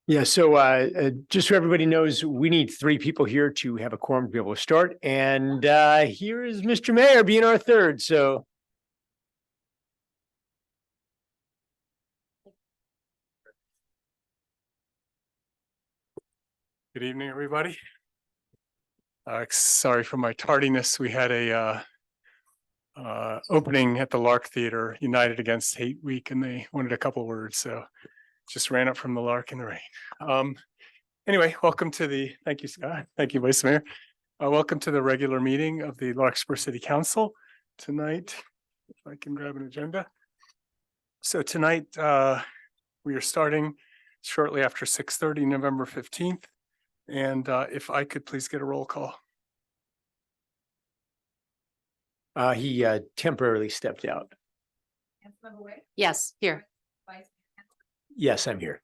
Yeah, so just so everybody knows, we need 3 people here to have a quorum to be able to start. And here is Mr. Mayor being our third, so. Good evening, everybody. Sorry for my tardiness. We had a opening at the Lark Theater, United Against Hate Week, and they wanted a couple words, so just ran up from the Lark in the rain. Anyway, welcome to the, thank you, Scott. Thank you, Vice Mayor. Welcome to the regular meeting of the Larkspur City Council tonight. If I can grab an agenda. So tonight, we are starting shortly after 6:30, November 15th. And if I could please get a roll call. He temporarily stepped out. Yes, here. Yes, I'm here.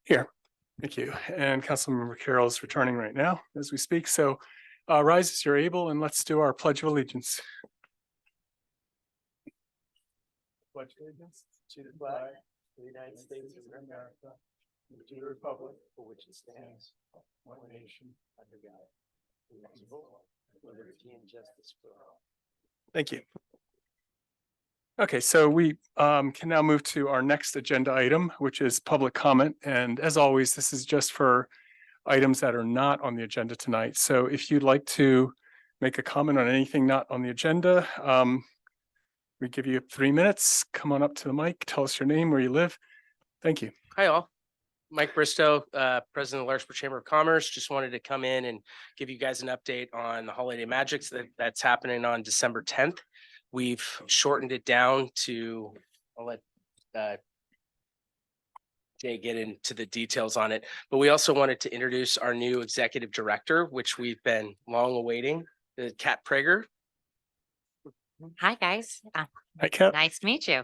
Here. Thank you. And Councilmember Carroll is returning right now as we speak. So rise as you're able and let's do our Pledge of Allegiance. Pledge of Allegiance to the flag of the United States of America, and to the republic for which it stands, one nation under God, indivisible, with liberty and justice for all. Thank you. Okay, so we can now move to our next agenda item, which is public comment. And as always, this is just for items that are not on the agenda tonight. So if you'd like to make a comment on anything not on the agenda, we give you 3 minutes. Come on up to the mic, tell us your name, where you live. Thank you. Hi all, Mike Bristow, President of the Larkspur Chamber of Commerce. Just wanted to come in and give you guys an update on the Holiday Magics that's happening on December 10th. We've shortened it down to, I'll let Jay get into the details on it, but we also wanted to introduce our new executive director, which we've been long awaiting, Kat Prager. Hi, guys. Hi, Kat. Nice to meet you.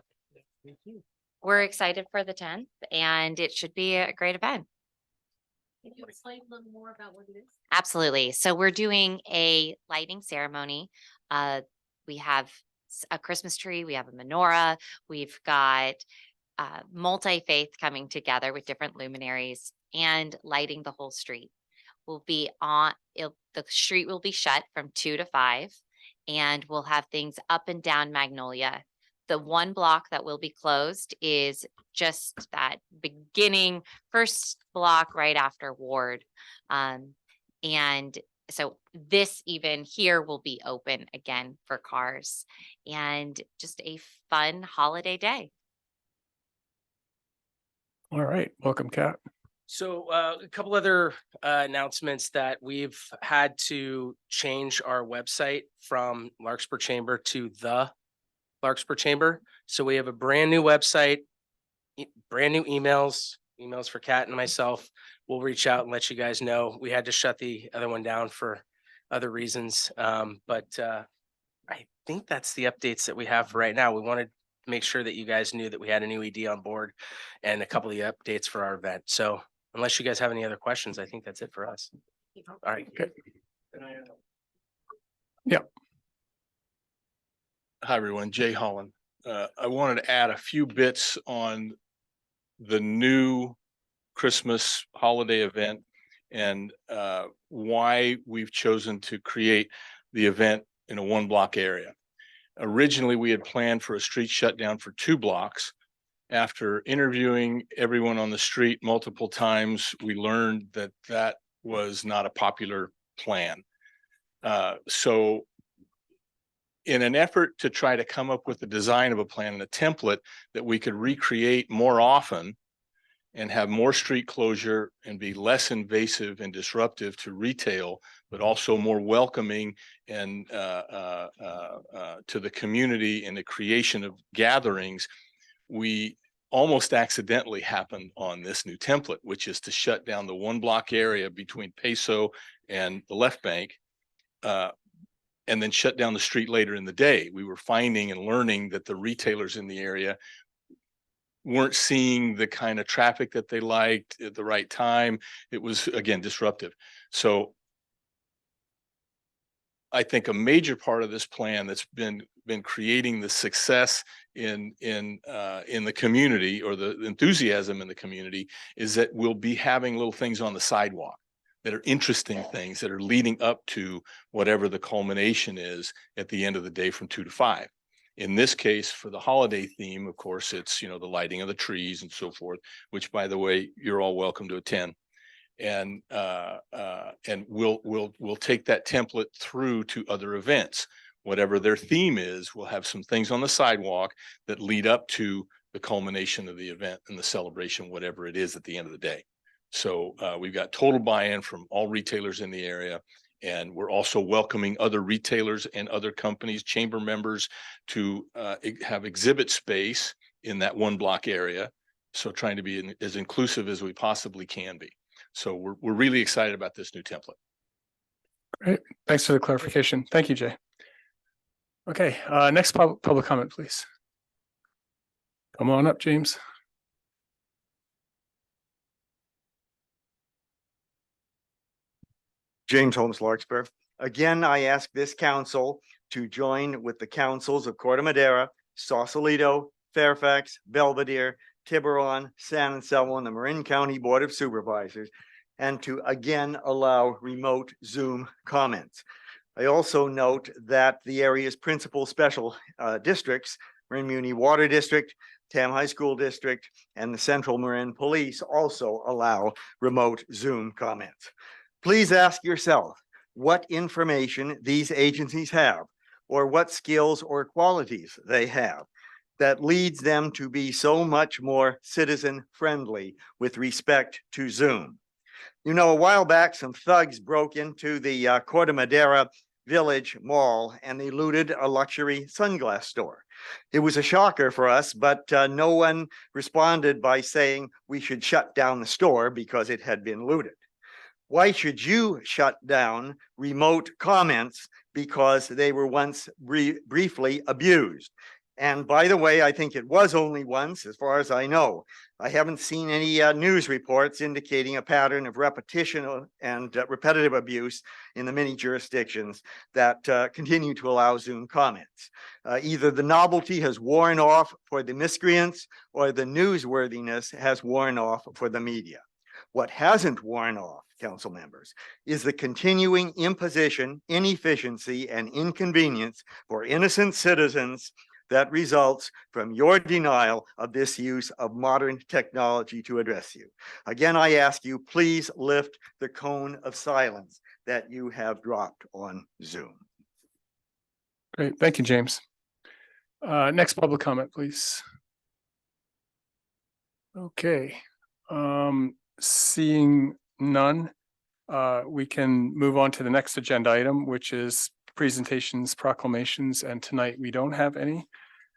We're excited for the 10th and it should be a great event. Can you explain a little more about what it is? Absolutely. So we're doing a lighting ceremony. We have a Christmas tree, we have a menorah, we've got multi-faith coming together with different luminaries and lighting the whole street. We'll be on, the street will be shut from 2 to 5 and we'll have things up and down Magnolia. The one block that will be closed is just that beginning first block right after Ward. And so this even here will be open again for cars and just a fun holiday day. All right, welcome, Kat. So a couple other announcements that we've had to change our website from Larkspur Chamber to the Larkspur Chamber. So we have a brand new website, brand new emails for Kat and myself. We'll reach out and let you guys know. We had to shut the other one down for other reasons. But I think that's the updates that we have for right now. We wanted to make sure that you guys knew that we had a new ED on board and a couple of the updates for our event. So unless you guys have any other questions, I think that's it for us. All right. Okay. Yeah. Hi, everyone. Jay Holland. I wanted to add a few bits on the new Christmas holiday event and why we've chosen to create the event in a 1-block area. Originally, we had planned for a street shutdown for 2 blocks. After interviewing everyone on the street multiple times, we learned that that was not a popular plan. So in an effort to try to come up with the design of a plan and a template that we could recreate more often and have more street closure and be less invasive and disruptive to retail, but also more welcoming and to the community and the creation of gatherings, we almost accidentally happened on this new template, which is to shut down the 1-block area between Peso and the left bank, and then shut down the street later in the day. We were finding and learning that the retailers in the area weren't seeing the kind of traffic that they liked at the right time. It was, again, disruptive. So I think a major part of this plan that's been been creating the success in the community, or the enthusiasm in the community, is that we'll be having little things on the sidewalk that are interesting things that are leading up to whatever the culmination is at the end of the day from 2 to 5. In this case, for the holiday theme, of course, it's, the lighting of the trees and so forth, which, by the way, you're all welcome to attend. And we'll take that template through to other events. Whatever their theme is, we'll have some things on the sidewalk that lead up to the culmination of the event and the celebration, whatever it is at the end of the day. So we've got total buy-in from all retailers in the area. And we're also welcoming other retailers and other companies, chamber members, to have exhibit space in that 1 block area. So trying to be as inclusive as we possibly can be. So we're really excited about this new template. Great. Thanks for the clarification. Thank you, Jay. Okay, next public comment, please. Come on up, James. James Holmes, Larkspur. Again, I ask this council to join with the councils of Corte Madera, Sausalito, Fairfax, Belvedere, Tiburon, San Anselmo, and the Marin County Board of Supervisors, and to again allow remote Zoom comments. I also note that the area's principal special districts, Marin Muni Water District, Tam High School District, and the Central Marin Police also allow remote Zoom comments. Please ask yourself what information these agencies have, or what skills or qualities they have that leads them to be so much more citizen friendly with respect to Zoom. A while back, some thugs broke into the Corte Madera Village Mall and they looted a luxury sunglass store. It was a shocker for us, but no one responded by saying we should shut down the store because it had been looted. Why should you shut down remote comments because they were once briefly abused? And by the way, I think it was only once, as far as I know. I haven't seen any news reports indicating a pattern of repetition and repetitive abuse in the many jurisdictions that continue to allow Zoom comments. Either the novelty has worn off for the miscreants, or the newsworthiness has worn off for the media. What hasn't worn off, council members, is the continuing imposition, inefficiency, and inconvenience for innocent citizens that results from your denial of this use of modern technology to address you. Again, I ask you, please lift the cone of silence that you have dropped on Zoom. Great. Thank you, James. Next public comment, please. Okay. Seeing none, we can move on to the next agenda item, which is presentations, proclamations, and tonight we don't have any.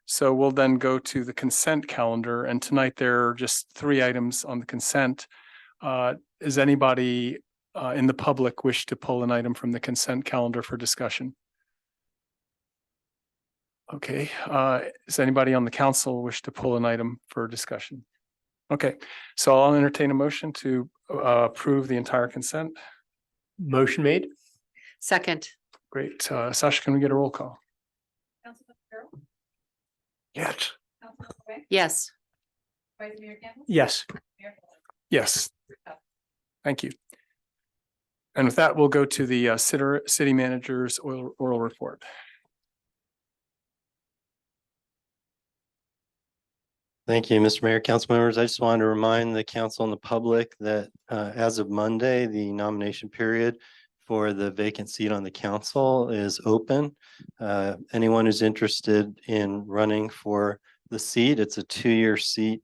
So we'll then go to the consent calendar, and tonight there are just 3 items on the consent. Does anybody in the public wish to pull an item from the consent calendar for discussion? Okay, does anybody on the council wish to pull an item for discussion? Okay, so I'll entertain a motion to approve the entire consent. Motion made. Second. Great. Sasha, can we get a roll call? Councilmember Carroll? Yes. Councilmember Wang? Yes. Vice Mayor Campbell? Yes. Mayor Fuller? Yes. Thank you. And with that, we'll go to the city manager's oral report. Thank you, Mr. Mayor, council members. I just wanted to remind the council and the public that as of Monday, the nomination period for the vacant seat on the council is open. Anyone who's interested in running for the seat, it's a 2-year seat.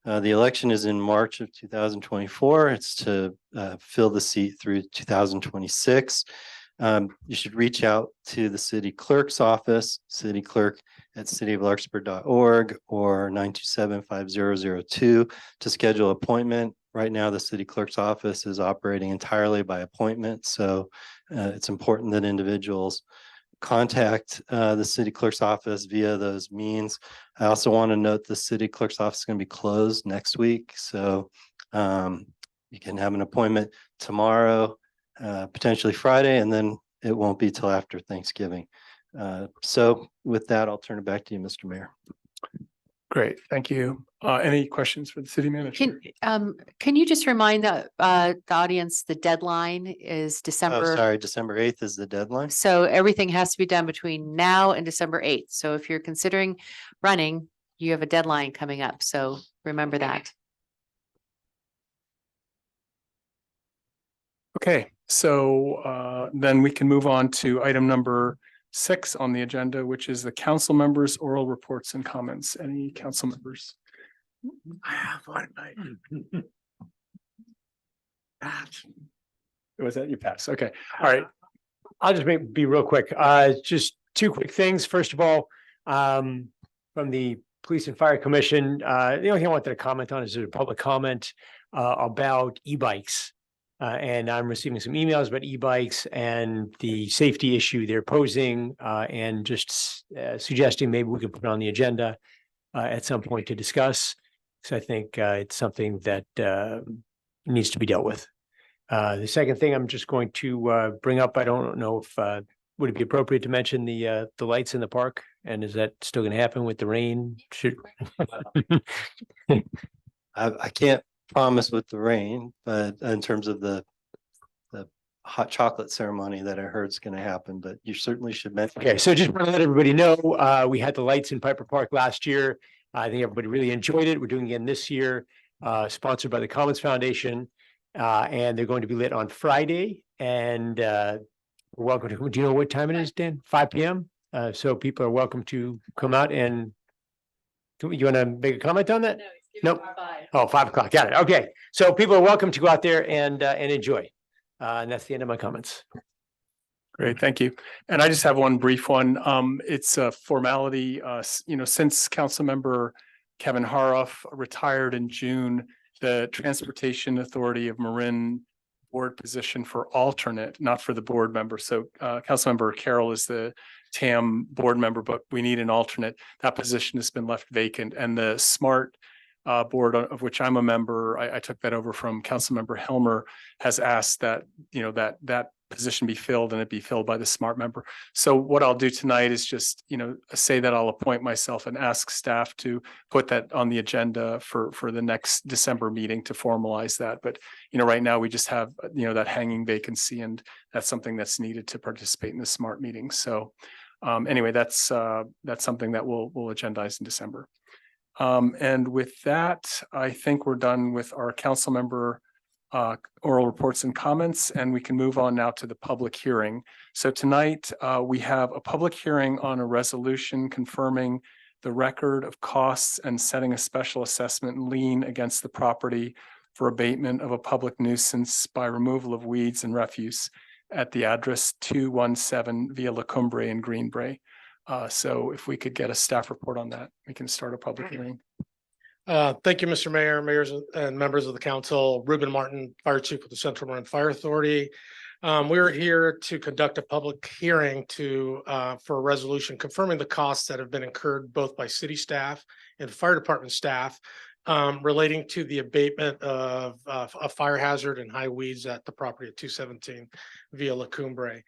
The election is in March of 2024. It's to fill the seat through 2026. You should reach out to the city clerk's office, cityclerk@cityoflarkspur.org or 927-5002 to schedule an appointment. Right now, the city clerk's office is operating entirely by appointment. So it's important that individuals contact the city clerk's office via those means. I also want to note the city clerk's office is going to be closed next week. So you can have an appointment tomorrow, potentially Friday, and then it won't be till after Thanksgiving. So with that, I'll turn it back to you, Mr. Mayor. Great, thank you. Any questions for the city manager? Can you just remind the audience, the deadline is Oh, December? sorry, December 8th is the deadline. So everything has to be done between now and December 8th. So if you're considering running, you have a deadline coming up. So remember that. Okay, so then we can move on to item number 6 on the agenda, which is the council members' oral reports and comments. Any council members? I have one. Was that you pass? Okay, all right. I'll just be real quick. Just two quick things. First of all, from the Police and Fire Commission, the only thing I wanted to comment on is a public comment about e-bikes. And I'm receiving some emails about e-bikes and the safety issue they're posing, and just suggesting maybe we could put it on the agenda at some point to discuss. So I think it's something that needs to be dealt with. The second thing I'm just going to bring up, I don't know if would it be appropriate to mention the lights in the park, and is that still going to happen with the rain? Should I can't promise with the rain, but in terms of the hot chocolate ceremony that I heard is going to happen, but you certainly should mention. Okay, so just want to let everybody know, we had the lights in Piper Park last year. I think everybody really enjoyed it. We're doing it again this year, sponsored by the Commons Foundation. And they're going to be lit on Friday, and we're welcome to. Do you know what time it is, Dan? 5 p.m. So people are welcome to come out and. You want to make a comment on that? Nope. Oh, 5 o'clock. Got it. Okay. So people are welcome to go out there and enjoy. And that's the end of my comments. Great, thank you. And I just have one brief one. It's a formality, since Councilmember Kevin Haroff retired in June, the Transportation Authority of Marin board position for alternate, not for the board member. So Councilmember Carroll is the TAM board member, but we need an alternate. That position has been left vacant, and the SMART board of which I'm a member, I took that over from Councilmember Helmer, has asked that, that position be filled and it be filled by the SMART member. So what I'll do tonight is just, say that I'll appoint myself and ask staff to put that on the agenda for the next December meeting to formalize that. But, right now we just have, that hanging vacancy, and that's something that's needed to participate in the SMART meeting. So anyway, that's something that we'll agendize in December. And with that, I think we're done with our council member oral reports and comments, and we can move on now to the public hearing. So tonight we have a public hearing on a resolution confirming the record of costs and setting a special assessment lien against the property for abatement of a public nuisance by removal of weeds and refuse at the address 217 Via La Cumbre in Greenbrae. So if we could get a staff report on that, we can start a public hearing. Thank you, Mr. Mayor, mayors and members of the council. Ruben Martin, Fire Chief with the Central Marin Fire Authority. We're here to conduct a public hearing for a resolution confirming the costs that have been incurred both by city staff and fire department staff relating to the abatement of a fire hazard and high weeds at the property at 217 Via La Cumbre.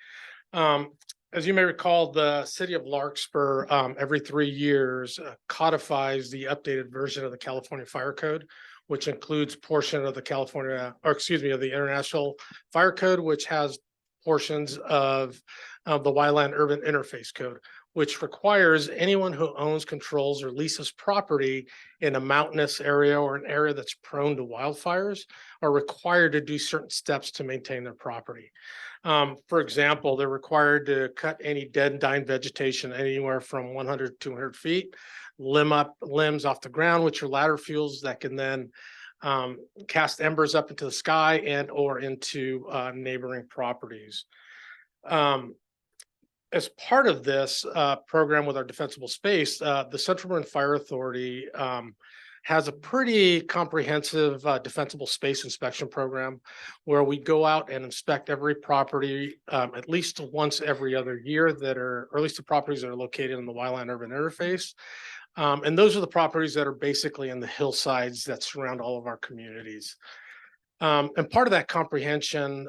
As you may recall, the city of Larkspur every 3 years codifies the updated version of the California Fire Code, which includes portion of the of the International Fire Code, which has portions of the Wildland Urban Interface Code, which requires anyone who owns, controls, or leases property in a mountainous area or an area that's prone to wildfires are required to do certain steps to maintain their property. For example, they're required to cut any dead and dying vegetation anywhere from 100 to 200 feet, limb up limbs off the ground, which are ladder fuels that can then cast embers up into the sky and or into neighboring properties. As part of this program with our defensible space, the Central Marin Fire Authority has a pretty comprehensive defensible space inspection program where we go out and inspect every property at least once every other year or at least the properties that are located in the Wildland Urban Interface. And those are the properties that are basically in the hillsides that surround all of our communities. And part of that comprehensive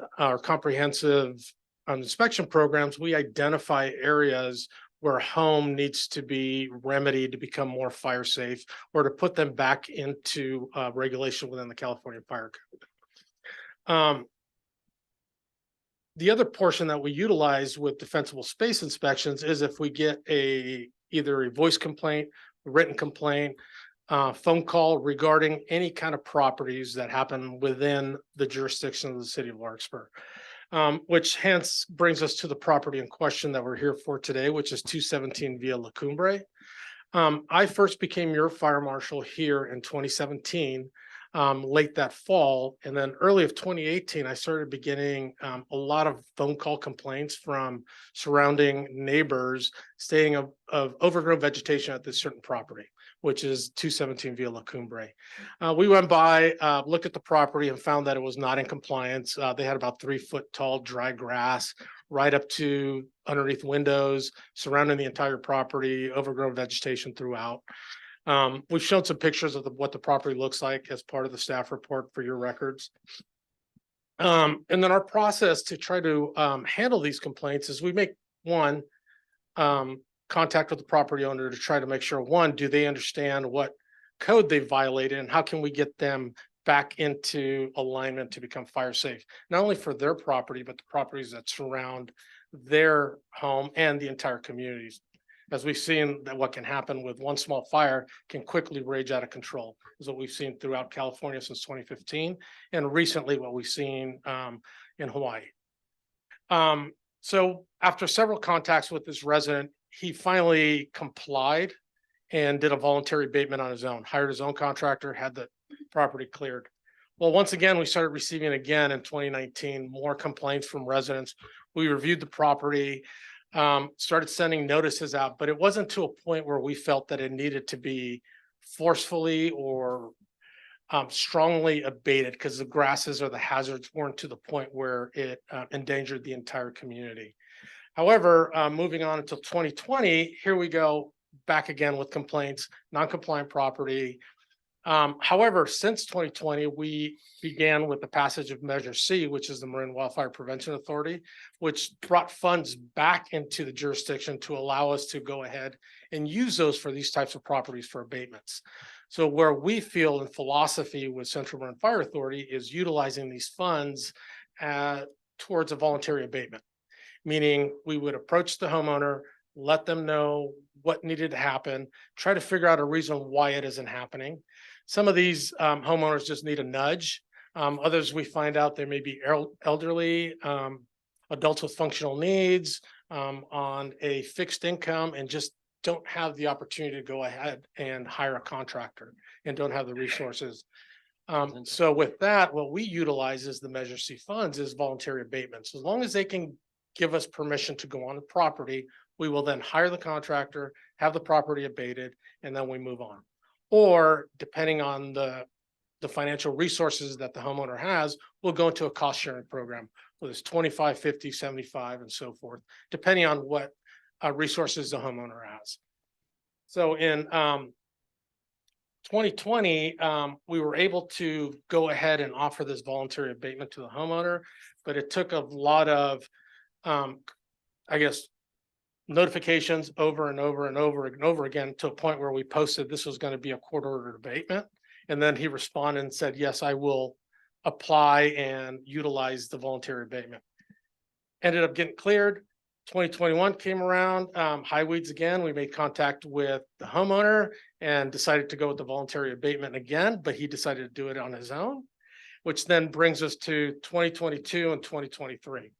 inspection programs, we identify areas where a home needs to be remedied to become more fire safe or to put them back into regulation within the California Fire Code. The other portion that we utilize with defensible space inspections is if we get either a voice complaint, written complaint, phone call regarding any kind of properties that happen within the jurisdiction of the city of Larkspur. Which hence brings us to the property in question that we're here for today, which is 217 Via La Cumbre. I first became your fire marshal here in 2017, late that fall. And then early of 2018, I started beginning a lot of phone call complaints from surrounding neighbors stating of overgrown vegetation at this certain property, which is 217 Via La Cumbre. We went by, looked at the property and found that it was not in compliance. They had about 3 foot tall dry grass right up to underneath windows, surrounding the entire property, overgrown vegetation throughout. We've shown some pictures of what the property looks like as part of the staff report for your records. And then our process to try to handle these complaints is we make contact with the property owner to try to make sure, one, do they understand what code they violated and how can we get them back into alignment to become fire safe, not only for their property, but the properties that surround their home and the entire communities. As we've seen that what can happen with one small fire can quickly rage out of control is what we've seen throughout California since 2015 and recently what we've seen in Hawaii. So after several contacts with this resident, he finally complied and did a voluntary abatement on his own, hired his own contractor, had the property cleared. Well, once again, we started receiving again in 2019, more complaints from residents. We reviewed the property, started sending notices out, but it wasn't to a point where we felt that it needed to be forcefully or strongly abated because the grasses or the hazards weren't to the point where it endangered the entire community. However, moving on until 2020, here we go back again with complaints, non-compliant property. However, since 2020, we began with the passage of Measure C, which is the Marin Wildfire Prevention Authority, which brought funds back into the jurisdiction to allow us to go ahead and use those for these types of properties for abatements. So where we feel in philosophy with Central Marin Fire Authority is utilizing these funds towards a voluntary abatement, meaning we would approach the homeowner, let them know what needed to happen, try to figure out a reason why it isn't happening. Some of these homeowners just need a nudge. Others we find out they may be elderly, adults with functional needs, on a fixed income and just don't have the opportunity to go ahead and hire a contractor and don't have the resources. So with that, what we utilize is the Measure C funds is voluntary abatements. As long as they can give us permission to go on the property, we will then hire the contractor, have the property abated, and then we move on. Or depending on the financial resources that the homeowner has, we'll go into a cost sharing program, whether it's 25, 50, 75, and so forth, depending on what resources the homeowner has. So in 2020, we were able to go ahead and offer this voluntary abatement to the homeowner, but it took a lot of, I guess, notifications over and over and over and over again to a point where we posted this was going to be a court-ordered abatement. And then he responded and said, yes, I will apply and utilize the voluntary abatement. Ended up getting cleared. 2021 came around, high weeds again. We made contact with the homeowner and decided to go with the voluntary abatement again, but he decided to do it on his own, which then brings us to 2022 and 2023.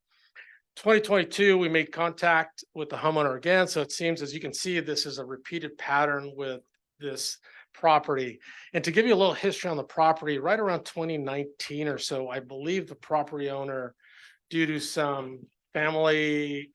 2022, we made contact with the homeowner again. So it seems, as you can see, this is a repeated pattern with this property. And to give you a little history on the property, right around 2019 or so, I believe the property owner, due to some family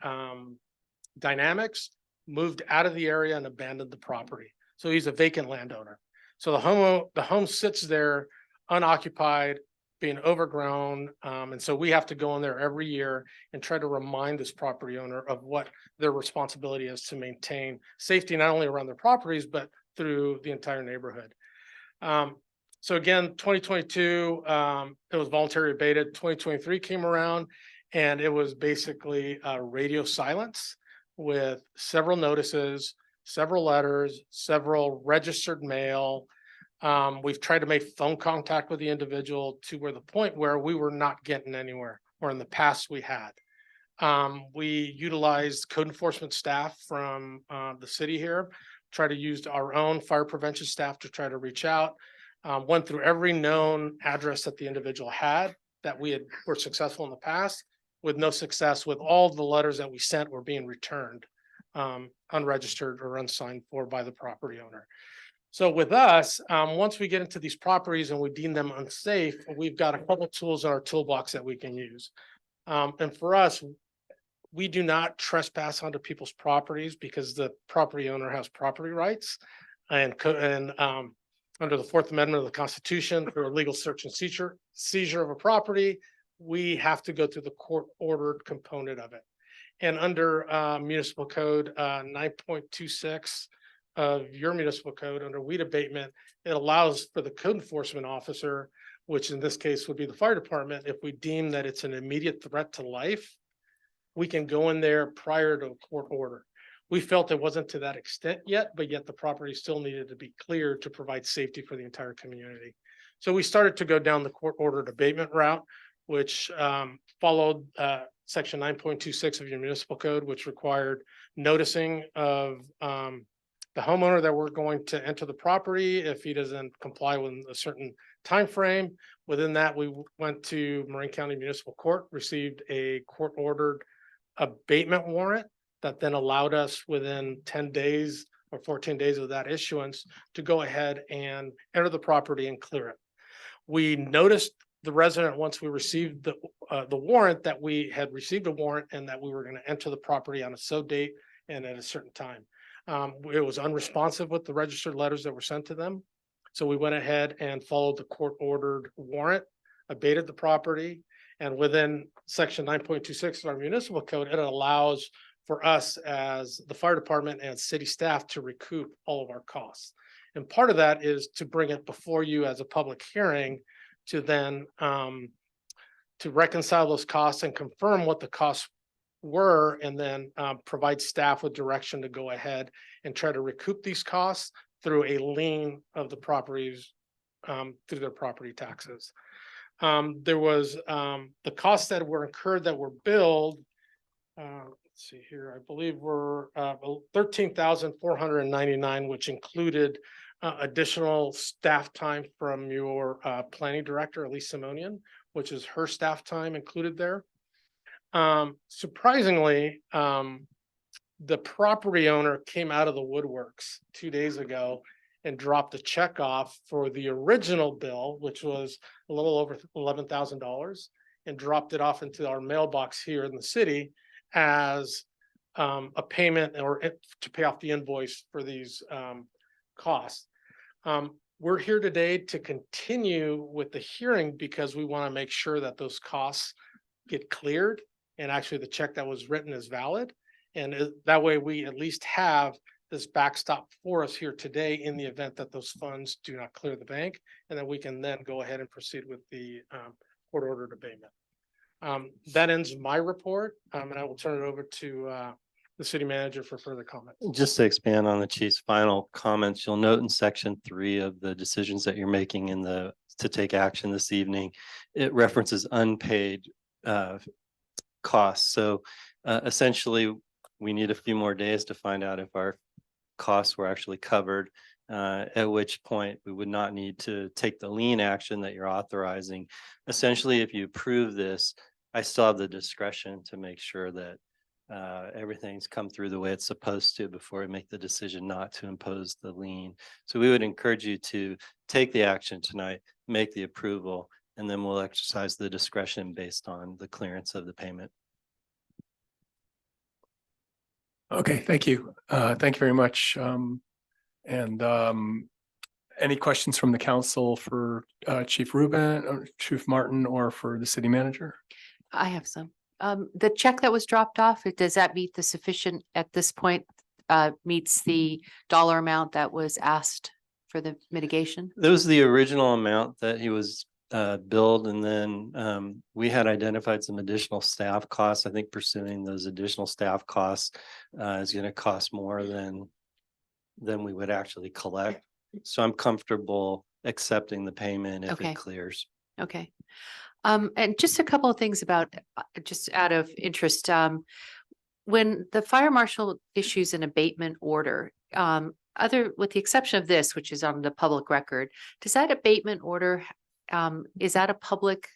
dynamics, moved out of the area and abandoned the property. So he's a vacant landowner. So the home sits there unoccupied, being overgrown. And so we have to go in there every year and try to remind this property owner of what their responsibility is to maintain safety, not only around their properties, but through the entire neighborhood. So again, 2022, it was voluntary abated. 2023 came around and it was basically radio silence, with several notices, several letters, several registered mail. We've tried to make phone contact with the individual to where the point where we were not getting anywhere, or in the past we had. We utilized code enforcement staff from the city here, try to use our own fire prevention staff to try to reach out. Went through every known address that the individual had that were successful in the past, with no success with all the letters that we sent were being returned, unregistered or unsigned for by the property owner. So with us, once we get into these properties and we deem them unsafe, we've got a couple of tools in our toolbox that we can use. And for us, we do not trespass onto people's properties because the property owner has property rights. And under the Fourth Amendment of the Constitution, for a legal search and seizure of a property, we have to go through the court-ordered component of it. And under municipal code 9.26 of your municipal code, under weed abatement, it allows for the code enforcement officer, which in this case would be the fire department, if we deem that it's an immediate threat to life, we can go in there prior to a court order. We felt it wasn't to that extent yet, but yet the property still needed to be cleared to provide safety for the entire community. So we started to go down the court-ordered abatement route, which followed section 9.26 of your municipal code, which required noticing of the homeowner that we're going to enter the property if he doesn't comply with a certain time frame. Within that, we went to Marin County Municipal Court, received a court-ordered abatement warrant that then allowed us within 10 days or 14 days of that issuance to go ahead and enter the property and clear it. We noticed the resident, once we received the warrant, that we had received a warrant and that we were going to enter the property on a so date and at a certain time. It was unresponsive with the registered letters that were sent to them. So we went ahead and followed the court-ordered warrant, abated the property, and within section 9.26 of our municipal code, it allows for us as the fire department and city staff to recoup all of our costs. And part of that is to bring it before you as a public hearing to then to reconcile those costs and confirm what the costs were, and then provide staff with direction to go ahead and try to recoup these costs through a lien of the properties through their property taxes. There was the costs that were incurred that were billed. Let's see here, I believe were $13,499, which included additional staff time from your planning director, Elise Simonian, which is her staff time included there. Surprisingly, the property owner came out of the woodworks 2 days ago and dropped a check off for the original bill, which was a little over $11,000, and dropped it off into our mailbox here in the city as a payment or to pay off the invoice for these costs. We're here today to continue with the hearing because we want to make sure that those costs get cleared and actually the check that was written is valid. And that way we at least have this backstop for us here today in the event that those funds do not clear the bank, and then we can then go ahead and proceed with the court-ordered abatement. That ends my report, and I will turn it over to the city manager for further comment. Just to expand on the chief's final comments, you'll note in section 3 of the decisions that you're making to take action this evening, it references unpaid costs. So essentially, we need a few more days to find out if our costs were actually covered, at which point we would not need to take the lien action that you're authorizing. Essentially, if you approve this, I still have the discretion to make sure that everything's come through the way it's supposed to before we make the decision not to impose the lien. So we would encourage you to take the action tonight, make the approval, and then we'll exercise the discretion based on the clearance of the payment. Okay, thank you. Thank you very much. Any questions from the council for Chief Rubin, or Chief Martin, or for the city manager? I have some. The check that was dropped off, does that meet the sufficient at this point, meets the dollar amount that was asked for the mitigation? That was the original amount that he was build, and then we had identified some additional staff costs. I think pursuing those additional staff costs is going to cost more than we would actually collect. So I'm comfortable accepting the payment if Okay. it clears. Okay. And just a couple of things about, just out of interest, when the fire marshal issues an abatement order, with the exception of this, which is on the public record, does that abatement order, is that a public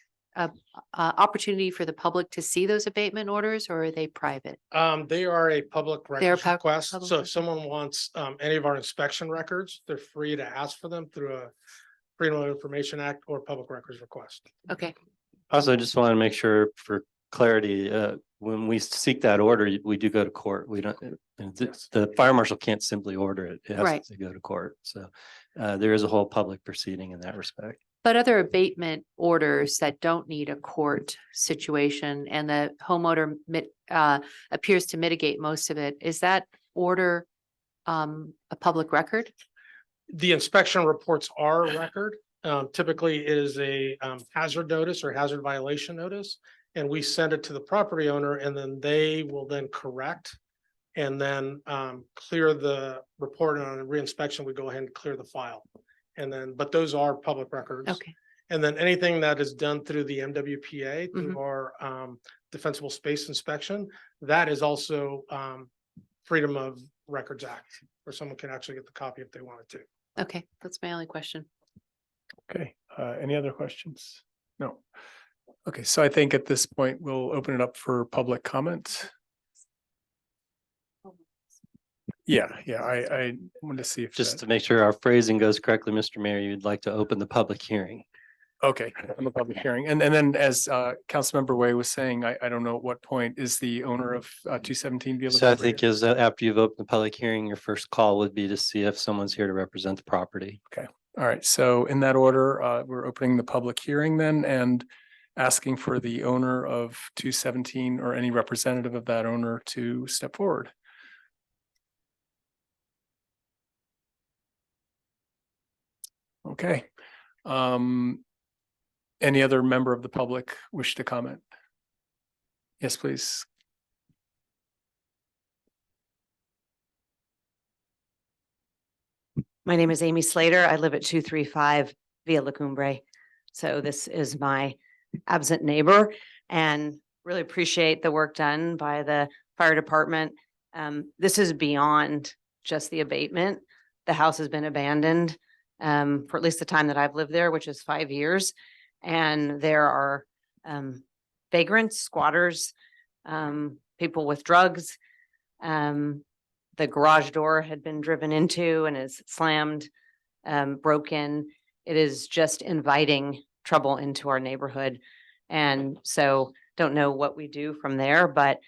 opportunity for the public to see those abatement orders, or are they private? They are a public They are records request. public So if record. someone wants any of our inspection records, they're free to ask for them through a Freedom of Information Act or public records request. Okay, Also, I just want to make sure for clarity, when we seek that order, we do go to court. We don't, the fire marshal can't simply order it. It Right. has to go to court. So there is a whole public proceeding in that respect. but other abatement orders that don't need a court situation and the homeowner appears to mitigate most of it, is that order a public record? The inspection reports are a record. Typically it is a hazard notice or hazard violation notice. And we send it to the property owner, and then they will then correct and then clear the report. And on a reinspection, we go ahead and clear the file. And then, but those are public records. Okay, And then anything that is done through the MWPA, through our Defensible Space Inspection, that is also Freedom of Records Act, where someone can actually get the copy if they wanted to. okay, that's my only question. Okay, any other questions? No. Okay, so I think at this point, we'll open it up for public comment. Yeah, I wanted to see if. Just to make sure our phrasing goes correctly, Mr. Mayor, you'd like to open the public hearing. Okay, on the public hearing. And then as Councilmember Way was saying, I don't know at what point is the owner of 217 be able to So I come think here? is after you've opened the public hearing, your first call would be to see if someone's here to represent the property. All right, so in that order, we're opening the public hearing then and asking for the owner of 217 or any representative of that owner to step forward. Okay. Any other member of the public wish to comment? Yes, please. My name is Amy Slater. I live at 235 Via La Cumbre. So this is my absent neighbor, and really appreciate the work done by the fire department. This is beyond just the abatement. The house has been abandoned for at least the time that I've lived there, which is 5 years. And there are vagrants, squatters, people with drugs. The garage door had been driven into and is slammed, broken. It is just inviting trouble into our neighborhood. And so don't know what we do from there, but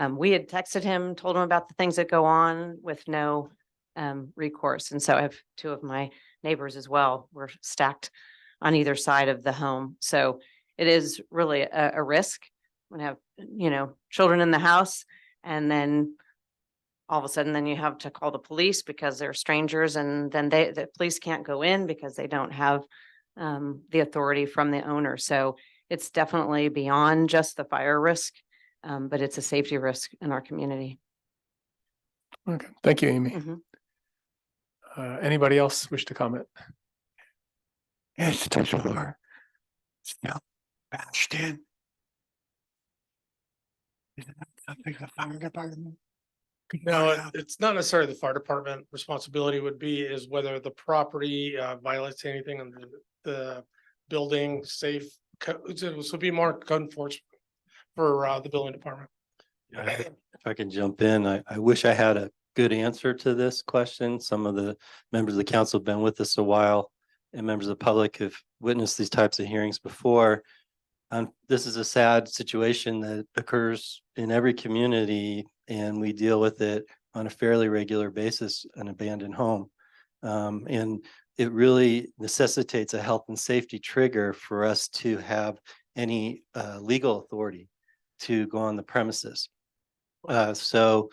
we had texted him, told him about the things that go on with no recourse. And so I have two of my neighbors as well. We're stacked on either side of the home. So it is really a risk when you have, children in the house, and then all of a sudden then you have to call the police because they're strangers, and then the police can't go in because they don't have the authority from the owner. So it's definitely beyond just the fire risk, but it's a safety risk in our community. Okay, thank you, Amy. Mhm. Anybody else wish to comment? It's the door. Still bashed in. Isn't that something the fire department? could No, find out? it's not necessarily the fire department responsibility would be is whether the property violates anything under the building safe codes. This would be more code enforcement for the building department. If I can jump in, I wish I had a good answer to this question. Some of the members of the council have been with us a while, and members of the public have witnessed these types of hearings before. This is a sad situation that occurs in every community, and we deal with it on a fairly regular basis, an abandoned home. And it really necessitates a health and safety trigger for us to have any legal authority to go on the premises. So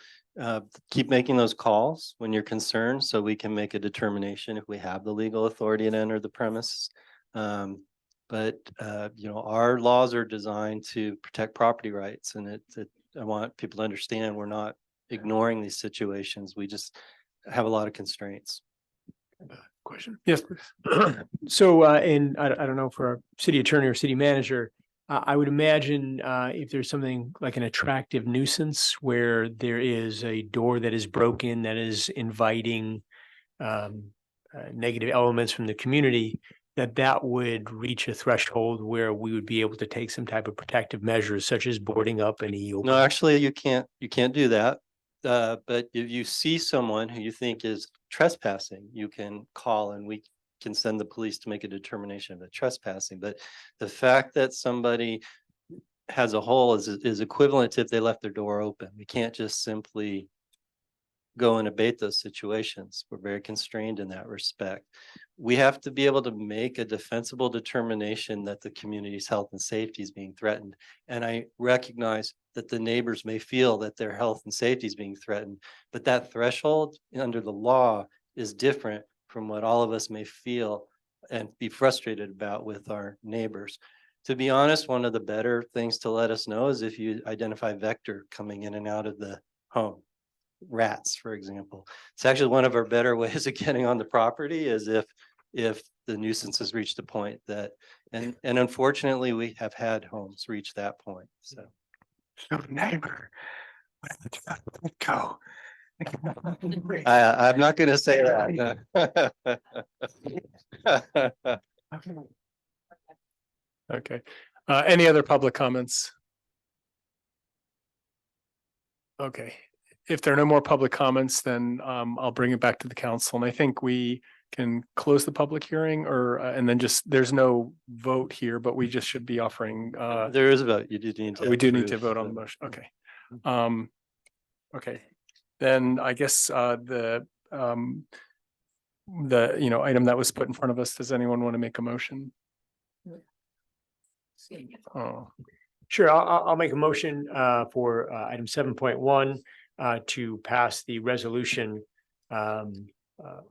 keep making those calls when you're concerned, so we can make a determination if we have the legal authority to enter the premise. But, our laws are designed to protect property rights, and I want people to understand we're not ignoring these situations. We just have a lot of constraints. Question. Yes, please. So, and I don't know for our city attorney or city manager, I would imagine, if there's something like an attractive nuisance where there is a door that is broken, that is inviting, negative elements from the community, that would reach a threshold where we would be able to take some type of protective measures such as boarding up any. No, actually, you can't do that. But if you see someone who you think is trespassing, you can call and we can send the police to make a determination of the trespassing. But the fact that somebody has a hole is equivalent to if they left their door open. We can't just simply go and abate those situations. We're very constrained in that respect. We have to be able to make a defensible determination that the community's health and safety is being threatened. And I recognize that the neighbors may feel that their health and safety is being threatened, but that threshold under the law is different from what all of us may feel and be frustrated about with our neighbors. To be honest, one of the better things to let us know is if you identify vector coming in and out of the home. Rats, for example. It's actually one of our better ways of getting on the property is if the nuisance has reached a point that, and unfortunately, we have had homes reach that point, so. So neighbor. Where did you go? I'm not gonna say that. Okay. Any other public comments? Okay. If there are no more public comments, then I'll bring it back to the council. And I think we can close the public hearing or, and then just, there's no vote here, but we just should be offering. There is a vote. You do need to. We do need to approve vote on the the- motion. Okay. Okay. Then I guess the item that was put in front of us, does anyone want to make a motion? Oh, Sure, I'll make a motion for item 7.1 to pass the resolution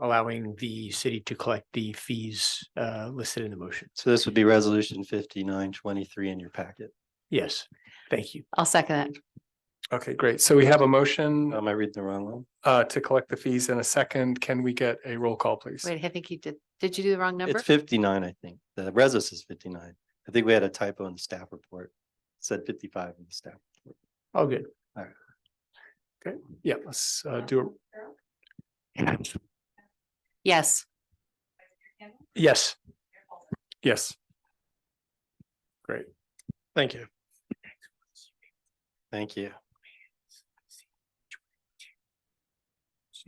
allowing the city to collect the fees listed in the motion. So this would be resolution 5923 in your packet. Yes, thank you. I'll second that. okay, great. So we have a motion Am I reading the wrong one? to collect the fees in a second. Can we get a roll call, please? Wait, I think you did. Did you do the wrong number? It's 59, I think. The Resus is 59. I think we had a typo in the staff report. It said 55 in the staff report. Oh, good. All right. Okay, yeah, let's do it. Yes. Yes. Yes. Great. Thank you. Thank you.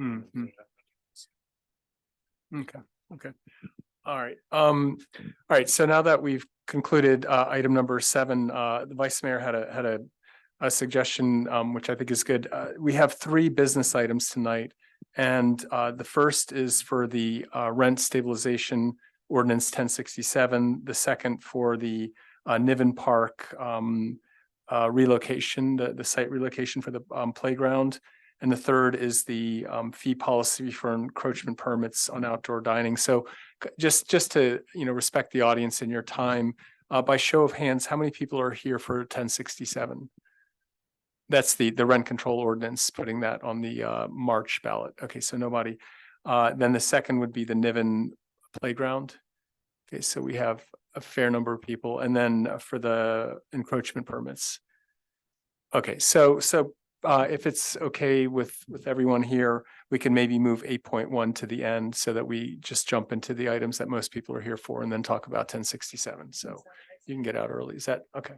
Mhm. Okay, okay. All right. All right. So now that we've concluded item number 7, the vice mayor had a suggestion, which I think is good. We have 3 business items tonight. And the first is for the rent stabilization ordinance 1067. The second for the Niven Park relocation, the site relocation for the playground. And the third is the fee policy for encroachment permits on outdoor dining. So just to, respect the audience and your time, by show of hands, how many people are here for 1067? That's the rent control ordinance, putting that on the March ballot. Okay, so nobody. Then the second would be the Niven playground. Okay, so we have a fair number of people. And then for the encroachment permits. Okay, so if it's okay with everyone here, we can maybe move 8.1 to the end so that we just jump into the items that most people are here for and then talk about 1067. So you can get out early. Is that okay?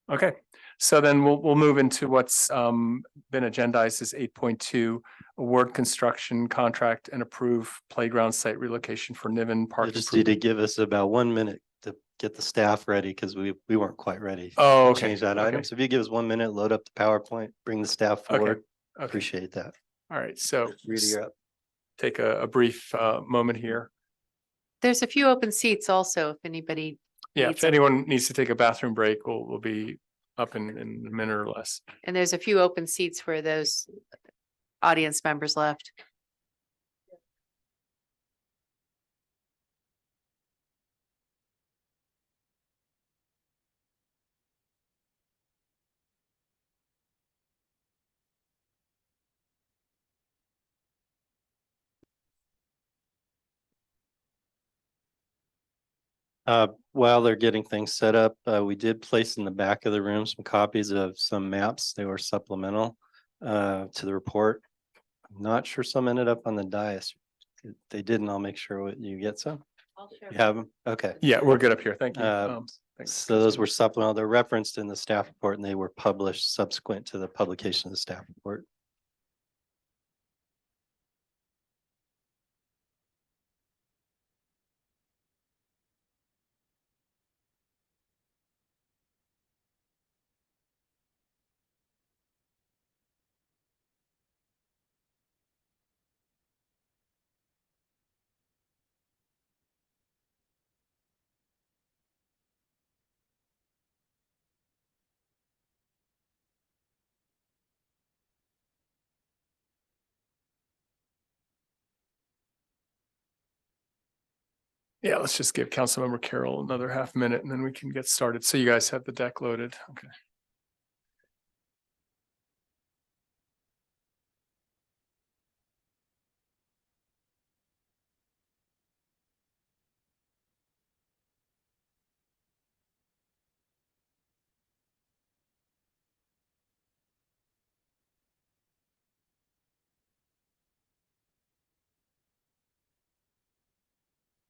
Okay, so then we'll move into what's been agendized as 8.2, award construction contract and approve playground site relocation for Niven Park. You just need to give us about 1 minute to get the staff ready because we weren't quite ready. Oh, to okay. Change that item. Okay. So if you give us 1 minute, load up the PowerPoint, bring the staff forward. Okay. Appreciate that. All right, so Rudy, you're up. take a brief moment here. There's a few open seats also, if anybody. Yeah, needs if them. anyone needs to take a bathroom break, we'll be up in a minute or less. And there's a few open seats where those audience members left. While they're getting things set up, we did place in the back of the room some copies of some maps. They were supplemental to the report. I'm not sure some ended up on the dais. If they didn't, I'll make sure you get some. You have them? Okay. Yeah, we're good up here. Thank you. Thanks, So those Councilmember. were supplemental. They're referenced in the staff report and they were published subsequent to the publication of the staff report. Yeah, let's just give Councilmember Carroll another half minute and then we can get started. So you guys have the deck loaded. Okay.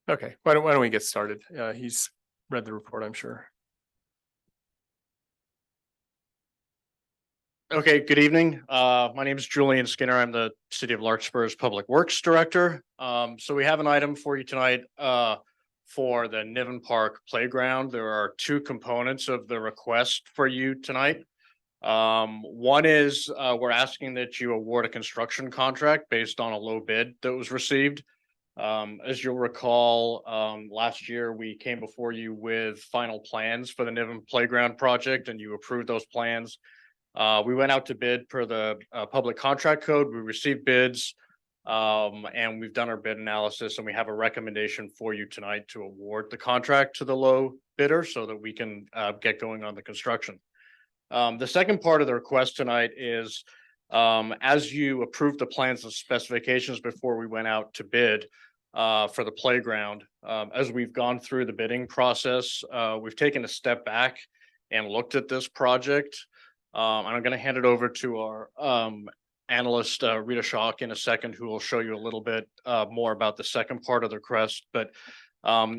Okay, why don't we get started? He's read the report, I'm sure. Okay, good evening. My name is Julian Skinner. I'm the City of Larkspur's Public Works Director. So we have an item for you tonight for the Niven Park Playground. There are two components of the request for you tonight. One is we're asking that you award a construction contract based on a low bid that was received. As you'll recall, last year we came before you with final plans for the Niven Playground project and you approved those plans. We went out to bid per the public contract code. We received bids and we've done our bid analysis and we have a recommendation for you tonight to award the contract to the low bidder so that we can get going on the construction. The second part of the request tonight is as you approved the plans and specifications before we went out to bid for the playground, as we've gone through the bidding process, we've taken a step back and looked at this project. And I'm going to hand it over to our analyst, Rita Schock, in a second, who will show you a little bit more about the second part of the request. But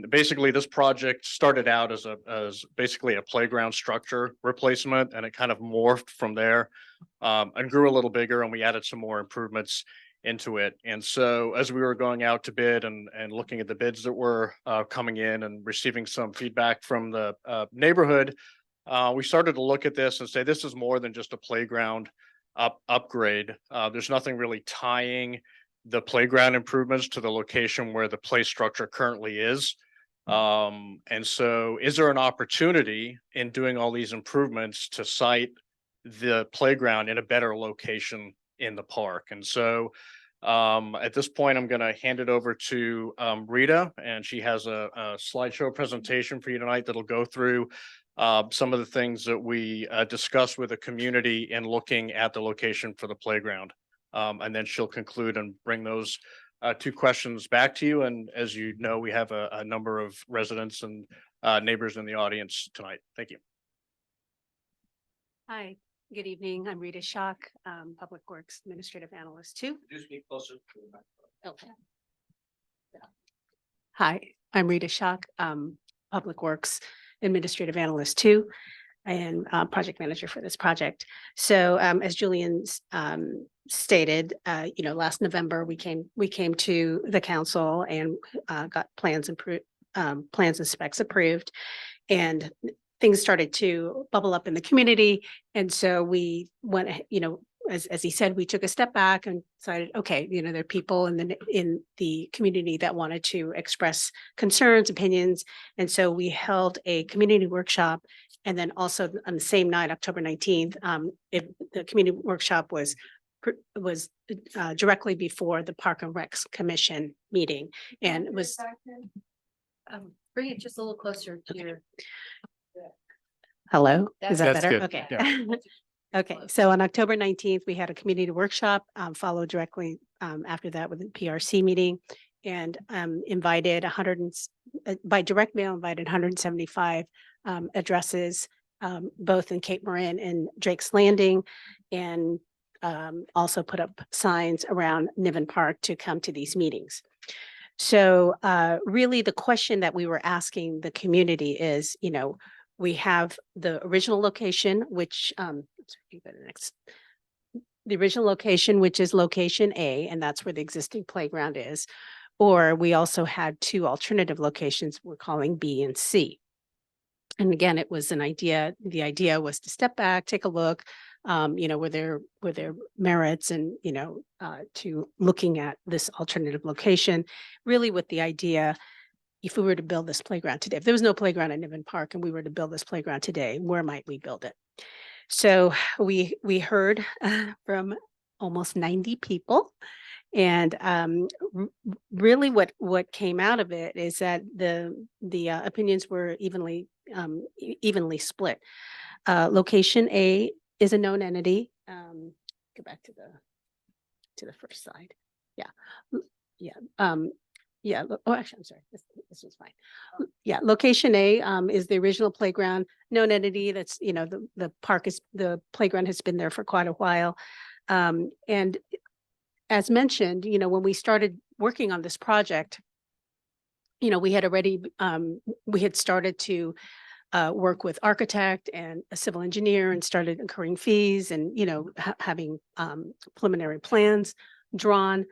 basically, this project started out as basically a playground structure replacement, and it kind of morphed from there and grew a little bigger, and we added some more improvements into it. And so as we were going out to bid and looking at the bids that were coming in and receiving some feedback from the neighborhood, we started to look at this and say, this is more than just a playground upgrade. There's nothing really tying the playground improvements to the location where the play structure currently is. And so is there an opportunity in doing all these improvements to site the playground in a better location in the park? And so at this point, I'm going to hand it over to Rita, and she has a slideshow presentation for you tonight that'll go through some of the things that we discussed with the community in looking at the location for the playground. And then she'll conclude and bring those two questions back to you. And as you know, we have a number of residents and neighbors in the audience tonight. Thank you. Hi, good evening. I'm Rita Schock, Public Works Administrative Analyst 2. Just speak closer to the microphone. Okay. Hi, I'm Rita Schock, Public Works Administrative Analyst 2 and project manager for this project. So as Julian stated, last November, we came to the council and got plans and specs approved, and things started to bubble up in the community. And so we went, as he said, we took a step back and decided, okay, there are people in the community that wanted to express concerns, opinions. And so we held a community workshop. And then also on the same night, October 19th, the community workshop was directly before the Park and Recs Commission meeting. And it was Bring it just a little closer to your. hello, is that That's better? good, Okay. yeah. Okay, so on October 19th, we had a community workshop, followed directly after that with the PRC meeting. and invited by direct mail, invited 175 addresses, both in Cape Marin and Drake's Landing, and also put up signs around Niven Park to come to these meetings. So really the question that we were asking the community is, we have the original location, which the original location, which is location A, and that's where the existing playground is. Or we also had two alternative locations we're calling B and C. And again, it was an idea. The idea was to step back, take a look, were there merits and, to looking at this alternative location, really with the idea, if we were to build this playground today, if there was no playground at Niven Park and we were to build this playground today, where might we build it? So we heard from almost 90 people. And really what came out of it is that the opinions were evenly split. Location A is a known entity. Go back to the first slide. Oh, actually, I'm sorry. This was fine. Yeah, location A is the original playground, known entity. That's the playground has been there for quite a while, and as mentioned, when we started working on this project, we had started to work with architect and a civil engineer and started incurring fees and, having preliminary plans drawn.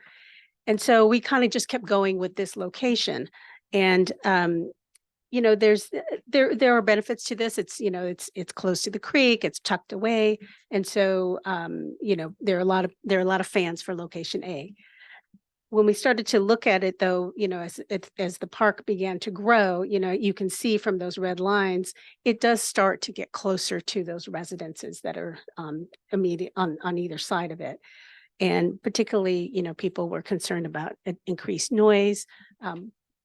And so we kind of just kept going with this location. And, there are benefits to this. It's, it's close to the creek, it's tucked away. And so, there are a lot of fans for location A. When we started to look at it though, as the park began to grow, you can see from those red lines, it does start to get closer to those residences that are immediate on either side of it. And particularly, people were concerned about increased noise,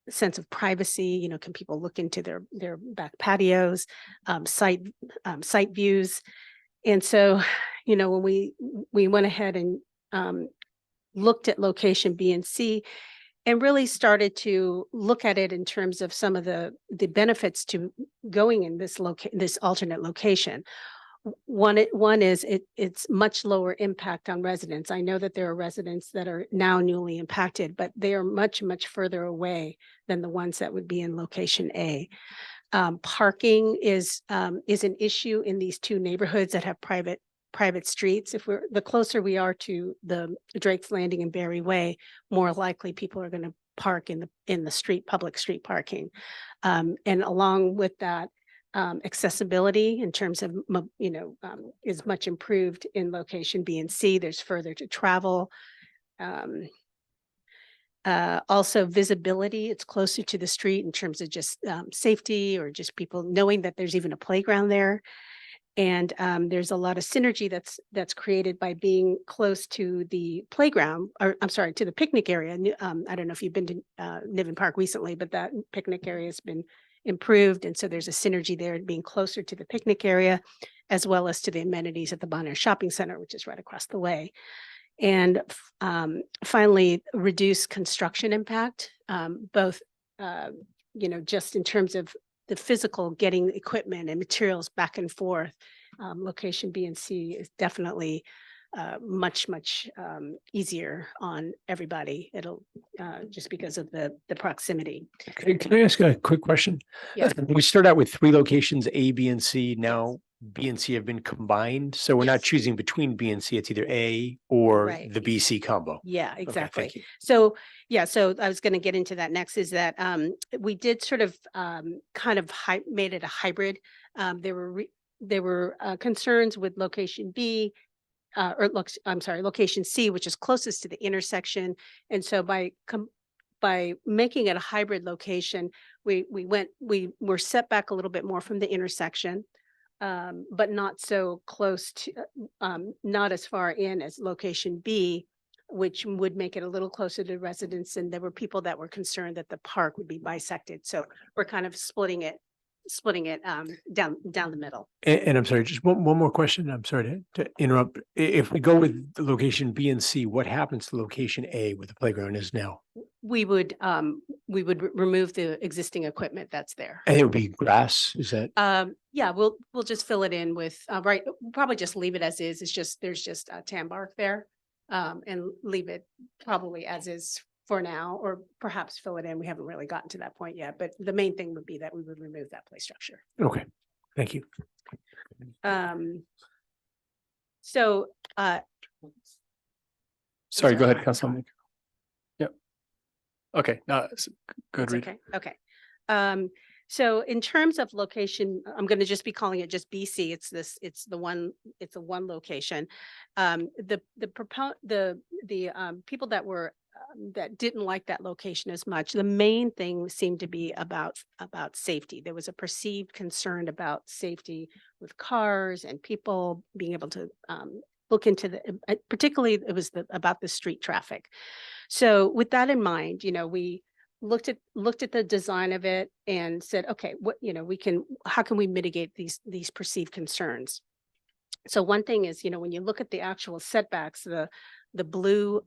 sense of privacy, can people look into their back patios, site views. And so, when we went ahead and looked at location B and C and really started to look at it in terms of some of the benefits to going in this alternate location. One is it's much lower impact on residents. I know that there are residents that are now newly impacted, but they are much, much further away than the ones that would be in location A. Parking is an issue in these two neighborhoods that have private streets. The closer we are to the Drake's Landing and Berry Way, more likely people are going to park in the public street parking. And along with that, accessibility in terms of, is much improved in location B and C. There's further to travel. Also visibility, it's closer to the street in terms of just safety or just people knowing that there's even a playground there. And there's a lot of synergy that's created by being close to the playground, or I'm sorry, to the picnic area. I don't know if you've been to Niven Park recently, but that picnic area has been improved. And so there's a synergy there being closer to the picnic area, as well as to the amenities at the Bonner Shopping Center, which is right across the way. And finally, reduce construction impact, both, just in terms of the physical getting equipment and materials back and forth. Location B and C is definitely much easier on everybody. It'll just because of the proximity. Can I ask a quick question? Yeah. We start out with 3 locations, A, B, and C. Now B and C have been combined. So we're not Yes. choosing between B and C. It's either A or Right. the BC combo. Yeah, Okay, exactly. thank you. So, so I was going to get into that next, is that we did sort of made it a hybrid. There were concerns with location B, location C, which is closest to the intersection. And so by making it a hybrid location, we were set back a little bit more from the intersection, but not so close to, not as far in as location B, which would make it a little closer to residents. And there were people that were concerned that the park would be bisected. So we're kind of splitting it down the middle. And I'm sorry, just one more question. I'm sorry to interrupt. If we go with the location B and C, what happens to location A where the playground is now? we would remove the existing equipment that's there. And it would be grass, is that? Yeah, we'll just fill it in with, right, we'll probably just leave it as is. It's just, there's just tan bark there. And leave it probably as is for now, or perhaps fill it in. We haven't really gotten to that point yet, but the main thing would be that we would remove that play structure. Okay, thank you. So, Sorry, go ahead, Councilman. Yep. Okay, no, good That's read. okay, okay. So in terms of location, I'm going to just be calling it just BC. It's the one location. The people that were, that didn't like that location as much, the main thing seemed to be about safety. There was a perceived concern about safety with cars and people being able to look into the, particularly it was about the street traffic. So with that in mind, we looked at the design of it and said, okay, what, how can we mitigate these perceived concerns? So one thing is, when you look at the actual setbacks, the blue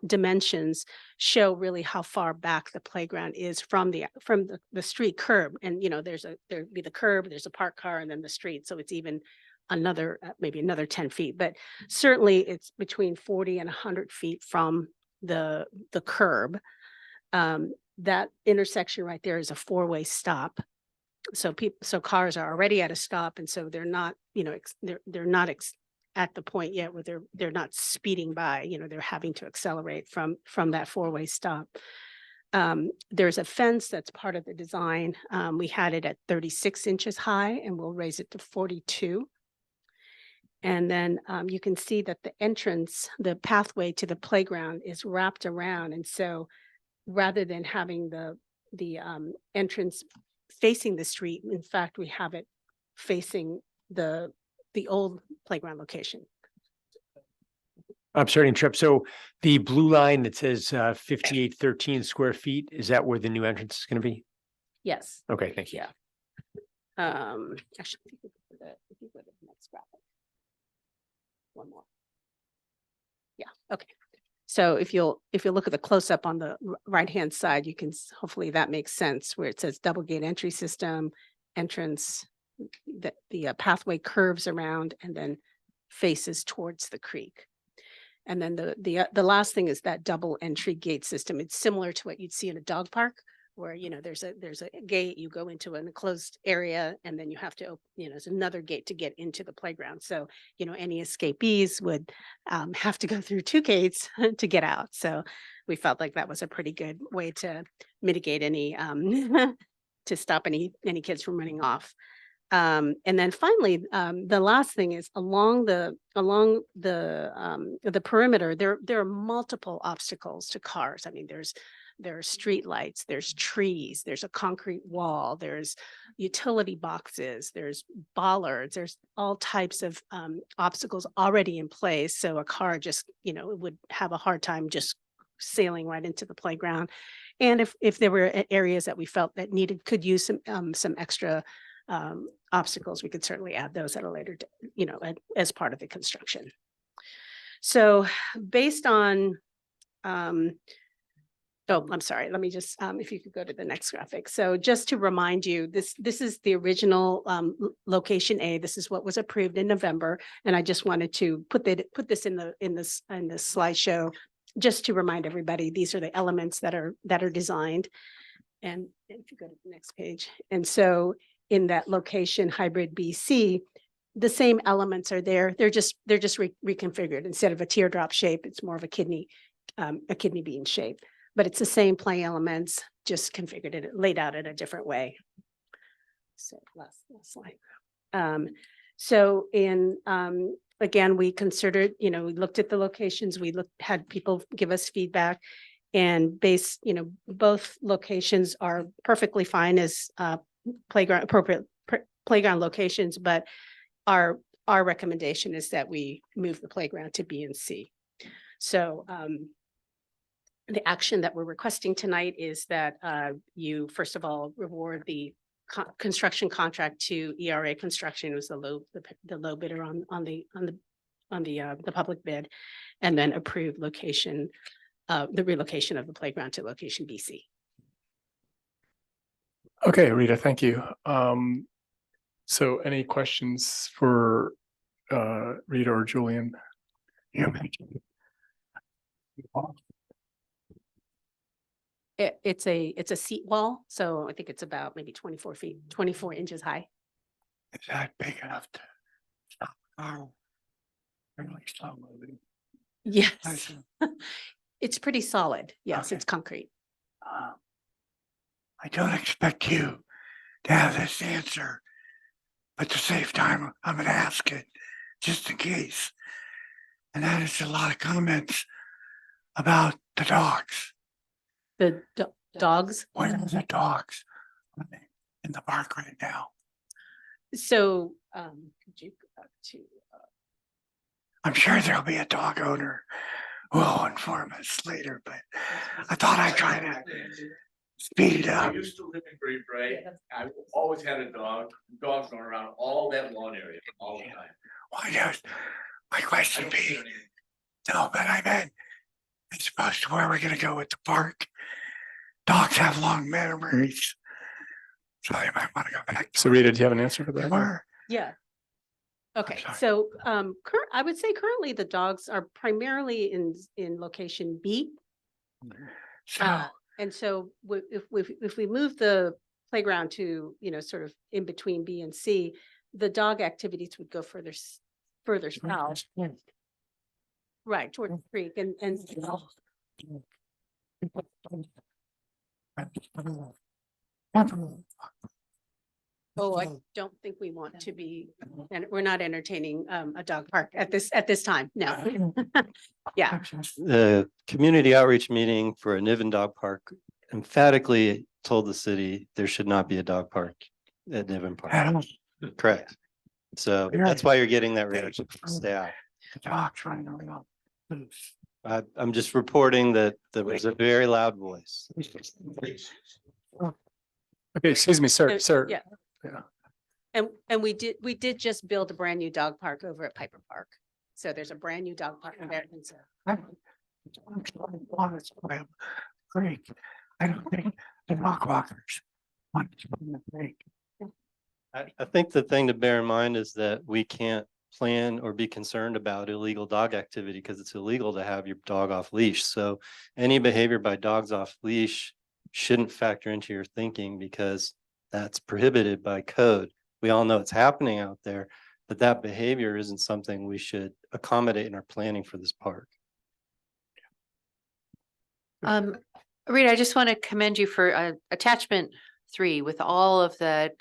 dimensions show really how far back the playground is from the street curb. And, there'd be the curb, there's a parked car, and then the street. So it's even another, maybe another 10 feet, but certainly it's between 40 and 100 feet from the curb. That intersection right there is a four-way stop. So cars are already at a stop, and so they're not, they're not at the point yet where they're not speeding by. They're having to accelerate from that four-way stop. There's a fence that's part of the design. We had it at 36 inches high, and we'll raise it to 42. And then you can see that the entrance, the pathway to the playground is wrapped around, and so rather than having the entrance facing the street, in fact, we have it facing the old playground location. I'm starting to trip. So the blue line that says 5813 square feet, is that where the new entrance is going to be? Yes. Okay, thank you. Yeah. Actually, if you go to the next graphic. One more. Yeah, okay. So if you'll look at the close-up on the right-hand side, you can, hopefully that makes sense, where it says double gate entry system, entrance, the pathway curves around and then faces towards the creek. And then the last thing is that double entry gate system. It's similar to what you'd see in a dog park, where there's a gate, you go into an enclosed area, and then you have to there's another gate to get into the playground. So any escapees would have to go through two gates to get out. So we felt like that was a pretty good way to mitigate any to stop any kids from running off. And then finally, the last thing is along the perimeter, there are multiple obstacles to cars. I mean, there are street lights, there's trees, there's a concrete wall, there's utility boxes, there's bollards, there's all types of obstacles already in place. So a car just, would have a hard time just sailing right into the playground. And if there were areas that we felt that could use some extra obstacles, we could certainly add those at a later, as part of the construction. So based on, oh, I'm sorry. Let me just, if you could go to the next graphic. So just to remind you, this is the original location A. This is what was approved in November, and I just wanted to put this in this slideshow just to remind everybody these are the elements that are designed. And if you go to the next page, and so in that location hybrid BC, the same elements are there. They're just reconfigured. Instead of a teardrop shape, it's more of a kidney bean shape. But it's the same play elements, just configured it, laid out in a different way. So last slide. So again, we considered, we looked at the locations, had people give us feedback, and both locations are perfectly fine as appropriate playground locations, but our recommendation is that we move the playground to B and C. So the action that we're requesting tonight is that you first of all reward the construction contract to ERA Construction. It was the low bidder on the public bid, and then approve location the relocation of the playground to location BC. Okay, Rita, thank you. So any questions for Rita or Julian? You mentioned. It's a seat wall, so I think it's about maybe 24 feet, 24 inches high. Is that big enough to stop a car? Really slow moving. Yes. It's pretty solid. Yes, Okay. it's concrete. I don't expect you to have this answer, but to save time, I'm gonna ask it just in case. And that is a lot of comments about the dogs. The dogs. What are the dogs in the park right now? So, could you go back to, I'm sure there'll be a dog owner who will inform us later, but I thought I'd try to speed it I up. used to live in Green Bay. I always had a dog. Dogs going around all that lawn area all the time. Why does my question be? No, but I meant, as opposed to where we're gonna go with the park. Dogs have long memories. So you might wanna go back. So Rita, do you have an answer for that? Where, yeah. Okay, sorry. so, I would say currently the dogs are primarily in location B. so, And so if we move the playground to, sort of in between B and C, the dog activities would go further south, right, toward the creek and. Oh, I don't think we want to be, and we're not entertaining a dog park at this time, no. Yeah, The community outreach meeting for a Niven dog park emphatically told the city there should not be a dog park at Niven Park. Adam, Correct. So that's why you're getting that reaction from staff. the dog's running around. I'm just reporting that there was a very loud voice. Okay, excuse me, sir, sir. yeah. And we did just build a brand new dog park over at Piper Park. So there's a brand new dog park there. And so Creek. I don't think the dog walkers want to go in the creek. I think the thing to bear in mind is that we can't plan or be concerned about illegal dog activity because it's illegal to have your dog off leash. So any behavior by dogs off leash shouldn't factor into your thinking because that's prohibited by code. We all know it's happening out there, but that behavior isn't something we should accommodate in our planning for this park. Rita, I just want to commend you for attachment 3 with all of the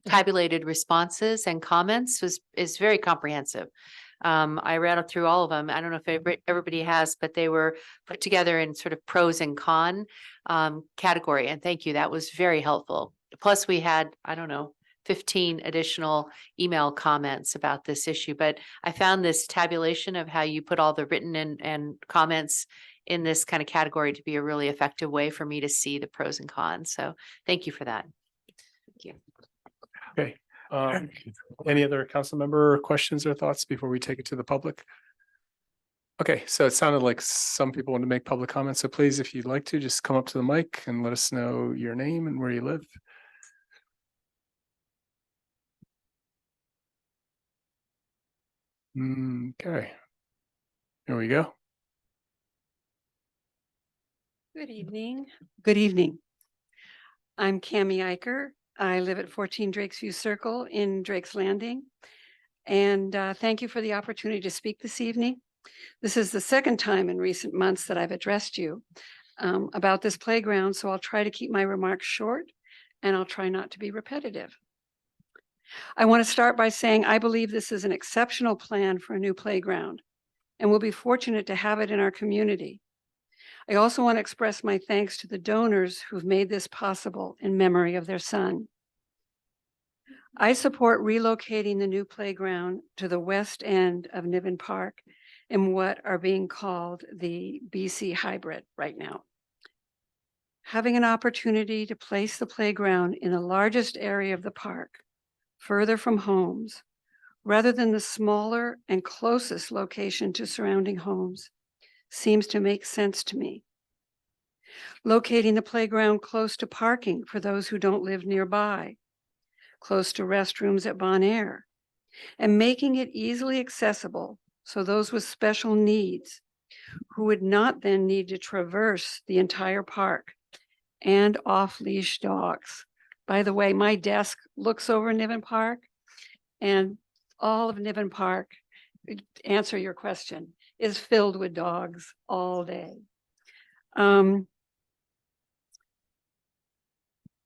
tabulated responses and comments is very comprehensive. I rattled through all of them. I don't know if everybody has, but they were put together in sort of pros and con category. And thank you. That was very helpful. Plus we had, 15 additional email comments about this issue, but I found this tabulation of how you put all the written and comments in this kind of category to be a really effective way for me to see the pros and cons. So thank you for that. Thank you. Okay. Any other council member questions or thoughts before we take it to the public? Okay, so it sounded like some people want to make public comments. So please, if you'd like to, just come up to the mic and let us know your name and where you live. Okay. Here we go. Good evening. Good evening. I'm Cammie Eicher. I live at 14 Drakes View Circle in Drake's Landing. And thank you for the opportunity to speak this evening. This is the second time in recent months that I've addressed you about this playground, so I'll try to keep my remarks short and I'll try not to be repetitive. I want to start by saying I believe this is an exceptional plan for a new playground and we'll be fortunate to have it in our community. I also want to express my thanks to the donors who've made this possible in memory of their son. I support relocating the new playground to the west end of Niven Park in what are being called the BC hybrid right now. Having an opportunity to place the playground in the largest area of the park, further from homes, rather than the smaller and closest location to surrounding homes, seems to make sense to me. Locating the playground close to parking for those who don't live nearby, close to restrooms at Bon Air, and making it easily accessible so those with special needs who would not then need to traverse the entire park and off-leash dogs. By the way, my desk looks over Niven Park, and all of Niven Park, to answer your question, is filled with dogs all day.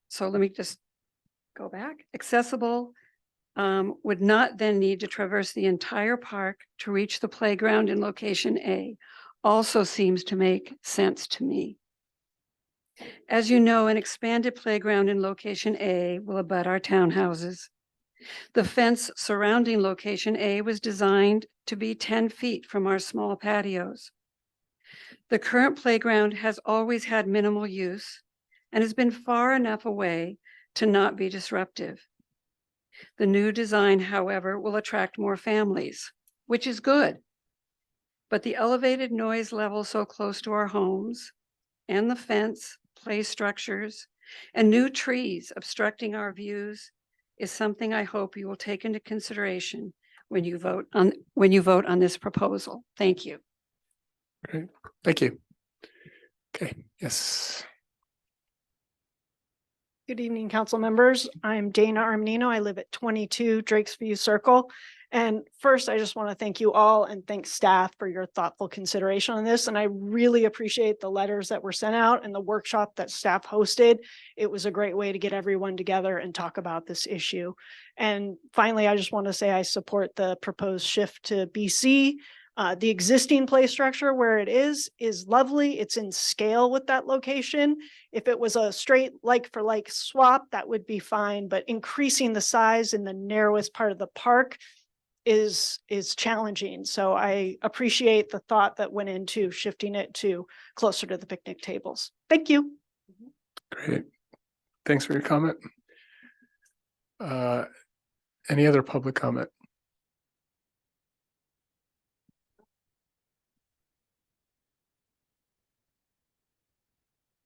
So let me just go back. Accessible would not then need to traverse the entire park to reach the playground in location A. Also seems to make sense to me. As you know, an expanded playground in location A will abut our townhouses. The fence surrounding location A was designed to be 10 feet from our small patios. The current playground has always had minimal use and has been far enough away to not be disruptive. The new design, however, will attract more families, which is good. But the elevated noise level so close to our homes and the fence, play structures, and new trees obstructing our views is something I hope you will take into consideration when you vote on this proposal. Thank you. Great, thank you. Okay, yes. Good evening, council members. I'm Dana Armanino. I live at 22 Drakes View Circle. And first, I just want to thank you all and thank staff for your thoughtful consideration on this. And I really appreciate the letters that were sent out and the workshop that staff hosted. It was a great way to get everyone together and talk about this issue. And finally, I just want to say I support the proposed shift to BC. The existing play structure where it is lovely. It's in scale with that location. If it was a straight like for like swap, that would be fine. But increasing the size in the narrowest part of the park is challenging. So I appreciate the thought that went into shifting it to closer to the picnic tables. Thank you. Great. Thanks for your comment. Any other public comment?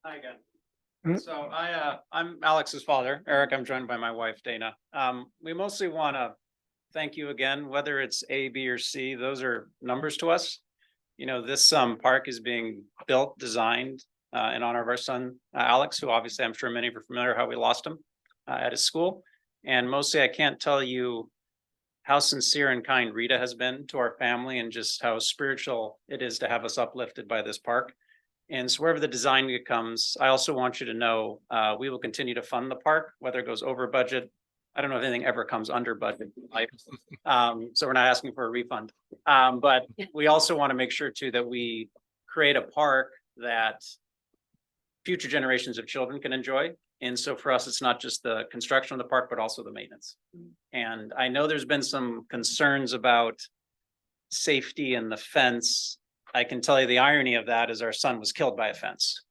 Hi again. So I'm Alex's father, Eric. I'm joined by my wife, Dana. We mostly want to thank you again, whether it's A, B, or C, those are numbers to us. You know, this park is being built, designed in honor of our son, Alex, who obviously I'm sure many of you are familiar how we lost him at his school. And mostly I can't tell you how sincere and kind Rita has been to our family and just how spiritual it is to have us uplifted by this park. And so wherever the design comes, I also want you to know we will continue to fund the park, whether it goes over budget. I don't know if anything ever comes under budget. So we're not asking for a refund. But we also want to make sure too that we create a park that future generations of children can enjoy. And so for us, it's not just the construction of the park, but also the maintenance. And I know there's been some concerns about safety and the fence. I can tell you the irony of that is our son was killed by a fence.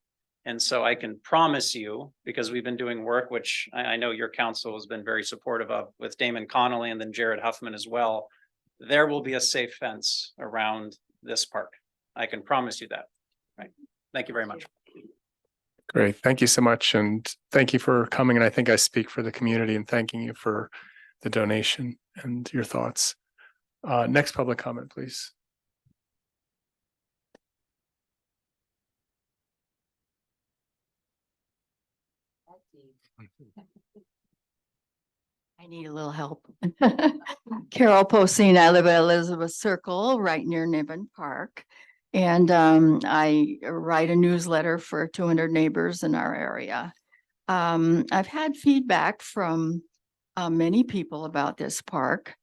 And so I can promise you, because we've been doing work, which I know your council has been very supportive of with Damon Connolly and then Jared Huffman as well, there will be a safe fence around this park. I can promise you that. Right. Thank you very much. Great. Thank you so much. And thank you for coming. And I think I speak for the community in thanking you for the donation and your thoughts. Next public comment, please. I need a little help. Carol Poseen, I live at Elizabeth Circle, right near Niven Park. And I write a newsletter for 200 neighbors in our area. I've had feedback from many people about this park,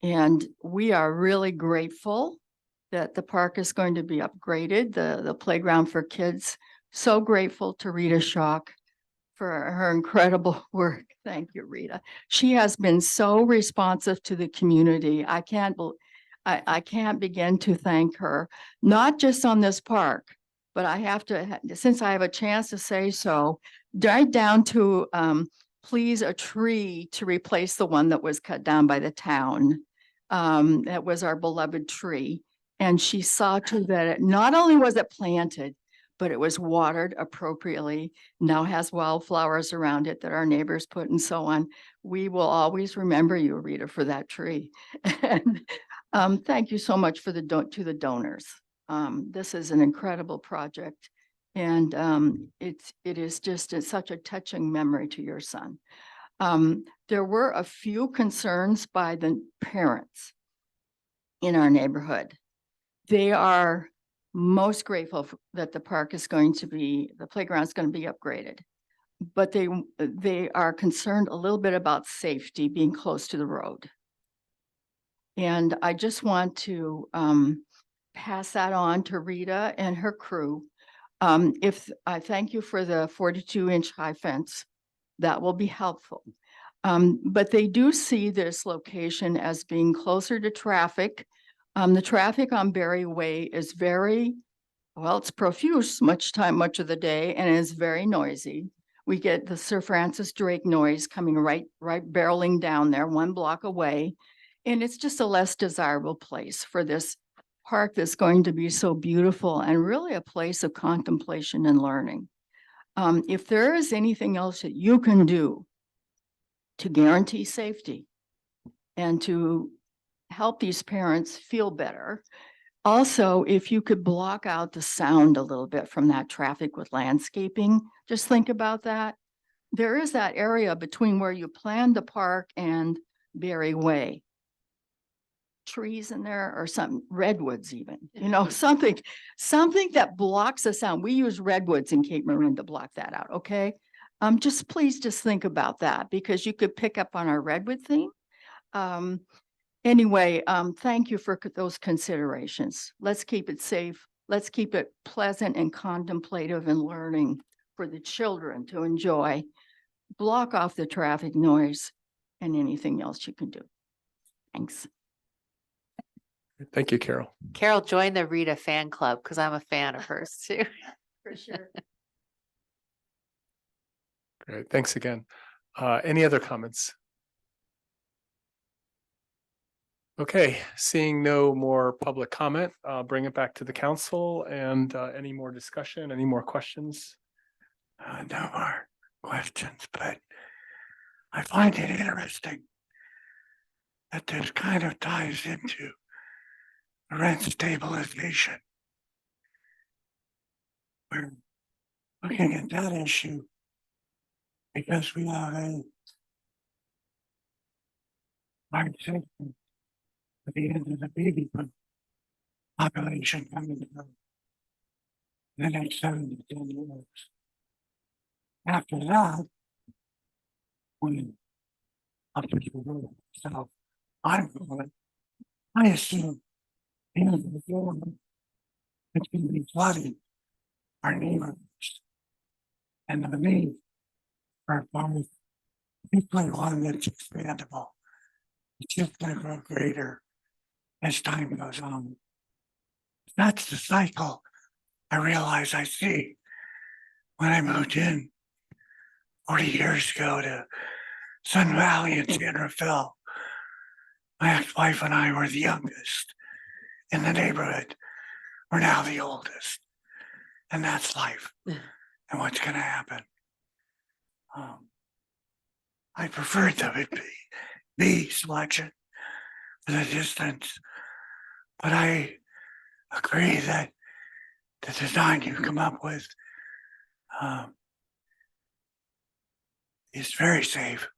and we are really grateful that the park is going to be upgraded, the playground for kids. So grateful to Rita Schock for her incredible work. Thank you, Rita. She has been so responsive to the community. I can't begin to thank her, not just on this park, but I have to, since I have a chance to say so, right down to please a tree to replace the one that was cut down by the town. That was our beloved tree. And she saw to that it not only was it planted, but it was watered appropriately, now has wildflowers around it that our neighbors put and so on. We will always remember you, Rita, for that tree. And thank you so much for to the donors. This is an incredible project. And it is just such a touching memory to your son. There were a few concerns by the parents in our neighborhood. They are most grateful that the park is going to be, the playground is going to be upgraded. But they are concerned a little bit about safety being close to the road. And I just want to pass that on to Rita and her crew. If I thank you for the 42-inch high fence, that will be helpful. But they do see this location as being closer to traffic. The traffic on Berry Way is very, well, it's profuse much of the day, and is very noisy. We get the Sir Francis Drake noise coming right barreling down there 1 block away. And it's just a less desirable place for this park that's going to be so beautiful and really a place of contemplation and learning. If there is anything else that you can do to guarantee safety and to help these parents feel better, also, if you could block out the sound a little bit from that traffic with landscaping, just think about that. There is that area between where you planned the park and Berry Way. Trees in there or some redwoods even, you know, something that blocks the sound. We use redwoods in Cape Marin to block that out. Okay. Please think about that, because you could pick up on our redwood theme. Anyway, thank you for those considerations. Let's keep it safe. Let's keep it pleasant and contemplative and learning for the children to enjoy. Block off the traffic noise and anything else you can do. Thanks. Thank you, Carol. Carol, join the Rita fan club because I'm a fan of hers too. For sure. Great. Thanks again. Any other comments? Okay, seeing no more public comment, I'll bring it back to the council. And any more discussion, any more questions? No more questions, but I find it interesting that this kind of ties into rent stabilization. We're looking at that issue because we have a large segment at the end of the baby boom population coming from the next 7 to 10 years. After that, when up to the road south, I'm going, I assume the end of the government, it's going to be flooding our neighborhoods. And the need for a farm, particularly one that's expandable, it's just going to grow greater as time goes on. That's the cycle I realize I see when I moved in 40 years ago to Sun Valley and San Rafael. My ex-wife and I were the youngest in the neighborhood. We're now the oldest. And that's life and what's going to happen. I preferred that it be selection for the distance, but I agree that the design you come up with is very safe.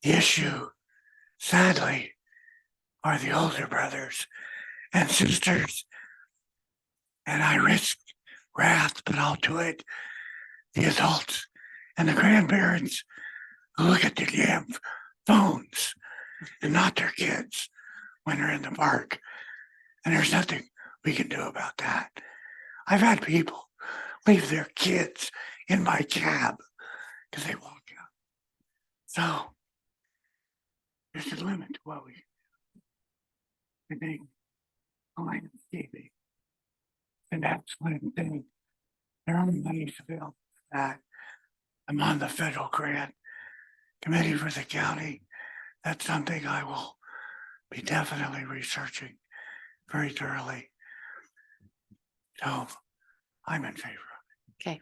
The issue, sadly, are the older brothers and sisters, and I risk wrath, but I'll do it. The adults and the grandparents who look at the damn phones and not their kids when they're in the park. And there's nothing we can do about that. I've had people leave their kids in my cab because they walk out. So there's a limit to what we can do. I think landscaping, and that's one thing. There are money available for that. I'm on the federal grant committee for the county. That's something I will be definitely researching very thoroughly. So I'm in favor. Okay.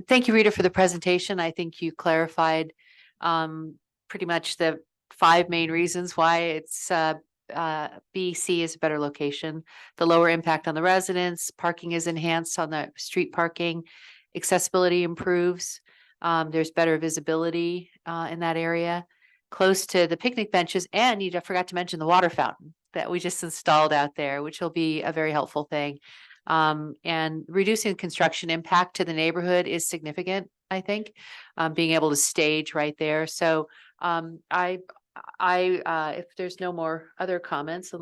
Thank you, Rita, for the presentation. I think you clarified pretty much the 5 main reasons why it's BC is a better location. The lower impact on the residents, parking is enhanced on the street parking, accessibility improves. There's better visibility in that area, close to the picnic benches, and you forgot to mention the water fountain that we just installed out there, which will be a very helpful thing. And reducing construction impact to the neighborhood is significant, I think, being able to stage right there. So if there's no more other comments,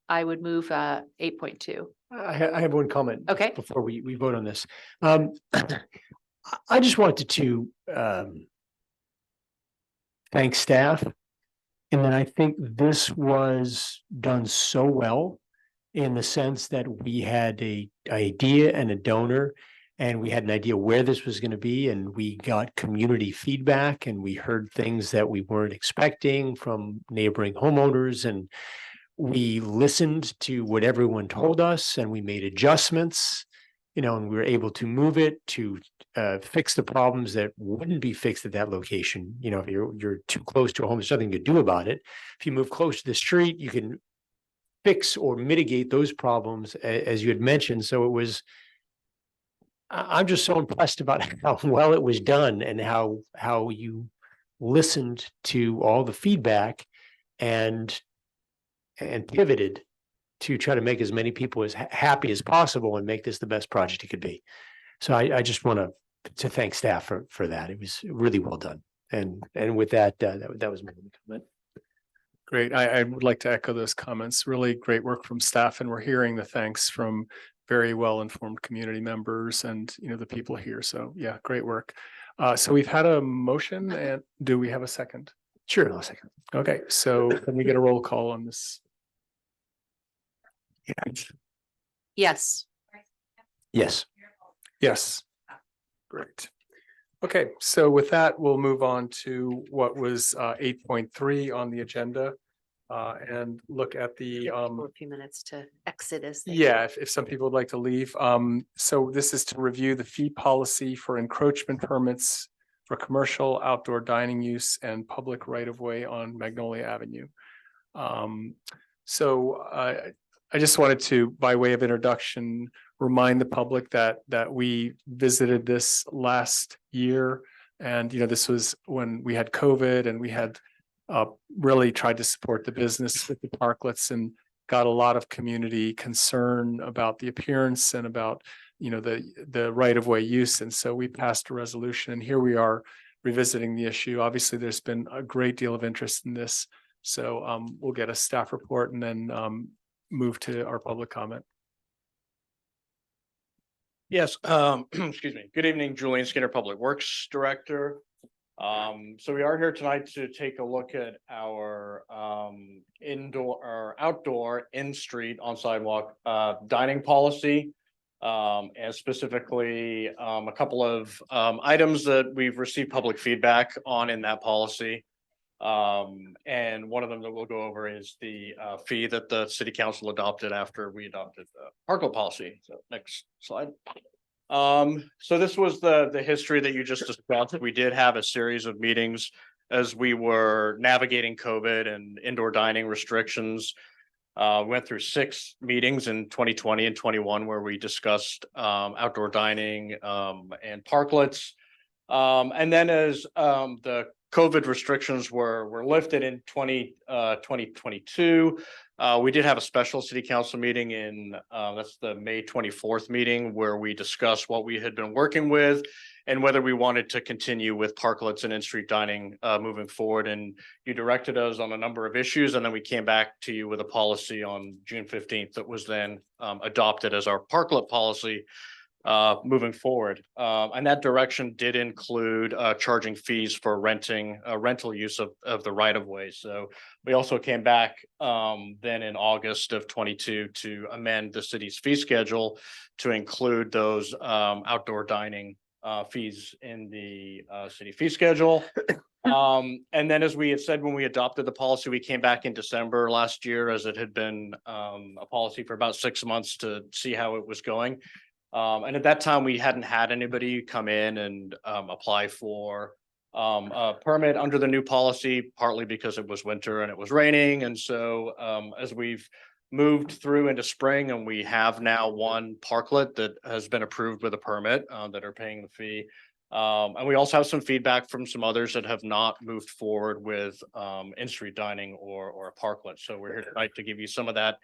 I would move 8.2. I have one comment. Okay. Before we vote on this. I just wanted to thank staff. And then I think this was done so well in the sense that we had a idea and a donor, and we had an idea where this was going to be, and we got community feedback, and we heard things that we weren't expecting from neighboring homeowners, and we listened to what everyone told us, and we made adjustments, and we were able to move it to fix the problems that wouldn't be fixed at that location. If you're too close to a home, there's nothing you can do about it. If you move close to the street, you can fix or mitigate those problems, as you had mentioned. So I'm just so impressed about how well it was done and how you listened to all the feedback and pivoted to try to make as many people as happy as possible and make this the best project it could be. So I just want to thank staff for that. It was really well done. And with that, that was my comment. Great. I would like to echo those comments. Really great work from staff, and we're hearing the thanks from very well-informed community members and, the people here. So yeah, great work. So we've had a motion, and do we have a second? Sure, I'll second. Okay, so can we get a roll call on this? Yes. Yes. Yes. Great. Okay, so with that, we'll move on to what was 8.3 on the agenda and look at the A few minutes to exit as they yeah, if some people would like to leave. So this is to review the fee policy for encroachment permits for commercial outdoor dining use and public right-of-way on Magnolia Avenue. So I just wanted to, by way of introduction, remind the public that we visited this last year. And, this was when we had COVID, and we had really tried to support the business with the parklets, and got a lot of community concern about the appearance and about, the right-of-way use. And so we passed a resolution, and here we are revisiting the issue. Obviously, there's been a great deal of interest in this. So we'll get a staff report and then move to our public comment. Yes, excuse me. Good evening, Julian Skinner, Public Works Director. So we are here tonight to take a look at our indoor or outdoor in-street on sidewalk dining policy. And specifically a couple of items that we've received public feedback on in that policy. And one of them that we'll go over is the fee that the city council adopted after we adopted the parklet policy. So next slide. So this was the history that you just discussed. We did have a series of meetings as we were navigating COVID and indoor dining restrictions. Went through 6 meetings in 2020 and 21 where we discussed outdoor dining and parklets. And then as the COVID restrictions were lifted in 2022. We did have a special city council meeting in that's the May 24th meeting, where we discussed what we had been working with and whether we wanted to continue with parklets and in-street dining moving forward. And you directed us on a number of issues, and then we came back to you with a policy on June 15th that was then adopted as our parklet policy moving forward. And that direction did include charging fees for rental use of the right of way. So we also came back then in August of 22 to amend the city's fee schedule to include those outdoor dining fees in the city fee schedule. And then as we had said, when we adopted the policy, we came back in December last year as it had been a policy for about 6 months to see how it was going. And at that time, we hadn't had anybody come in and apply for a permit under the new policy, partly because it was winter and it was raining. And so as we've moved through into spring, and we have now one parklet that has been approved with a permit that are paying the fee. And we also have some feedback from some others that have not moved forward with in-street dining or a parklet. So we're here tonight to give you some of that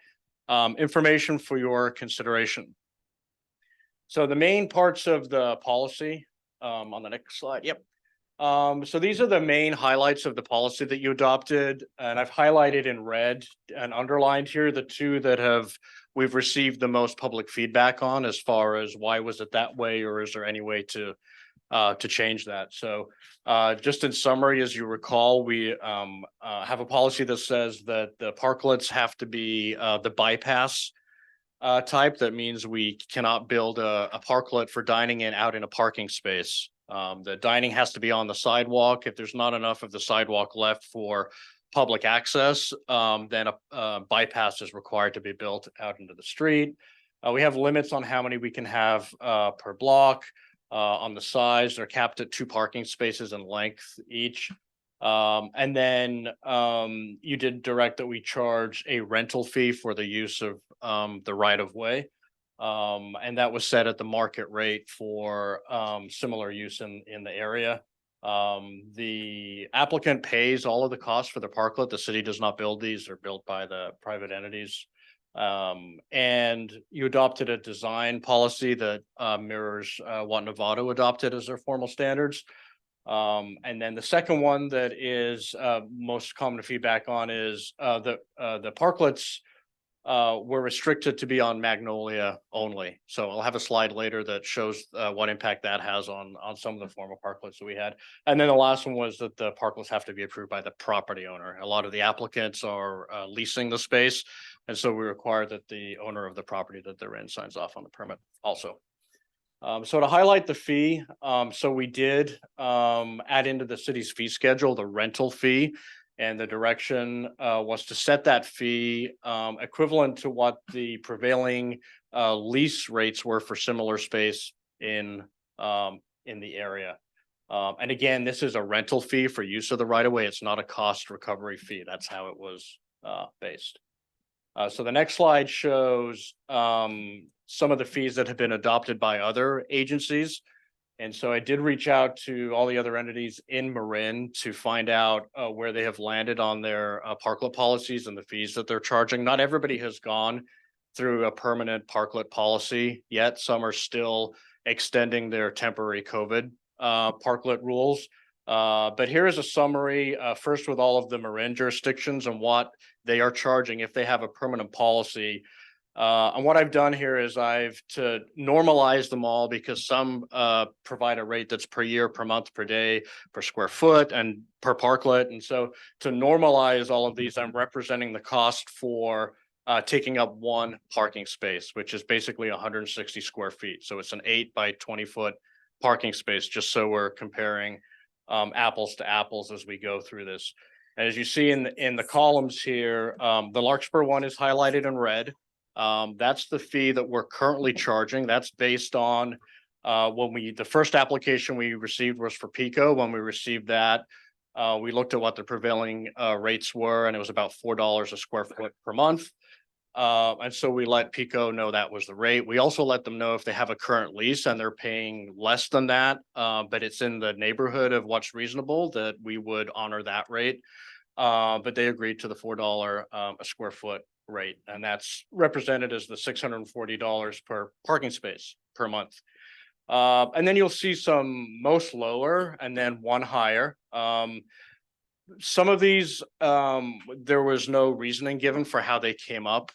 information for your consideration. So the main parts of the policy on the next slide. Yep. So these are the main highlights of the policy that you adopted, and I've highlighted in red and underlined here the two that we've received the most public feedback on, as far as why was it that way, or is there any way to change that. So just in summary, as you recall, we have a policy that says that the parklets have to be the bypass type. That means we cannot build a parklet for dining out in a parking space. The dining has to be on the sidewalk. If there's not enough of the sidewalk left for public access, then a bypass is required to be built out into the street. We have limits on how many we can have per block. On the size, they're capped at 2 parking spaces in length each. And then you did direct that we charge a rental fee for the use of the right of way. And that was set at the market rate for similar use in the area. The applicant pays all of the costs for the parklet. The city does not build these; they're built by the private entities. And you adopted a design policy that mirrors what Novato adopted as their formal standards. And then the second one that is most common feedback on is the parklets were restricted to be on Magnolia only. So I'll have a slide later that shows what impact that has on some of the formal parklets that we had. And then the last one was that the parklets have to be approved by the property owner. A lot of the applicants are leasing the space, and so we require that the owner of the property that they're in signs off on the permit also. So to highlight the fee, so we did add into the city's fee schedule the rental fee. And the direction was to set that fee equivalent to what the prevailing lease rates were for similar space in the area. And again, this is a rental fee for use of the right of way. It's not a cost recovery fee. That's how it was based. So the next slide shows some of the fees that have been adopted by other agencies. And so I did reach out to all the other entities in Marin to find out where they have landed on their parklet policies and the fees that they're charging. Not everybody has gone through a permanent parklet policy yet. Some are still extending their temporary COVID parklet rules. But here is a summary, first with all of the Marin jurisdictions and what they are charging if they have a permanent policy. And what I've done here is I've to normalize them all, because some provide a rate that's per year, per month, per day, per square foot, and per parklet. And so to normalize all of these, I'm representing the cost for taking up one parking space, which is basically 160 square feet. So it's an 8 by 20 foot parking space, just so we're comparing apples to apples as we go through this. And as you see in the columns here, the Larkspur one is highlighted in red. That's the fee that we're currently charging. That's based on the first application we received was for Pico. When we received that, we looked at what the prevailing rates were, and it was about $4 a square foot per month. And so we let Pico know that was the rate. We also let them know if they have a current lease and they're paying less than that, but it's in the neighborhood of what's reasonable, that we would honor that rate. But they agreed to the $4 a square foot rate, and that's represented as the $640 per parking space per month. And then you'll see some most lower and then one higher. Some of these, there was no reasoning given for how they came up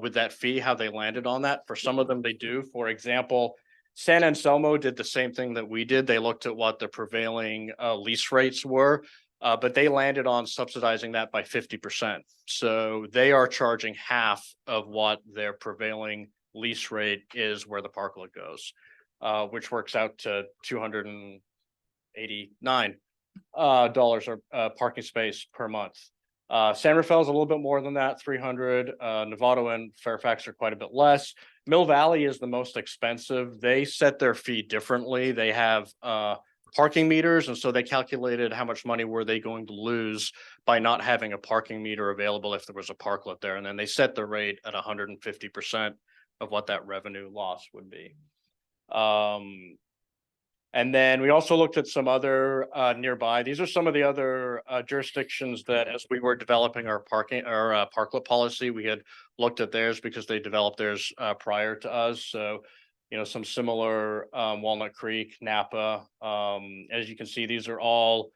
with that fee, how they landed on that. For some of them, they do. For example, San Anselmo did the same thing that we did. They looked at what the prevailing lease rates were, but they landed on subsidizing that by 50%. So they are charging half of what their prevailing lease rate is where the parklet goes. which works out to $289 dollars or parking space per month. San Rafael is a little bit more than that, 300. Novato and Fairfax are quite a bit less. Mill Valley is the most expensive. They set their fee differently. They have parking meters, and so they calculated how much money were they going to lose by not having a parking meter available if there was a parklet there, and then they set the rate at 150% of what that revenue loss would be. And then we also looked at some other nearby. These are some of the other jurisdictions that, as we were developing our parklet policy, we had looked at theirs because they developed theirs prior to us. So, you know, some similar Walnut Creek, Napa. As you can see, these are all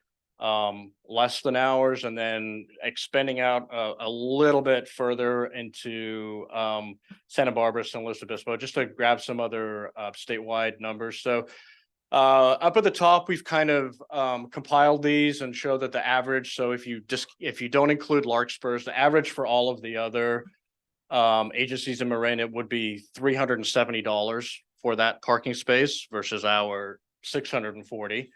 less than ours, and then expanding out a little bit further into Santa Barbara, San Luis Obispo, just to grab some other statewide numbers. So up at the top, we've kind of compiled these and show that the average. So if you don't include Larkspurs, the average for all of the other agencies in Marin, it would be $370 for that parking space versus our $640.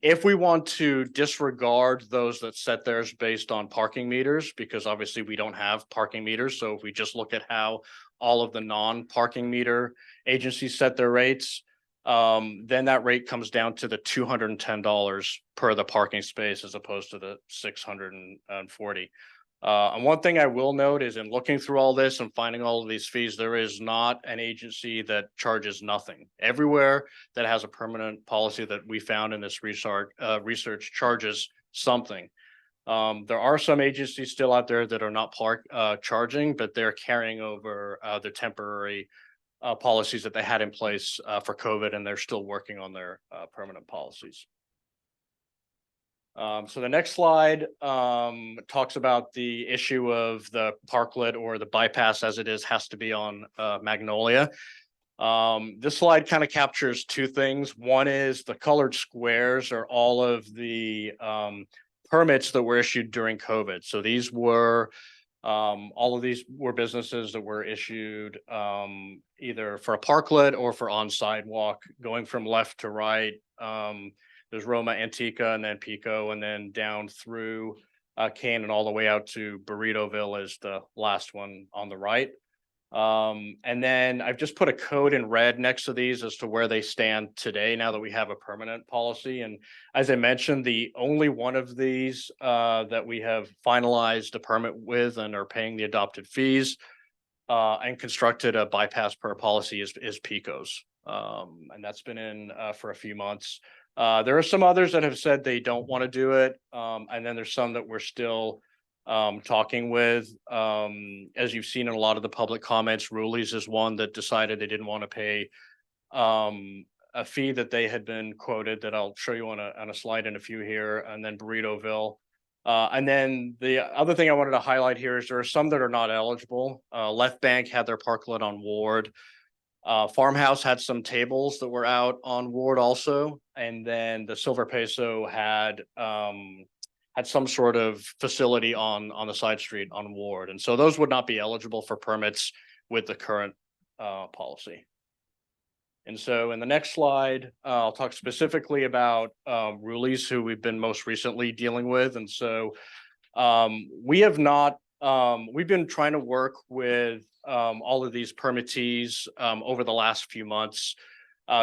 If we want to disregard those that set theirs based on parking meters, because obviously we don't have parking meters. So if we just look at how all of the non-parking meter agencies set their rates, then that rate comes down to the $210 per the parking space as opposed to the $640. And one thing I will note is, in looking through all this and finding all of these fees, there is not an agency that charges nothing. Everywhere that has a permanent policy that we found in this research charges something. There are some agencies still out there that are not charging, but they're carrying over their temporary policies that they had in place for COVID, and they're still working on their permanent policies. So the next slide talks about the issue of the parklet, or the bypass as it is, has to be on Magnolia. This slide kind of captures two things. One is the colored squares are all of the permits that were issued during COVID. So these were all of these were businesses that were issued either for a parklet or for on sidewalk, going from left to right. There's Roma, Antica, and then Pico, and then down through Kane and all the way out to Burritoville is the last one on the right. And then I've just put a code in red next to these as to where they stand today, now that we have a permanent policy. And as I mentioned, the only one of these that we have finalized a permit with and are paying the adopted fees and constructed a bypass per policy is Pico's. And that's been in for a few months. There are some others that have said they don't want to do it. And then there's some that we're still talking with. As you've seen in a lot of the public comments, Rulies is one that decided they didn't want to pay a fee that they had been quoted, that I'll show you on a slide in a few here, and then Burritoville. And then the other thing I wanted to highlight here is there are some that are not eligible. Left Bank had their parklet on Ward. Farmhouse had some tables that were out on Ward also, and then the Silver Peso had some sort of facility on the side street on Ward, and so those would not be eligible for permits with the current policy. And so in the next slide, I'll talk specifically about Rulies, who we've been most recently dealing with. And so we have not, we've been trying to work with all of these permittees over the last few months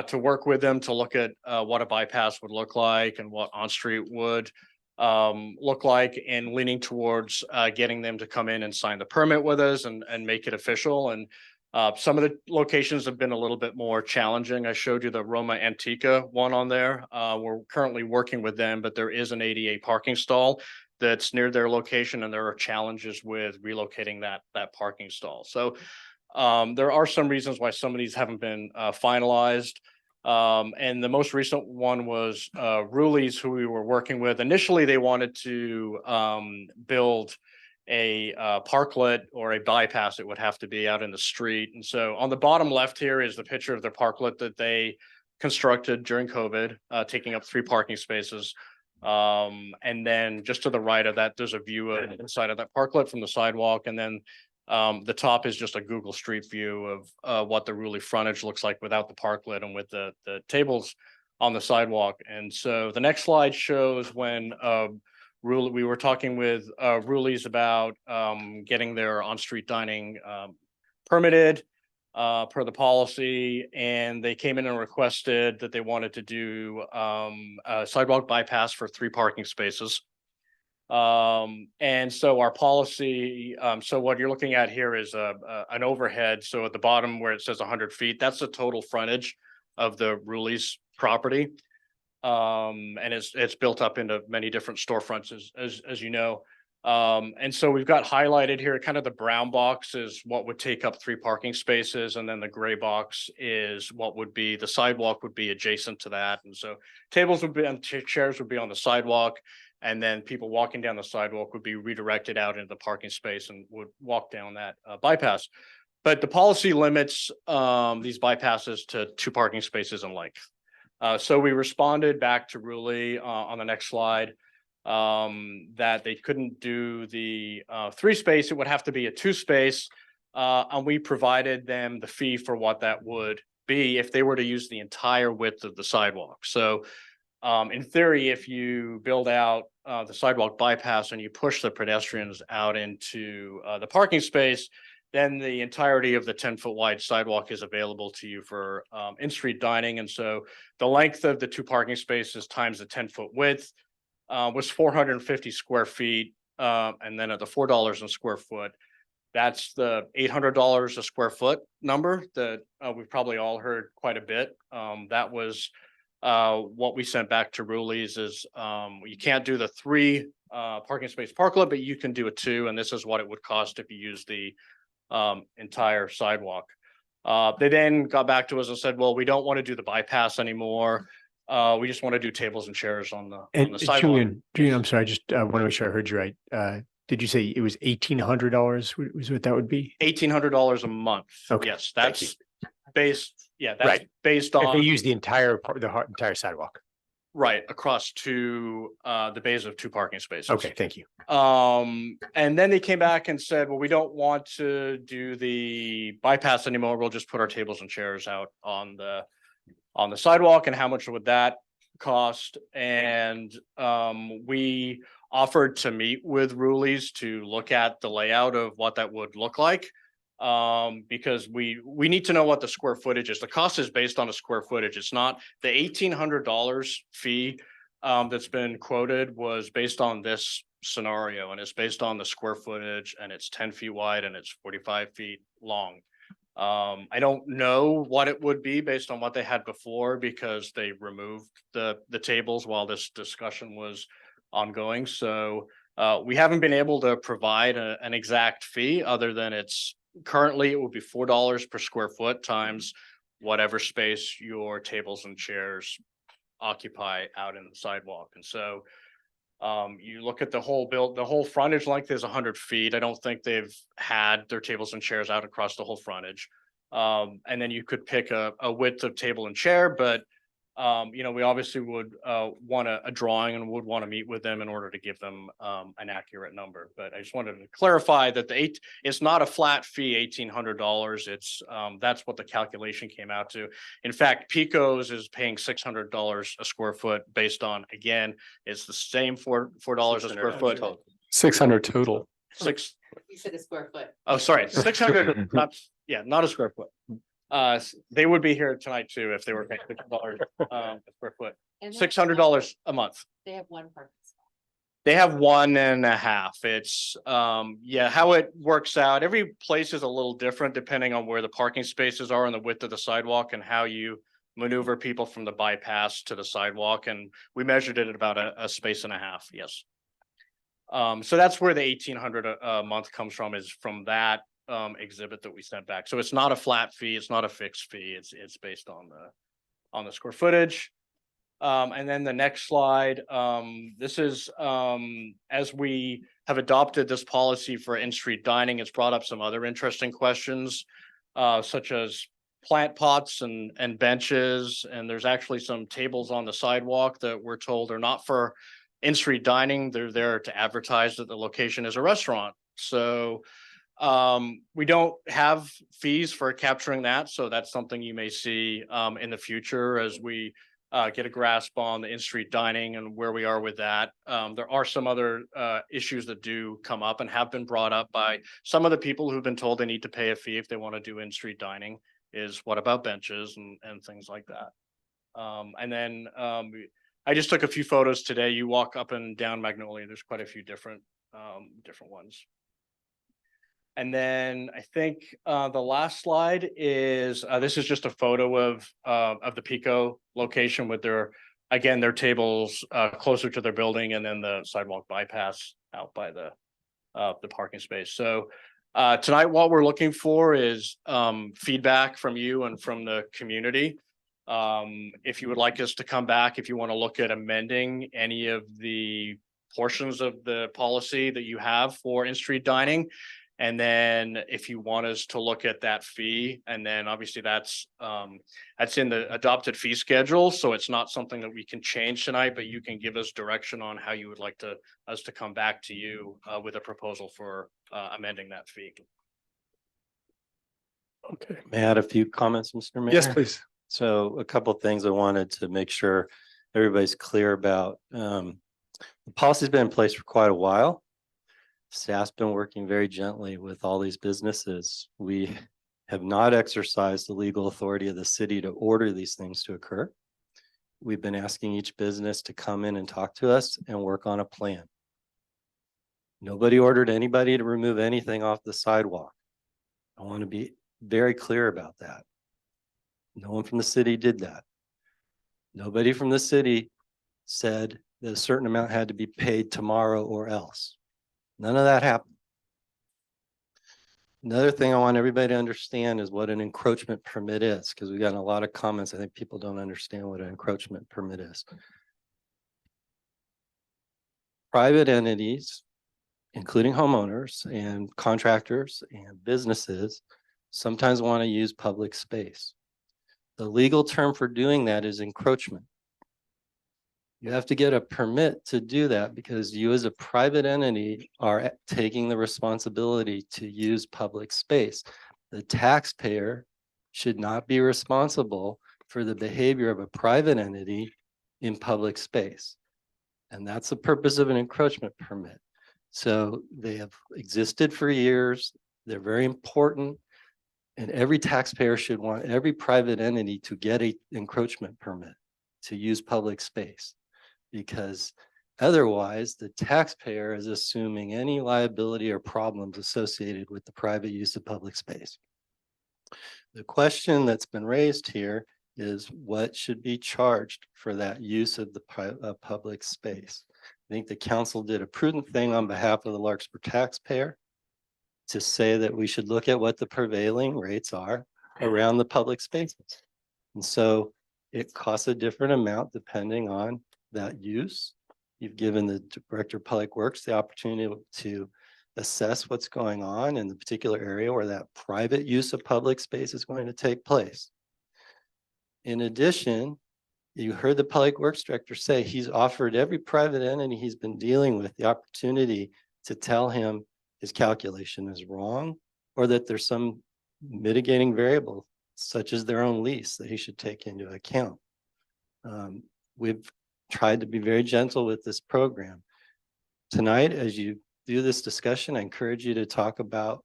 to work with them to look at what a bypass would look like and what on-street would look like, and leaning towards getting them to come in and sign the permit with us and make it official. And some of the locations have been a little bit more challenging. I showed you the Roma Antica one on there. We're currently working with them, but there is an ADA parking stall that's near their location, and there are challenges with relocating that parking stall. So there are some reasons why some of these haven't been finalized. And the most recent one was Rulies, who we were working with. Initially, they wanted to build a parklet or a bypass. It would have to be out in the street. And so on the bottom left here is the picture of their parklet that they constructed during COVID, taking up 3 parking spaces. And then just to the right of that, there's a view of inside of that parklet from the sidewalk. And then The top is just a Google Street View of what the Ruley frontage looks like without the parklet and with the tables on the sidewalk. And so the next slide shows when we were talking with Ruley's about getting their on-street dining permitted per the policy, and they came in and requested that they wanted to do a sidewalk bypass for 3 parking spaces. And so our policy, so what you're looking at here is an overhead. So at the bottom where it says 100 feet, that's the total frontage of the Ruley's property. And it's built up into many different storefronts, as you know. And so we've got highlighted here, kind of the brown box is what would take up 3 parking spaces. And then the gray box is what would be, the sidewalk would be adjacent to that. And so tables would be, and chairs would be on the sidewalk. And then people walking down the sidewalk would be redirected out into the parking space and would walk down that bypass. But the policy limits these bypasses to 2 parking spaces in length. So we responded back to Ruley on the next slide that they couldn't do the 3 space, it would have to be a 2 space. And we provided them the fee for what that would be if they were to use the entire width of the sidewalk. So in theory, if you build out the sidewalk bypass and you push the pedestrians out into the parking space, then the entirety of the 10-foot wide sidewalk is available to you for in-street dining. And so the length of the 2 parking spaces times the 10-foot width was 450 square feet. And then at the $4 a square foot, that's the $800 a square foot number that we've probably all heard quite a bit. That was what we sent back to Ruley's is you can't do the 3 parking space parklet, but you can do a 2, and this is what it would cost if you use the entire sidewalk. They then got back to us and said, well, we don't want to do the bypass anymore. We just want to do tables and chairs on the sidewalk. Julian, I'm sorry, I just want to make sure I heard you right. Did you say it was $1,800 was what that would be? $1,800 a month. Okay, Yes, that's based. Yeah, that's Right. based If on they use the entire entire sidewalk. right across to the bays of 2 parking spaces. Okay, thank you. And then they came back and said, well, we don't want to do the bypass anymore. We'll just put our tables and chairs out on the sidewalk. And how much would that cost? And we offered to meet with Ruley's to look at the layout of what that would look like. Because we need to know what the square footage is. The cost is based on a square footage. It's not the $1,800 fee that's been quoted was based on this scenario, and it's based on the square footage, and it's 10 feet wide and it's 45 feet long. I don't know what it would be based on what they had before because they removed the tables while this discussion was ongoing. So we haven't been able to provide an exact fee other than currently it would be $4 per square foot times whatever space your tables and chairs occupy out in the sidewalk. And so you look at the whole frontage length is 100 feet. I don't think they've had their tables and chairs out across the whole frontage. And then you could pick a width of table and chair, but we obviously would want a drawing and would want to meet with them in order to give them an accurate number. But I just wanted to clarify that it's not a flat fee, $1,800. It's that's what the calculation came out to. In fact, Pico's is paying $600 a square foot based on, again, it's the same $4 a square foot. 600 total. You said a square foot. Oh, sorry, 600, not a square foot. They would be here tonight too if they were paying $600 a square foot. And they have $600 a month. They have 1 parking spot. They have 1.5. It's how it works out. Every place is a little different depending on where the parking spaces are and the width of the sidewalk and how you maneuver people from the bypass to the sidewalk. And we measured it at about a space and a half. Yes. So that's where the $1,800 a month comes from, is from that exhibit that we sent back. So it's not a flat fee, it's not a fixed fee, it's based on the square footage. And then the next slide, this is as we have adopted this policy for in-street dining, it's brought up some other interesting questions, such as plant pots and benches, and there's actually some tables on the sidewalk that we're told are not for in-street dining. They're there to advertise that the location is a restaurant. So We don't have fees for capturing that, so that's something you may see in the future as we get a grasp on the in-street dining and where we are with that. There are some other issues that do come up and have been brought up by some of the people who've been told they need to pay a fee if they want to do in-street dining. Is what about benches and things like that? And then I just took a few photos today. You walk up and down Magnolia, there's quite a few different ones. And then I think the last slide is this is just a photo of the Pico location with their tables closer to their building, and then the sidewalk bypass out by the parking space. So tonight, what we're looking for is feedback from you and from the community. If you would like us to come back, if you want to look at amending any of the portions of the policy that you have for in-street dining. And then if you want us to look at that fee, and then obviously that's in the adopted fee schedule. So it's not something that we can change tonight, but you can give us direction on how you would like us to come back to you with a proposal for amending that fee. Okay. May I add a few comments, Mr. Mayor? Yes, please. So a couple of things I wanted to make sure everybody's clear about. The policy's been in place for quite a while. Staff's been working very gently with all these businesses. We have not exercised the legal authority of the city to order these things to occur. We've been asking each business to come in and talk to us and work on a plan. Nobody ordered anybody to remove anything off the sidewalk. I want to be very clear about that. No one from the city did that. Nobody from the city said that a certain amount had to be paid tomorrow or else. None of that happened. Another thing I want everybody to understand is what an encroachment permit is, because we've gotten a lot of comments. I think people don't understand what an encroachment permit is. Private entities, including homeowners and contractors and businesses, sometimes want to use public space. The legal term for doing that is encroachment. You have to get a permit to do that because you as a private entity are taking the responsibility to use public space. The taxpayer should not be responsible for the behavior of a private entity in public space. And that's the purpose of an encroachment permit. So they have existed for years. They're very important. And every taxpayer should want every private entity to get an encroachment permit to use public space. Because otherwise the taxpayer is assuming any liability or problems associated with the private use of public space. The question that's been raised here is what should be charged for that use of the public space. I think the council did a prudent thing on behalf of the Larkspur taxpayer to say that we should look at what the prevailing rates are around the public spaces. And so it costs a different amount depending on that use. You've given the Director of Public Works the opportunity to assess what's going on in the particular area where that private use of public space is going to take place. In addition, you heard the Public Works Director say he's offered every private entity he's been dealing with the opportunity to tell him his calculation is wrong or that there's some mitigating variable such as their own lease that he should take into account. We've tried to be very gentle with this program. Tonight, as you do this discussion, I encourage you to talk about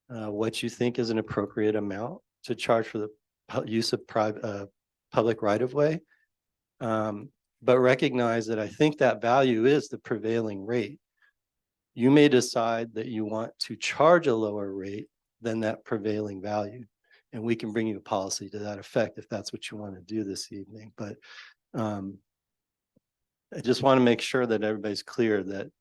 what you think is an appropriate amount to charge for the use of public right-of-way. But recognize that I think that value is the prevailing rate. You may decide that you want to charge a lower rate than that prevailing value. And we can bring you a policy to that effect if that's what you want to do this evening. But I just want to make sure that everybody's clear that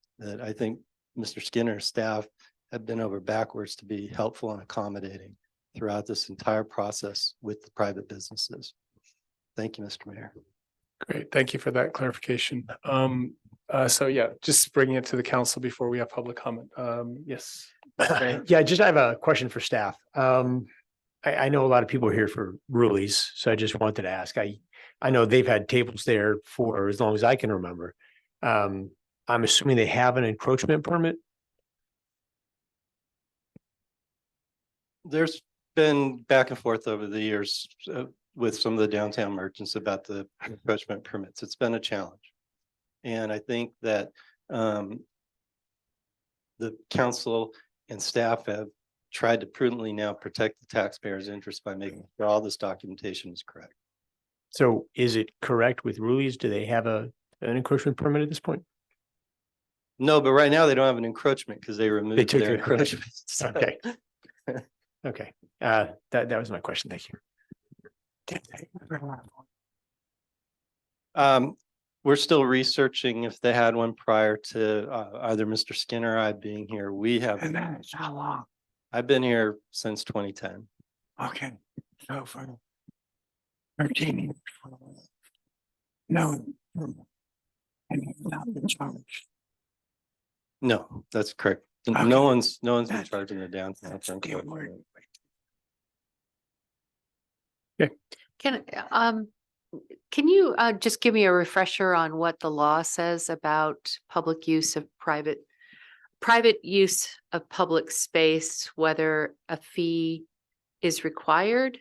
I think Mr. Skinner's staff have been over backwards to be helpful and accommodating throughout this entire process with the private businesses. Thank you, Mr. Mayor. Great. Thank you for that clarification. So yeah, just bringing it to the council before we have public comment. Yes. Yeah, I have a question for staff. I know a lot of people are here for Rulies, so I just wanted to ask. I know they've had tables there for as long as I can remember. I'm assuming they have an encroachment permit. There's been back and forth over the years with some of the downtown merchants about the encroachment permits. It's been a challenge. And I think that the council and staff have tried to prudently now protect the taxpayers' interest by making sure all this documentation is correct. So is it correct with Rulies? Do they have an encroachment permit at this point? No, but right now they don't have an encroachment because they removed took their it. encroachment. So- Okay. Okay, that was my question. Thank you. We're still researching if they had one prior to either Mr. Skinner or I being here. We have. And that is how long? I've been here since 2010. Okay, so for 13 years. No. And you've not been charged. No, that's correct. Okay. No one's been That's- charging the downtown. That's for a good encroachment. word. Can you just give me a refresher on what the law says about public use of private use of public space, whether a fee is required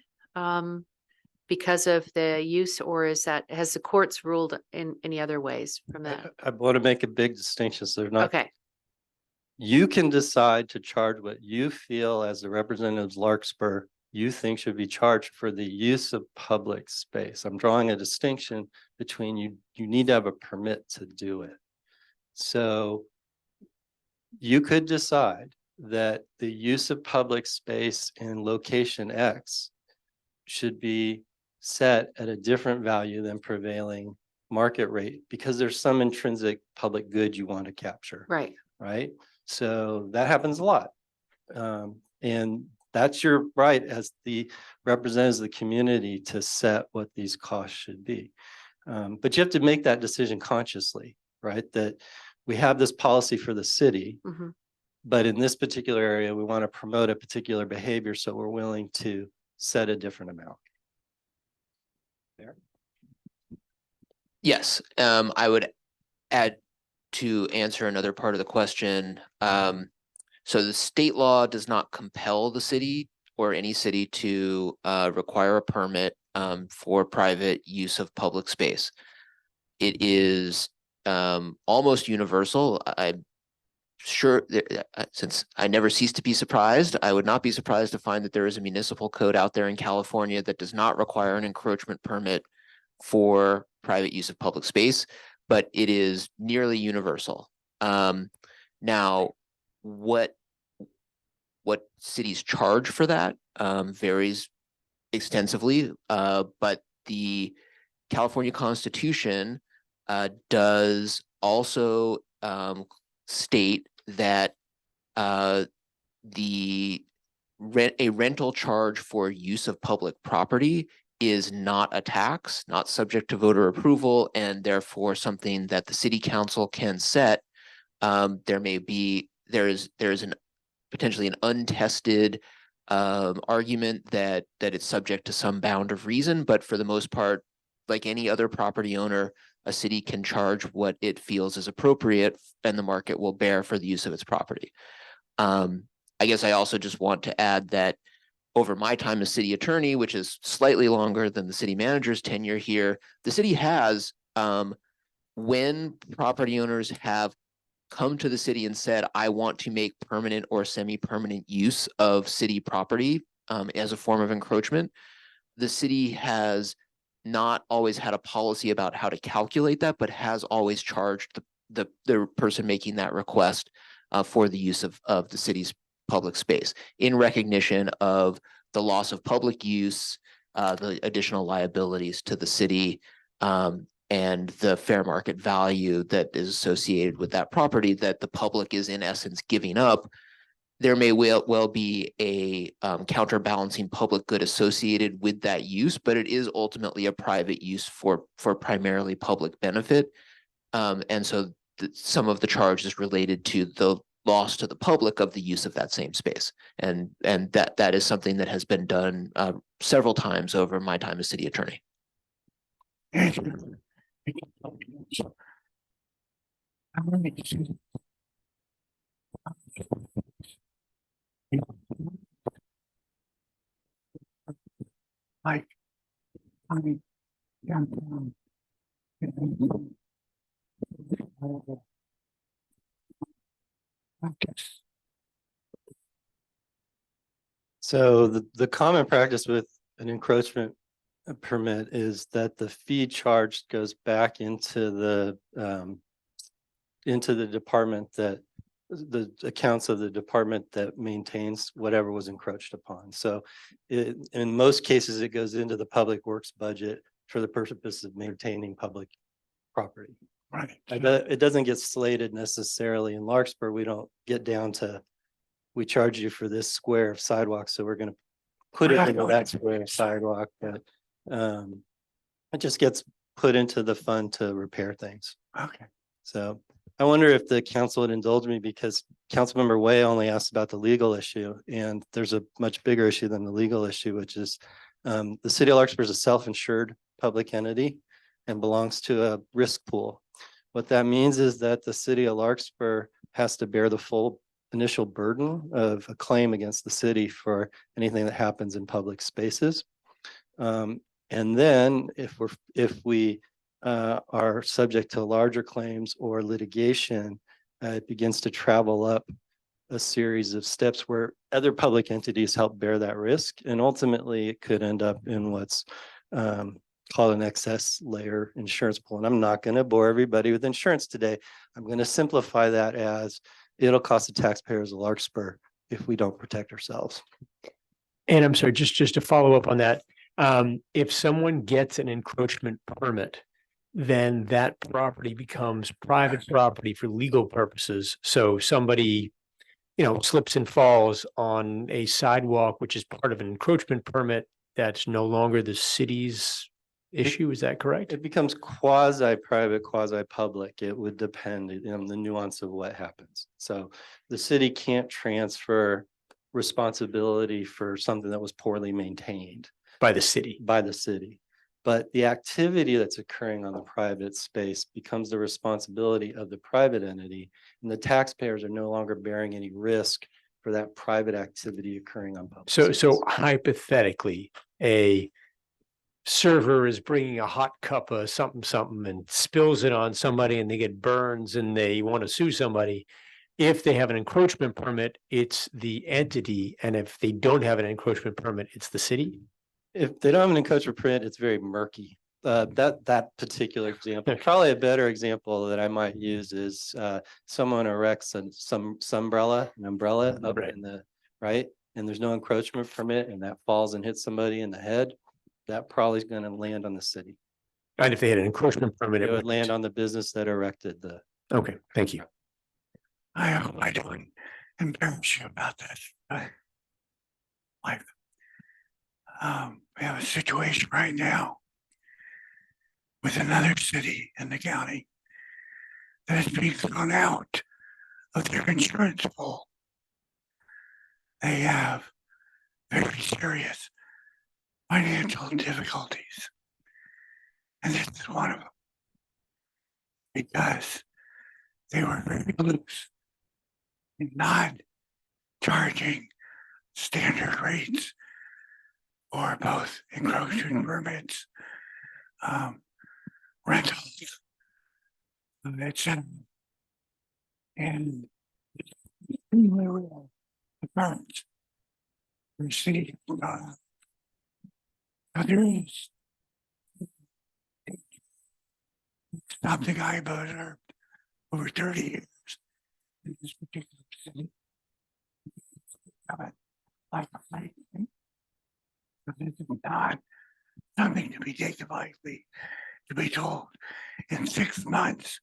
because of the use, or has the courts ruled in any other ways from that? I want to make a big distinction. So they're not. Okay, You can decide to charge what you feel as the representatives Larkspur you think should be charged for the use of public space. I'm drawing a distinction between you need to have a permit to do it. So you could decide that the use of public space in location X should be set at a different value than prevailing market rate because there's some intrinsic public good you want to capture. right. Right? So that happens a lot. And that's your right as the representatives of the community to set what these costs should be. But you have to make that decision consciously, right? That we have this policy for the city, Mhm. but in this particular area, we want to promote a particular behavior, so we're willing to set a different amount. There. Yes, I would add to answer another part of the question. So the state law does not compel the city or any city to require a permit for private use of public space. It is almost universal. I'm sure that, since I never cease to be surprised, I would not be surprised to find that there is a municipal code out there in California that does not require an encroachment permit for private use of public space, but it is nearly universal. Now, what cities charge for that varies extensively, but the California Constitution does also state that a rental charge for use of public property is not a tax, not subject to voter approval, and therefore something that the city council can set. There is an potentially an untested argument that it's subject to some bound of reason, but for the most part, like any other property owner, a city can charge what it feels is appropriate and the market will bear for the use of its property. I guess I also just want to add that over my time as city attorney, which is slightly longer than the city manager's tenure here, the city has, when property owners have come to the city and said, I want to make permanent or semi-permanent use of city property as a form of encroachment, the city has not always had a policy about how to calculate that, but has always charged the person making that request for the use of the city's public space in recognition of the loss of public use, the additional liabilities to the city, and the fair market value that is associated with that property that the public is in essence giving up. There may well be a counterbalancing public good associated with that use, but it is ultimately a private use for primarily public benefit. And so some of the charge is related to the loss to the public of the use of that same space. And that is something that has been done several times over my time as city attorney. like, I mean, downtown. I guess. So the common practice with an encroachment permit is that the fee charged goes back into the department that the accounts of the department that maintains whatever was encroached upon. So in most cases, it goes into the public works budget for the purpose of maintaining public property. Right. It doesn't get slated necessarily in Larkspur. We don't get down to, we charge you for this square of sidewalk, so we're going to put it into that square of sidewalk. But it just gets put into the fund to repair things. Okay. So I wonder if the council would indulge me, because Councilmember Way only asked about the legal issue, and there's a much bigger issue than the legal issue, which is the city of Larkspur is a self-insured public entity and belongs to a risk pool. What that means is that the city of Larkspur has to bear the full initial burden of a claim against the city for anything that happens in public spaces. And then if we are subject to larger claims or litigation, it begins to travel up a series of steps where other public entities help bear that risk. And ultimately it could end up in what's called an excess layer insurance pool. And I'm not going to bore everybody with insurance today. I'm going to simplify that as it'll cost the taxpayers of Larkspur if we don't protect ourselves. And I'm sorry, just to follow up on that. If someone gets an encroachment permit, then that property becomes private property for legal purposes. So somebody, slips and falls on a sidewalk, which is part of an encroachment permit, that's no longer the city's issue. Is that correct? It becomes quasi-private, quasi-public. It would depend on the nuance of what happens. So the city can't transfer responsibility for something that was poorly maintained. By the city. By the city. But the activity that's occurring on the private space becomes the responsibility of the private entity, and the taxpayers are no longer bearing any risk for that private activity occurring on public space. So hypothetically, a server is bringing a hot cup of something and spills it on somebody and they get burns and they want to sue somebody. If they have an encroachment permit, it's the entity. And if they don't have an encroachment permit, it's the city. If they don't have an encroachment permit, it's very murky. That particular example, probably a better example that I might use is someone erects some umbrella up in the right, and there's no encroachment permit, and that falls and hits somebody in the head. That probably is going to land on the city. And if they had an encroachment permit, it would land on the business that erected the. Okay, thank you. I hope I don't embarrass you about this, but like, we have a situation right now with another city in the county that is being thrown out of their insurance pool. They have very serious financial difficulties. And this is one of them. Because they were very loose in not charging standard rates for both encroachment permits, rentals, etc. And extremely rare occurrence. We see there is something I've observed over 30 years in this particular city. Like this is not something to be taken lightly, to be told in 6 months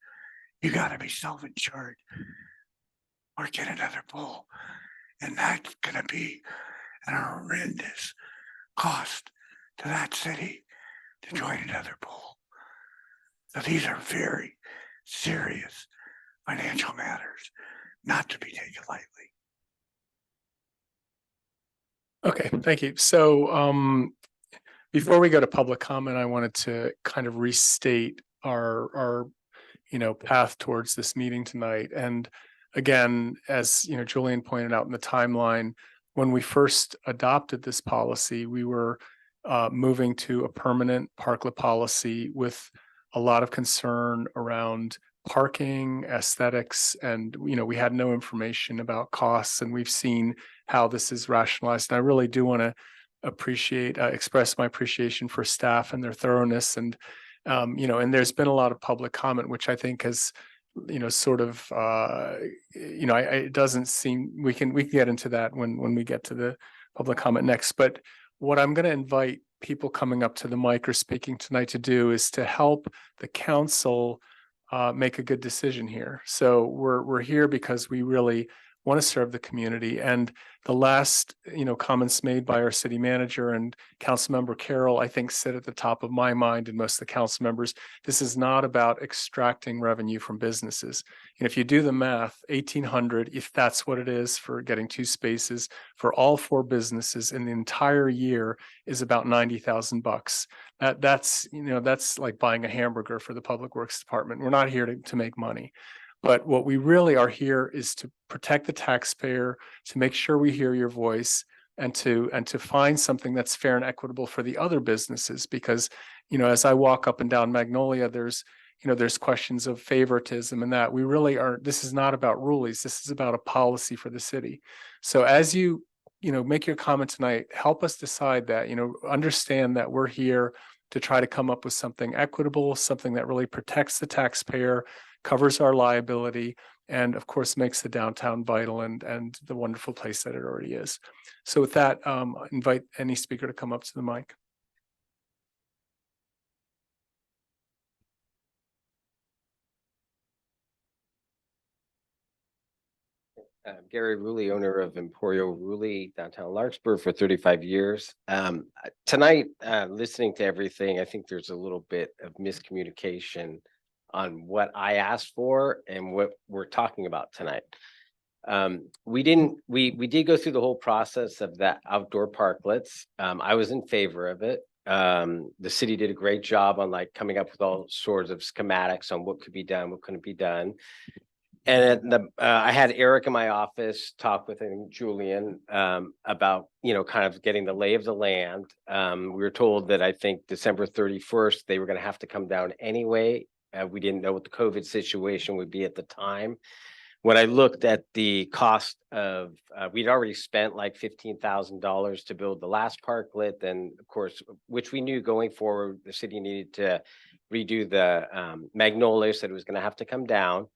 you got to be self-insured or get another pool, and that's going to be an horrendous cost to that city to join another pool. So these are very serious financial matters, not to be taken lightly. Okay, thank you. So before we go to public comment, I wanted to kind of restate our path towards this meeting tonight. And again, as Julian pointed out in the timeline, when we first adopted this policy, we were moving to a permanent parklet policy with a lot of concern around parking, aesthetics, and, you know, we had no information about costs, and we've seen how this is rationalized. And I really do want to express my appreciation for staff and their thoroughness. And, you know, and there's been a lot of public comment, which I think has, you know, sort of, you know, it doesn't seem, we can get into that when we get to the public comment next. But what I'm going to invite people coming up to the mic or speaking tonight to do is to help the council make a good decision here. So we're here because we really want to serve the community. And the last, you know, comments made by our city manager and Councilmember Carroll, I think, sit at the top of my mind and most of the council members. This is not about extracting revenue from businesses. And if you do the math, 1,800, if that's what it is for getting 2 spaces for all 4 businesses in the entire year, is about $90,000. That's, you know, that's like buying a hamburger for the Public Works Department. We're not here to make money. But what we really are here is to protect the taxpayer, to make sure we hear your voice, and to find something that's fair and equitable for the other businesses. Because, you know, as I walk up and down Magnolia, there's questions of favoritism and that. We really are, this is not about rules. This is about a policy for the city. So as you know, make your comment tonight, help us decide that, you know, understand that we're here to try to come up with something equitable, something that really protects the taxpayer, covers our liability, and of course makes the downtown vital and the wonderful place that it already is. So with that, invite any speaker to come up to the mic. Gary Rulli, owner of Emporio Rulli, downtown Larkspur for 35 years. Tonight, listening to everything, I think there's a little bit of miscommunication on what I asked for and what we're talking about tonight. We did go through the whole process of the outdoor parklets. I was in favor of it. The city did a great job on like coming up with all sorts of schematics on what could be done, what couldn't be done. And I had Eric in my office talk with him, Julian, about, you know, kind of getting the lay of the land. We were told that I think December 31st, they were going to have to come down anyway. We didn't know what the COVID situation would be at the time. When I looked at the cost of, we'd already spent like $15,000 to build the last parklet. And of course, which we knew going forward, the city needed to redo the Magnolia, said it was going to have to come down.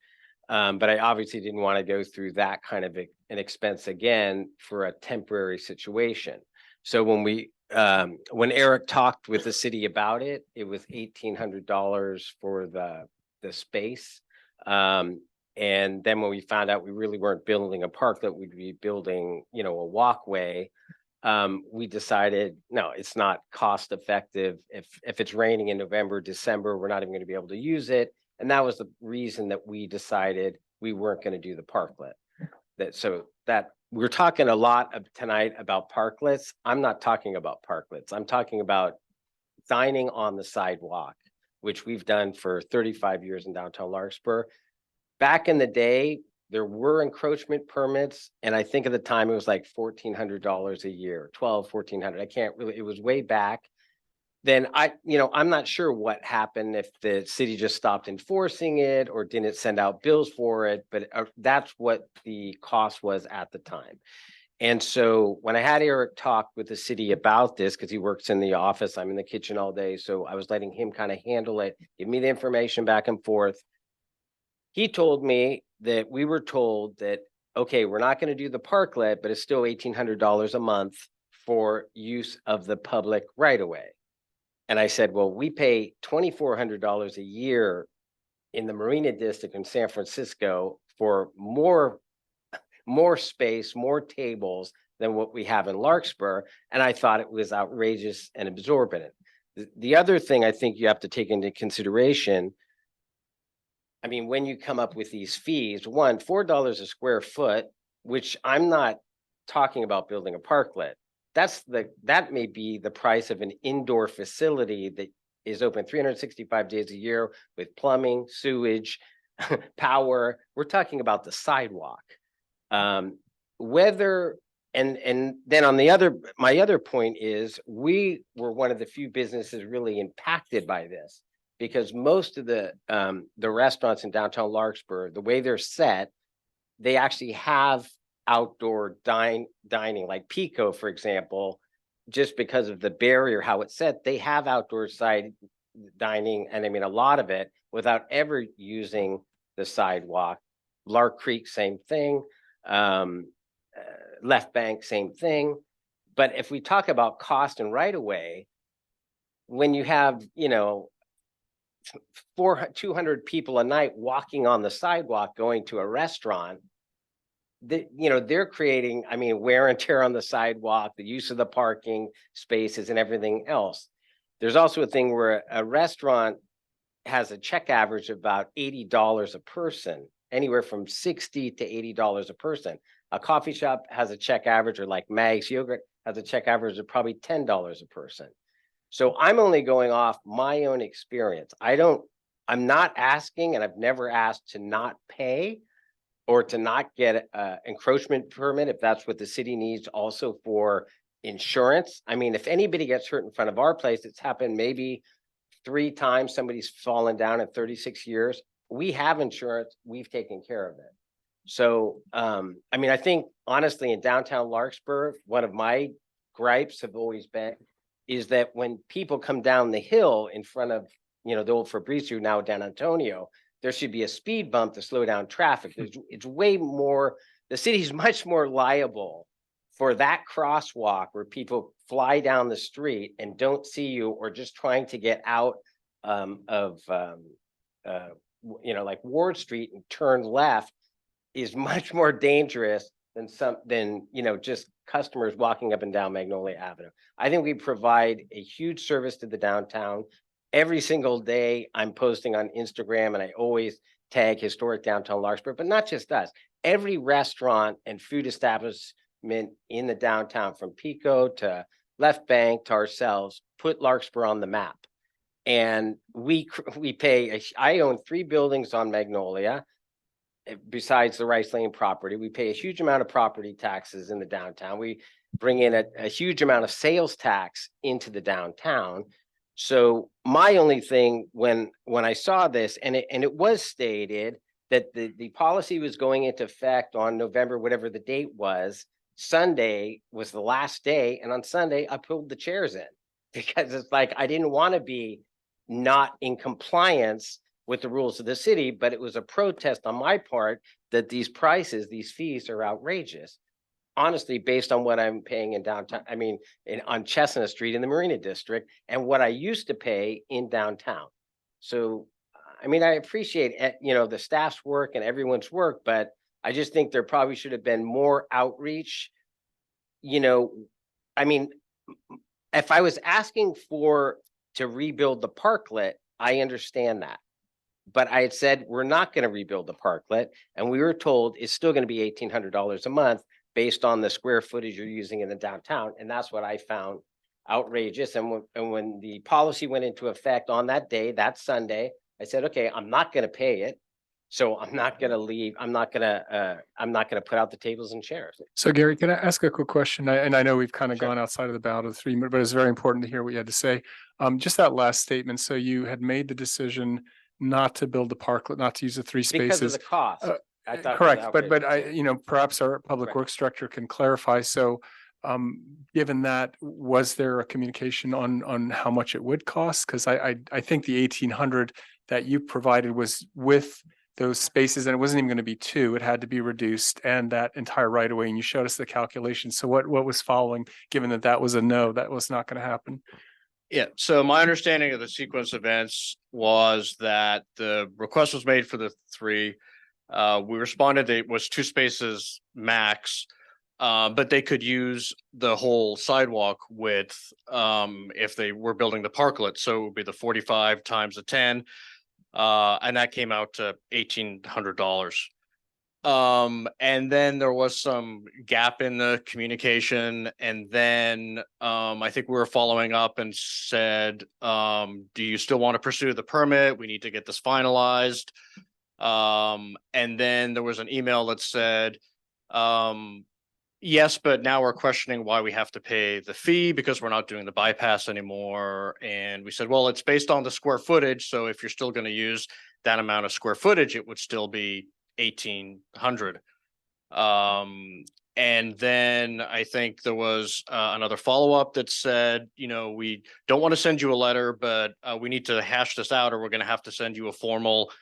But I obviously didn't want to go through that kind of an expense again for a temporary situation. So when Eric talked with the city about it, it was $1,800 for the space. And then when we found out we really weren't building a park, that we'd be building, you know, a walkway, we decided, no, it's not cost effective. If it's raining in November, December, we're not even going to be able to use it. And that was the reason that we decided we weren't going to do the parklet. That we're talking a lot tonight about parklets. I'm not talking about parklets. I'm talking about dining on the sidewalk, which we've done for 35 years in downtown Larkspur. Back in the day, there were encroachment permits, and I think at the time it was like $1,400 a year, $1,400. I can't really, it was way back. Then I'm not sure what happened, if the city just stopped enforcing it or didn't send out bills for it, but that's what the cost was at the time. And so when I had Eric talk with the city about this, because he works in the office, I'm in the kitchen all day, so I was letting him kind of handle it, give me the information back and forth. He told me that we were told that, okay, we're not going to do the parklet, but it's still $1,800 a month for use of the public right away. And I said, well, we pay $2,400 a year in the Marina District in San Francisco for more space, more tables than what we have in Larkspur. And I thought it was outrageous and exorbitant. The other thing I think you have to take into consideration, I mean, when you come up with these fees, one, $4 a square foot, which I'm not talking about building a parklet. That may be the price of an indoor facility that is open 365 days a year with plumbing, sewage, power. We're talking about the sidewalk. Whether And then on the other, my other point is, we were one of the few businesses really impacted by this. Because most of the restaurants in downtown Larkspur, the way they're set, they actually have outdoor dining, like Pico, for example, just because of the barrier, how it's set, they have outdoor side dining, and I mean, a lot of it without ever using the sidewalk. Lark Creek, same thing. Left Bank, same thing. But if we talk about cost and right of way, when you have, 200 people a night walking on the sidewalk going to a restaurant, they're creating, I mean, wear and tear on the sidewalk, the use of the parking spaces and everything else. There's also a thing where a restaurant has a check average of about $80 a person, anywhere from $60 to $80 a person. A coffee shop has a check average, or like Mag's Yogurt has a check average of probably $10 a person. So I'm only going off my own experience. I'm not asking, and I've never asked to not pay or to not get an encroachment permit if that's what the city needs also for insurance. I mean, if anybody gets hurt in front of our place, it's happened maybe 3 times. Somebody's fallen down in 36 years. We have insurance. We've taken care of it. So, I mean, I think honestly in downtown Larkspur, one of my gripes have always been is that when people come down the hill in front of, the old Fabrizio, now down Antonio, there should be a speed bump to slow down traffic. It's way more, the city's much more liable for that crosswalk where people fly down the street and don't see you, or just trying to get out like Ward Street and turn left, is much more dangerous than just customers walking up and down Magnolia Avenue. I think we provide a huge service to the downtown. Every single day I'm posting on Instagram, and I always tag Historic Downtown Larkspur, but not just us. Every restaurant and food establishment in the downtown, from Pico to Left Bank to ourselves, put Larkspur on the map. And we pay, I own 3 buildings on Magnolia. Besides the Rice Lane property, we pay a huge amount of property taxes in the downtown. We bring in a huge amount of sales tax into the downtown. So my only thing when I saw this, and it was stated that the policy was going into effect on November, whatever the date was, Sunday was the last day. And on Sunday, I pulled the chairs in because it's like, I didn't want to be not in compliance with the rules of the city, but it was a protest on my part that these prices, these fees are outrageous. Honestly, based on what I'm paying in downtown, I mean, on Chestnut Street in the Marina District, and what I used to pay in downtown. So, I mean, I appreciate, the staff's work and everyone's work, but I just think there probably should have been more outreach. I mean, if I was asking to rebuild the parklet, I understand that. But I had said, we're not going to rebuild the parklet. And we were told it's still going to be $1,800 a month based on the square footage you're using in the downtown. And that's what I found outrageous. And when the policy went into effect on that day, that Sunday, I said, okay, I'm not going to pay it. So I'm not going to leave. I'm not going to put out the tables and chairs. So Gary, can I ask a quick question? And I know we've kind of gone outside of the bound of the 3 minutes, but it's very important to hear what you had to say. Just that last statement. So you had made the decision not to build the parklet, not to use the 3 spaces. Because of the cost. I thought it was Correct, but outrageous. perhaps our public works director can clarify. So, given that, was there a communication on how much it would cost? Because I think the 1,800 that you provided was with those spaces, and it wasn't even going to be 2. It had to be reduced, and that entire right of way. And you showed us the calculation. So what was following? Given that was a no, that was not going to happen. Yeah, so my understanding of the sequence of events was that the request was made for the 3. We responded, it was 2 spaces max, but they could use the whole sidewalk width if they were building the parklet. So it would be the 45 times the 10, and that came out to $1,800. And then there was some gap in the communication, and then I think we were following up and said, do you still want to pursue the permit? We need to get this finalized. And then there was an email that said, Yes, but now we're questioning why we have to pay the fee because we're not doing the bypass anymore. And we said, well, it's based on the square footage. So if you're still going to use that amount of square footage, it would still be 1,800. And then I think there was another follow-up that said, we don't want to send you a letter, but we need to hash this out, or we're going to have to send you a formal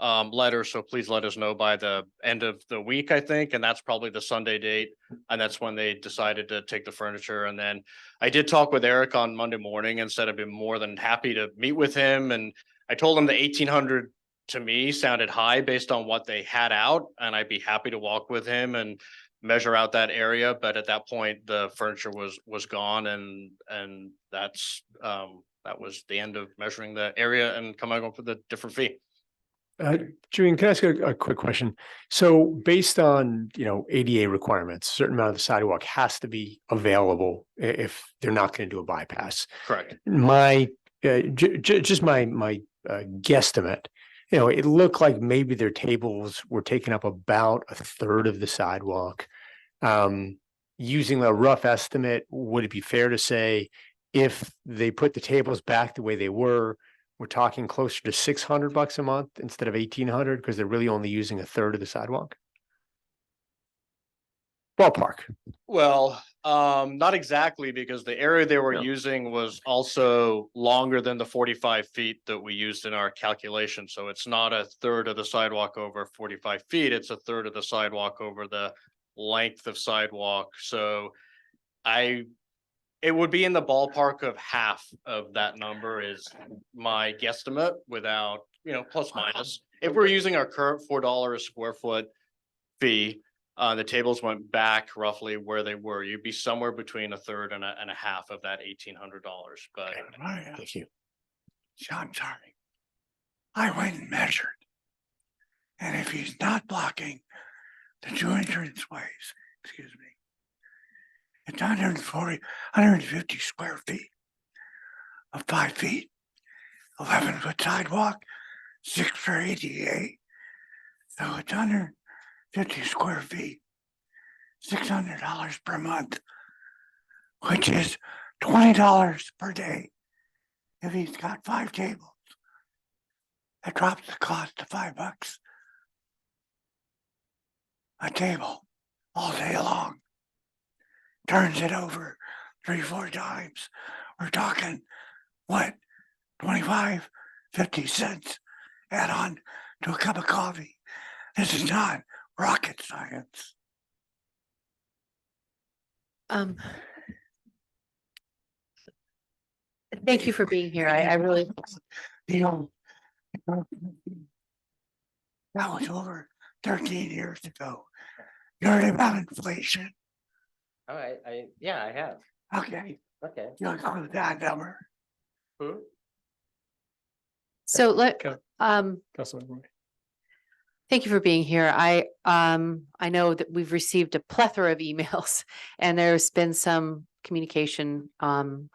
letter. So please let us know by the end of the week, I think. And that's probably the Sunday date. And that's when they decided to take the furniture. And then I did talk with Eric on Monday morning and said I'd be more than happy to meet with him. And I told him the 1,800 to me sounded high based on what they had out. And I'd be happy to walk with him and measure out that area. But at that point, the furniture was gone. And that's that was the end of measuring the area and coming up with a different fee. Julian, can I ask a quick question? So based on, ADA requirements, a certain amount of the sidewalk has to be available if they're not going to do a bypass. Correct. My, just my guesstimate, it looked like maybe their tables were taking up about a third of the sidewalk. Using a rough estimate, would it be fair to say if they put the tables back the way they were, we're talking closer to $600 a month instead of 1,800 because they're really only using a third of the sidewalk? Ballpark. Well, not exactly, because the area they were using was also longer than the 45 feet that we used in our calculation. So it's not a third of the sidewalk over 45 feet. It's a third of the sidewalk over the length of sidewalk. So it would be in the ballpark of half of that number is my guesstimate without, plus minus. If we're using our current $4 a square foot fee, the tables went back roughly where they were. You'd be somewhere between a third and a half of that $1,800. But thank you. I'm sorry. I went and measured. And if he's not blocking the two entrance ways, excuse me, it's 150 square feet of 5 feet, 11-foot sidewalk, 6 for ADA. So it's 150 square feet, $600 per month, which is $20 per day. If he's got 5 tables, that drops the cost to $5 a table all day long. Turns it over 3-4 times. We're talking, what, 25, 50 cents add on to a cup of coffee. This is not rocket science. Thank you for being here. I really. That was over 13 years ago. You heard about inflation? All right, I have. Okay. Okay. You want to go with that number? So Councilmember. thank you for being here. I know that we've received a plethora of emails and there's been some communication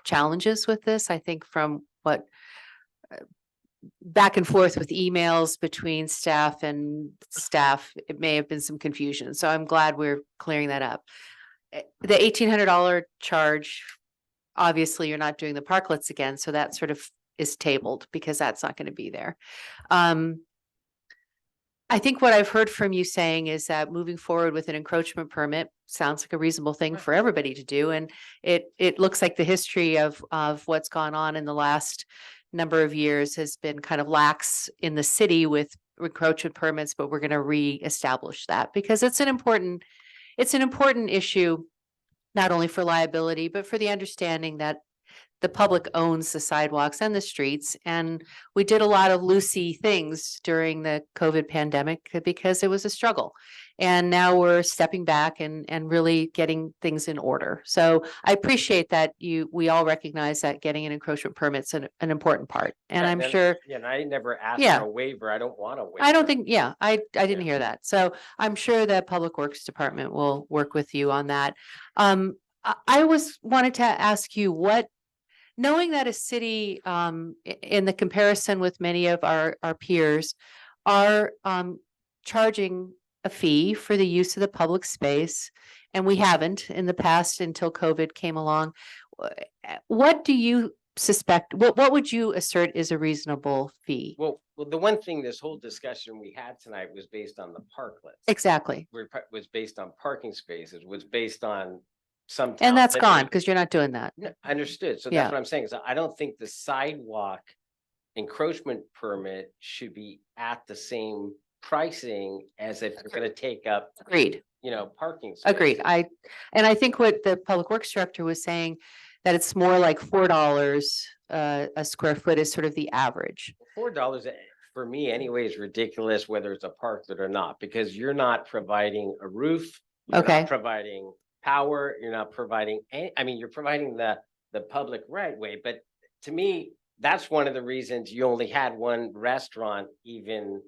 challenges with this. I think from what back and forth with emails between staff and staff, it may have been some confusion. So I'm glad we're clearing that up. The $1,800 charge, obviously you're not doing the parklets again, so that sort of is tabled because that's not going to be there. I think what I've heard from you saying is that moving forward with an encroachment permit sounds like a reasonable thing for everybody to do. And it looks like the history of what's gone on in the last number of years has been kind of lax in the city with encroachment permits, but we're going to reestablish that because it's an important issue, not only for liability, but for the understanding that the public owns the sidewalks and the streets. And we did a lot of loosey things during the COVID pandemic because it was a struggle. And now we're stepping back and really getting things in order. So I appreciate that we all recognize that getting an encroachment permit's an important part. And I'm sure. Yeah, and I never asked Yeah. for a waiver. I don't want a waiver. I don't think, I didn't hear that. So I'm sure the Public Works Department will work with you on that. I wanted to ask you knowing that a city, in the comparison with many of our peers, are charging a fee for the use of the public space, and we haven't in the past until COVID came along. What do you suspect, what would you assert is a reasonable fee? Well, the one thing this whole discussion we had tonight was based on the parklets. Exactly. Was based on parking spaces, was based on some. And towns that's that gone make- because you're not doing that. No, understood. So Yeah. that's what I'm saying. So I don't think the sidewalk encroachment permit should be at the same pricing as if you're gonna take up, Agreed. Parking. Agreed. spaces. And I think what the public works director was saying, that it's more like $4 a square foot is sort of the average. $4 for me anyway is ridiculous, whether it's a parklet or not, because you're not providing a roof. You're Okay. not providing power, you're not providing any, I mean, you're providing the public right way, but to me, that's one of the reasons you only had one restaurant even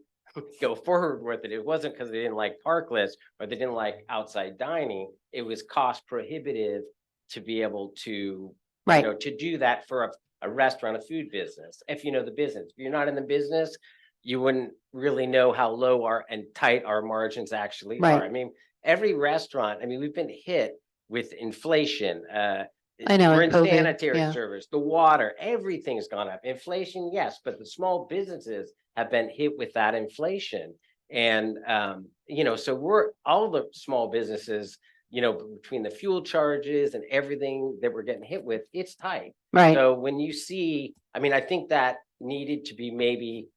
go forward with it. It wasn't because they didn't like parklets or they didn't like outside dining. It was cost prohibitive to be able to, Right. to do that for a restaurant, a food business. If you know the business, if you're not in the business, you wouldn't really know how low and tight our margins actually Right. are. I mean, every restaurant, I mean, we've been hit with inflation. I know, We're and in COVID, sanitary yeah. service, the water, everything's gone up. Inflation, yes, but the small businesses have been hit with that inflation. And, so we're, all the small businesses, between the fuel charges and everything that we're getting hit with, it's tight. Right. So when you see, I mean, I think that needed to be maybe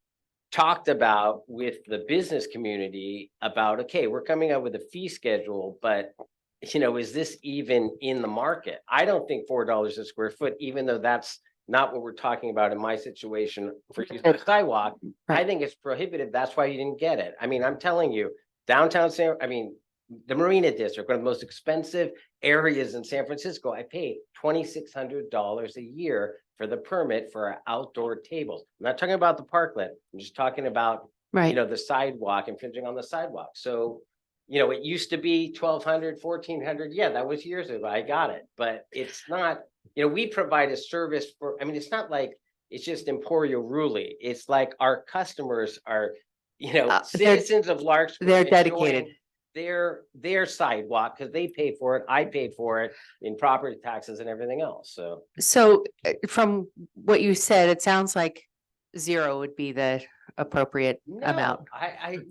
talked about with the business community about, okay, we're coming up with a fee schedule, but is this even in the market? I don't think $4 a square foot, even though that's not what we're talking about in my situation for using the sidewalk. I think it's prohibitive. That's why you didn't get it. I mean, I'm telling you, downtown the Marina District, one of the most expensive areas in San Francisco, I paid $2,600 a year for the permit for our outdoor tables. I'm not talking about the parklet. I'm just talking about, Right. the sidewalk, infringing on the sidewalk. So, it used to be 1,200, 1,400. Yeah, that was years ago. I got it, but it's not, we provide a service for, I mean, it's not like it's just Emporio Ruli. It's like our customers are, citizens of Larkspur. They're enjoying dedicated. Their sidewalk, because they paid for it, I paid for it in property taxes and everything else, so. So from what you said, it sounds like 0 would be the appropriate amount.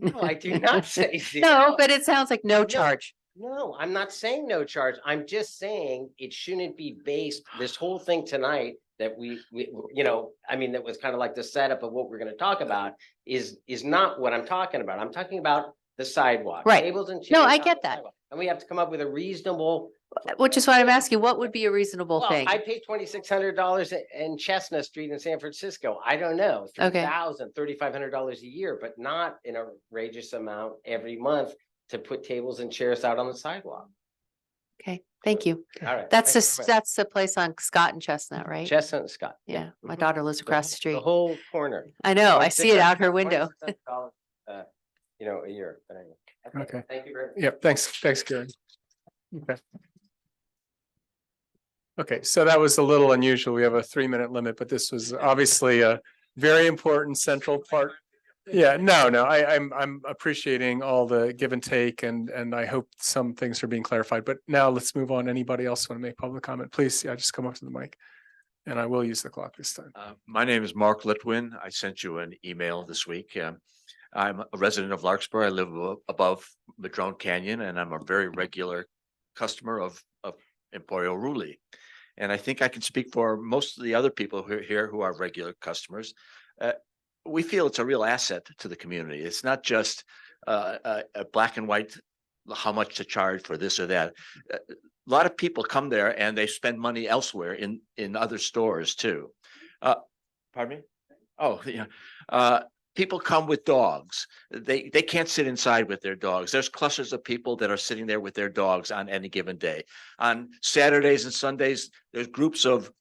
No, I do not say zero. No, but it sounds like no charge. No, I'm not saying no charge. I'm just saying it shouldn't be based, this whole thing tonight that we, that was kind of like the setup of what we're gonna talk about is not what I'm talking about. I'm talking about the sidewalk. Right. Tables and chairs. No, I on get the that. sidewalk. And we have to come up with a reasonable. Which is why I'm asking, what would be a reasonable Well, thing? I paid $2,600 in Chestnut Street in San Francisco. I don't know, Okay. $3,500 a year, but not an outrageous amount every month to put tables and chairs out on the sidewalk. Okay, thank you. All right. That's thank you very much. that's the place on Scott and Chestnut, right? Chestnut and Scott. Yeah, my Mhm. daughter lives across the The street. whole corner. I know, I see it out her window. $2,600, a year, but anyway. Okay. Thank you very much. Yep, thanks, Karen. Okay. Okay, so that was a little unusual. We have a 3-minute limit, but this was obviously a very important central part. Yeah, no, I'm appreciating all the give and take and I hope some things are being clarified, but now let's move on. Anybody else want to make public comment? Please, yeah, just come up to the mic. And I will use the clock this time. My name is Mark Litwin. I sent you an email this week. I'm a resident of Larkspur. I live above Madrone Canyon, and I'm a very regular customer of Emporio Ruli. And I think I can speak for most of the other people who are here who are regular customers. We feel it's a real asset to the community. It's not just a black and white, how much to charge for this or that. A lot of people come there and they spend money elsewhere in other stores too. Pardon me? Oh, yeah. People come with dogs. They can't sit inside with their dogs. There's clusters of people that are sitting there with their dogs on any given day. On Saturdays and Sundays, there's groups of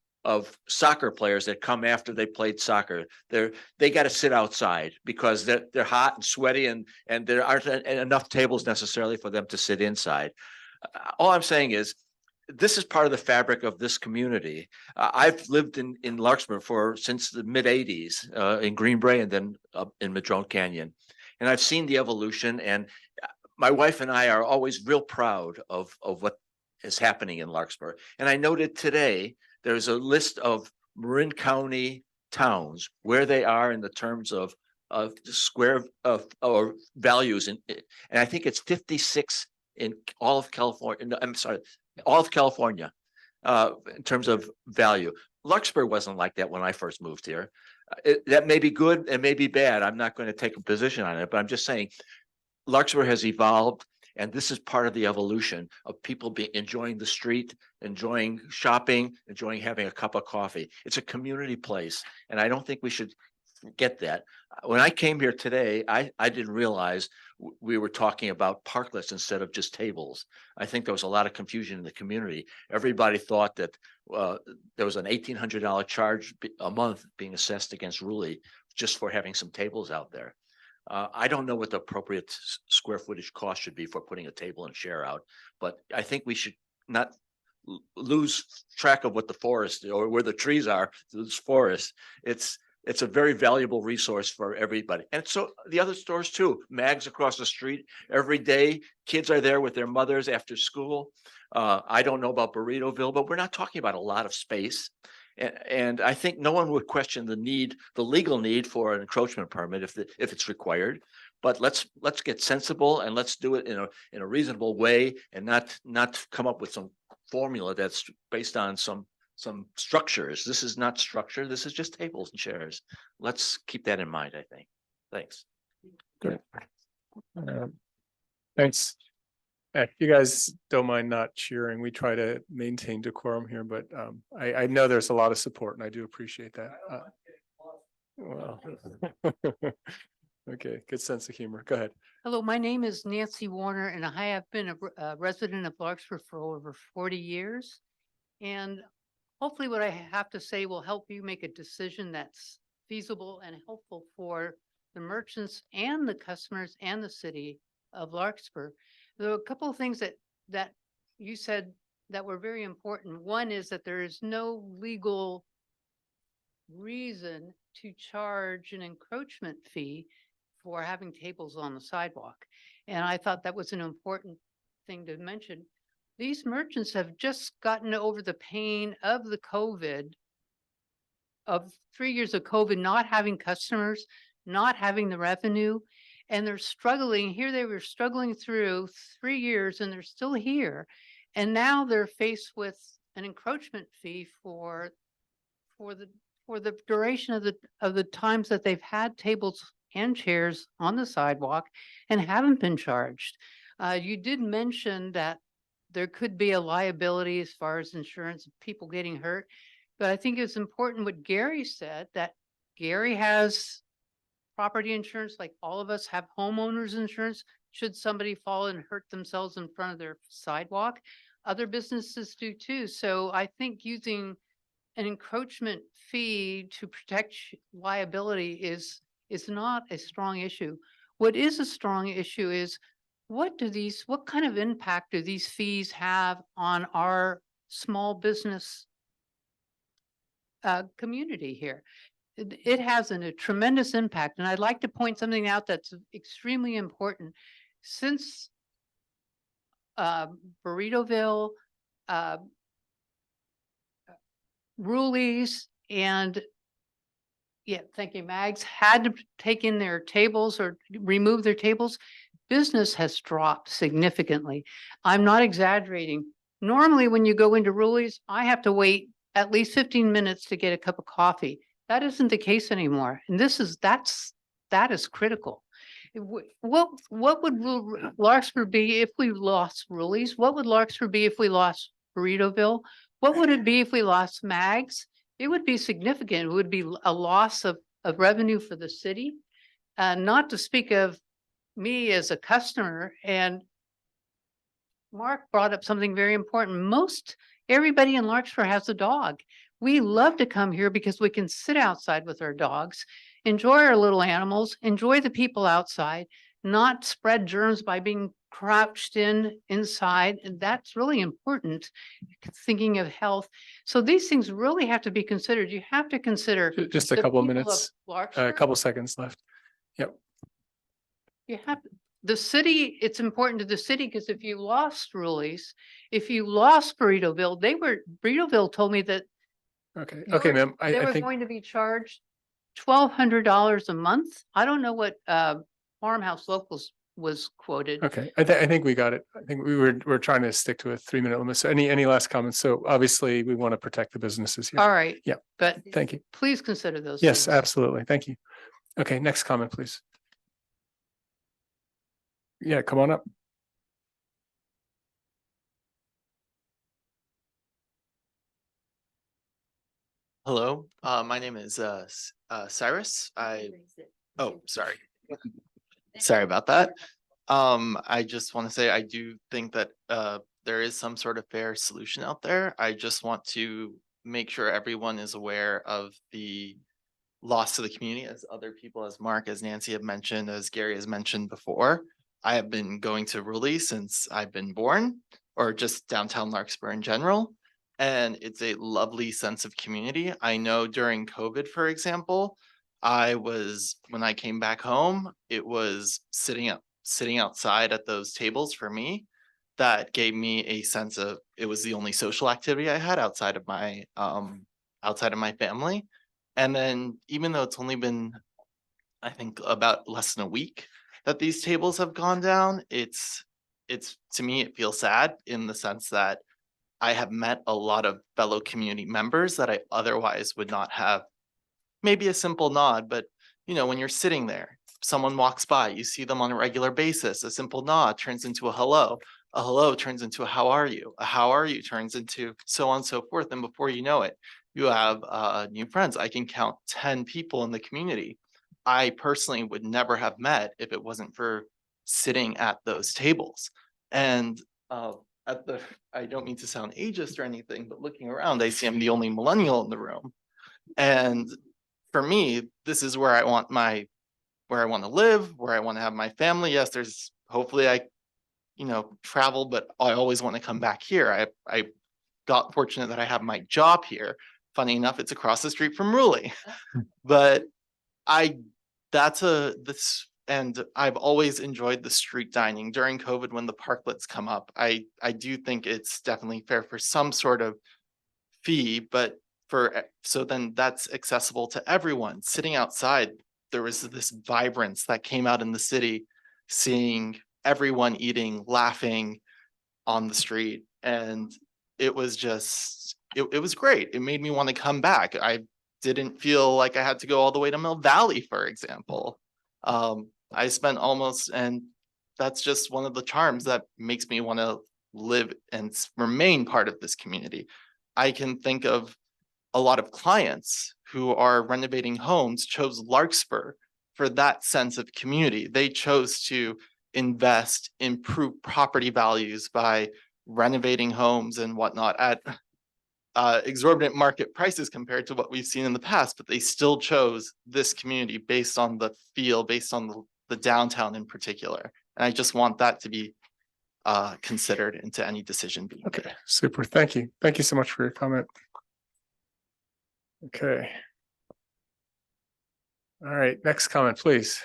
soccer players that come after they played soccer. They got to sit outside because they're hot and sweaty and there aren't enough tables necessarily for them to sit inside. All I'm saying is this is part of the fabric of this community. I've lived in Larkspur since the mid '80s in Green Bay and then up in Madrone Canyon. And I've seen the evolution, and my wife and I are always real proud of what is happening in Larkspur. And I noted today, there's a list of Marin County towns where they are in the terms of square of or values and I think it's 56 in all of California. No, I'm sorry, all of California in terms of value. Larkspur wasn't like that when I first moved here. That may be good and may be bad. I'm not going to take a position on it, but I'm just saying Larkspur has evolved, and this is part of the evolution of people enjoying the street, enjoying shopping, enjoying having a cup of coffee. It's a community place, and I don't think we should forget that. When I came here today, I didn't realize we were talking about parklets instead of just tables. I think there was a lot of confusion in the community. Everybody thought that there was an $1,800 charge a month being assessed against Ruley just for having some tables out there. I don't know what the appropriate square footage cost should be for putting a table and chair out, but I think we should not lose track of what the forest or where the trees are. This forest, it's a very valuable resource for everybody. And so the other stores too, Mags across the street, every day, kids are there with their mothers after school. I don't know about Burritoville, but we're not talking about a lot of space. And I think no one would question the legal need for an encroachment permit if it's required. But let's get sensible and let's do it in a reasonable way and not come up with some formula that's based on some structures. This is not structure. This is just tables and chairs. Let's keep that in mind, I think. Thanks. Good. Thanks. If you guys don't mind not cheering, we try to maintain decorum here, but I know there's a lot of support and I do appreciate that. Well, okay, good sense of humor. Go ahead. Hello, my name is Nancy Warner and I have been a resident of Larkspur for over 40 years. And hopefully what I have to say will help you make a decision that's feasible and helpful for the merchants and the customers and the city of Larkspur. There are a couple of things that you said that were very important. One is that there is no legal reason to charge an encroachment fee for having tables on the sidewalk. And I thought that was an important thing to mention. These merchants have just gotten over the pain of the COVID, of 3 years of COVID, not having customers, not having the revenue, and they're struggling. Here they were struggling through 3 years and they're still here. And now they're faced with an encroachment fee for the duration of the times that they've had tables and chairs on the sidewalk and haven't been charged. You did mention that there could be a liability as far as insurance of people getting hurt, but I think it's important what Gary said, that Gary has property insurance, like all of us have homeowners insurance. Should somebody fall and hurt themselves in front of their sidewalk, other businesses do too. So I think using an encroachment fee to protect liability is not a strong issue. What is a strong issue is what kind of impact do these fees have on our small business community here? It has a tremendous impact. And I'd like to point something out that's extremely important. Since Burritoville, Ruley's, and thank you, Mags, had to take in their tables or remove their tables, business has dropped significantly. I'm not exaggerating. Normally, when you go into Ruley's, I have to wait at least 15 minutes to get a cup of coffee. That isn't the case anymore. And that is critical. What would Larkspur be if we lost Ruley's? What would Larkspur be if we lost Burritoville? What would it be if we lost Mags? It would be significant. It would be a loss of revenue for the city. Not to speak of me as a customer. And Mark brought up something very important. Everybody in Larkspur has a dog. We love to come here because we can sit outside with our dogs, enjoy our little animals, enjoy the people outside, not spread germs by being crouched inside. And that's really important, thinking of health. So these things really have to be considered. You have to consider just a couple of minutes, a couple seconds left. Yep. You have the city, it's important to the city because if you lost Rulies, if you lost Burritoville, Burritoville told me that Okay, you okay, were- ma'am, they I were think, going to be charged $1,200 a month. I don't know what Farmhouse Locals was quoted. okay, I think we got it. I think we're trying to stick to a 3-minute limit. So any last comments? So obviously we want to protect the businesses here. All right. Yeah, But thank you. please consider those. Yes, things. absolutely. Thank you. Okay, next comment, please. Yeah, come on up. Hello, my name is Cyrus. Oh, sorry. Sorry about that. I just want to say I do think that there is some sort of fair solution out there. I just want to make sure everyone is aware of the loss to the community, as other people, as Mark, as Nancy have mentioned, as Gary has mentioned before. I have been going to Raleigh since I've been born, or just downtown Larkspur in general. And it's a lovely sense of community. I know during COVID, for example, when I came back home, it was sitting outside at those tables for me that gave me a sense of, it was the only social activity I had outside of my family. And then even though it's only been, I think, about less than a week that these tables have gone down, it's to me, it feels sad in the sense that I have met a lot of fellow community members that I otherwise would not have. Maybe a simple nod, but when you're sitting there, someone walks by, you see them on a regular basis, a simple nod turns into a hello turns into a how are you turns into so on and so forth. And before you know it, you have new friends. I can count 10 people in the community I personally would never have met if it wasn't for sitting at those tables. And I don't mean to sound ageist or anything, but looking around, I see I'm the only millennial in the room. And for me, this is where I want to live, where I want to have my family. Yes, there's hopefully I travel, but I always want to come back here. I got fortunate that I have my job here. Funny enough, it's across the street from Raleigh. But and I've always enjoyed the street dining during COVID when the parklets come up. I do think it's definitely fair for some sort of fee, but so then that's accessible to everyone. Sitting outside, there was this vibrance that came out in the city, seeing everyone eating, laughing on the street. And it was just, it was great. It made me want to come back. I didn't feel like I had to go all the way to Mill Valley, for example. I spent and that's just one of the charms that makes me want to live and remain part of this community. I can think of a lot of clients who are renovating homes chose Larkspur for that sense of community. They chose to invest, improve property values by renovating homes and whatnot at exorbitant market prices compared to what we've seen in the past, but they still chose this community based on the feel, based on the downtown in particular. And I just want that to be considered into any decision being made. Okay, super. Thank you. Thank you so much for your comment. Okay. All right, next comment, please.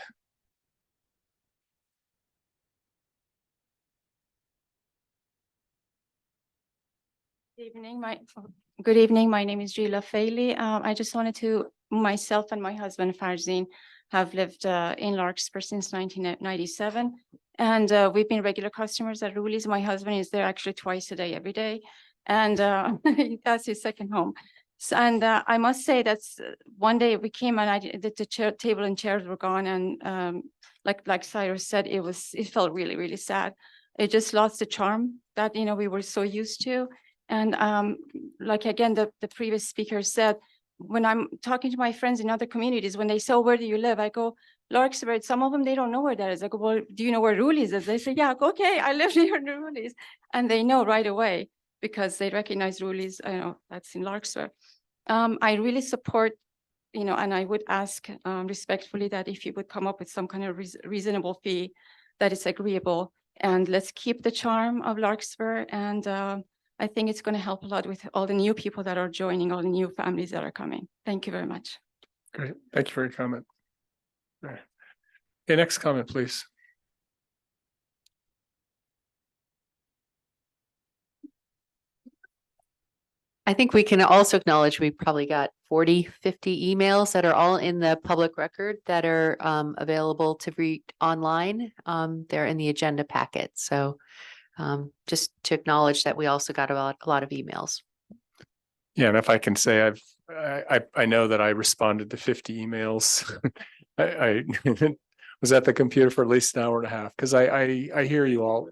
Good evening. My name is Gila Faley. I just wanted to, myself and my husband Farzin have lived in Larkspur since 1997. And we've been regular customers at Ruli's. My husband is there actually twice a day, every day. And that's his second home. So, and I must say that's one day we came and the table and chairs were gone. And like Cyrus said, it felt really, really sad. It just lost the charm that, we were so used to. And like, again, the previous speaker said, when I'm talking to my friends in other communities, when they say, oh, where do you live? I go, Larkspur. Some of them, they don't know where that is. I go, well, do you know where Ruli's is? They say, yeah, okay, I live near Ruli's. And they know right away because they recognize Ruli's, that's in Larkspur. I really support, and I would ask respectfully that if you would come up with some kind of reasonable fee that is agreeable. And let's keep the charm of Larkspur. And I think it's going to help a lot with all the new people that are joining, all the new families that are coming. Thank you very much. Great. Thank you for your comment. All right. Okay, next comment, please. I think we can also acknowledge we probably got 40, 50 emails that are all in the public record that are available to read online. They're in the agenda packet. So just to acknowledge that we also got a lot of emails. Yeah, and if I can say, I know that I responded to 50 emails. I was at the computer for at least an hour and a half because I hear you all.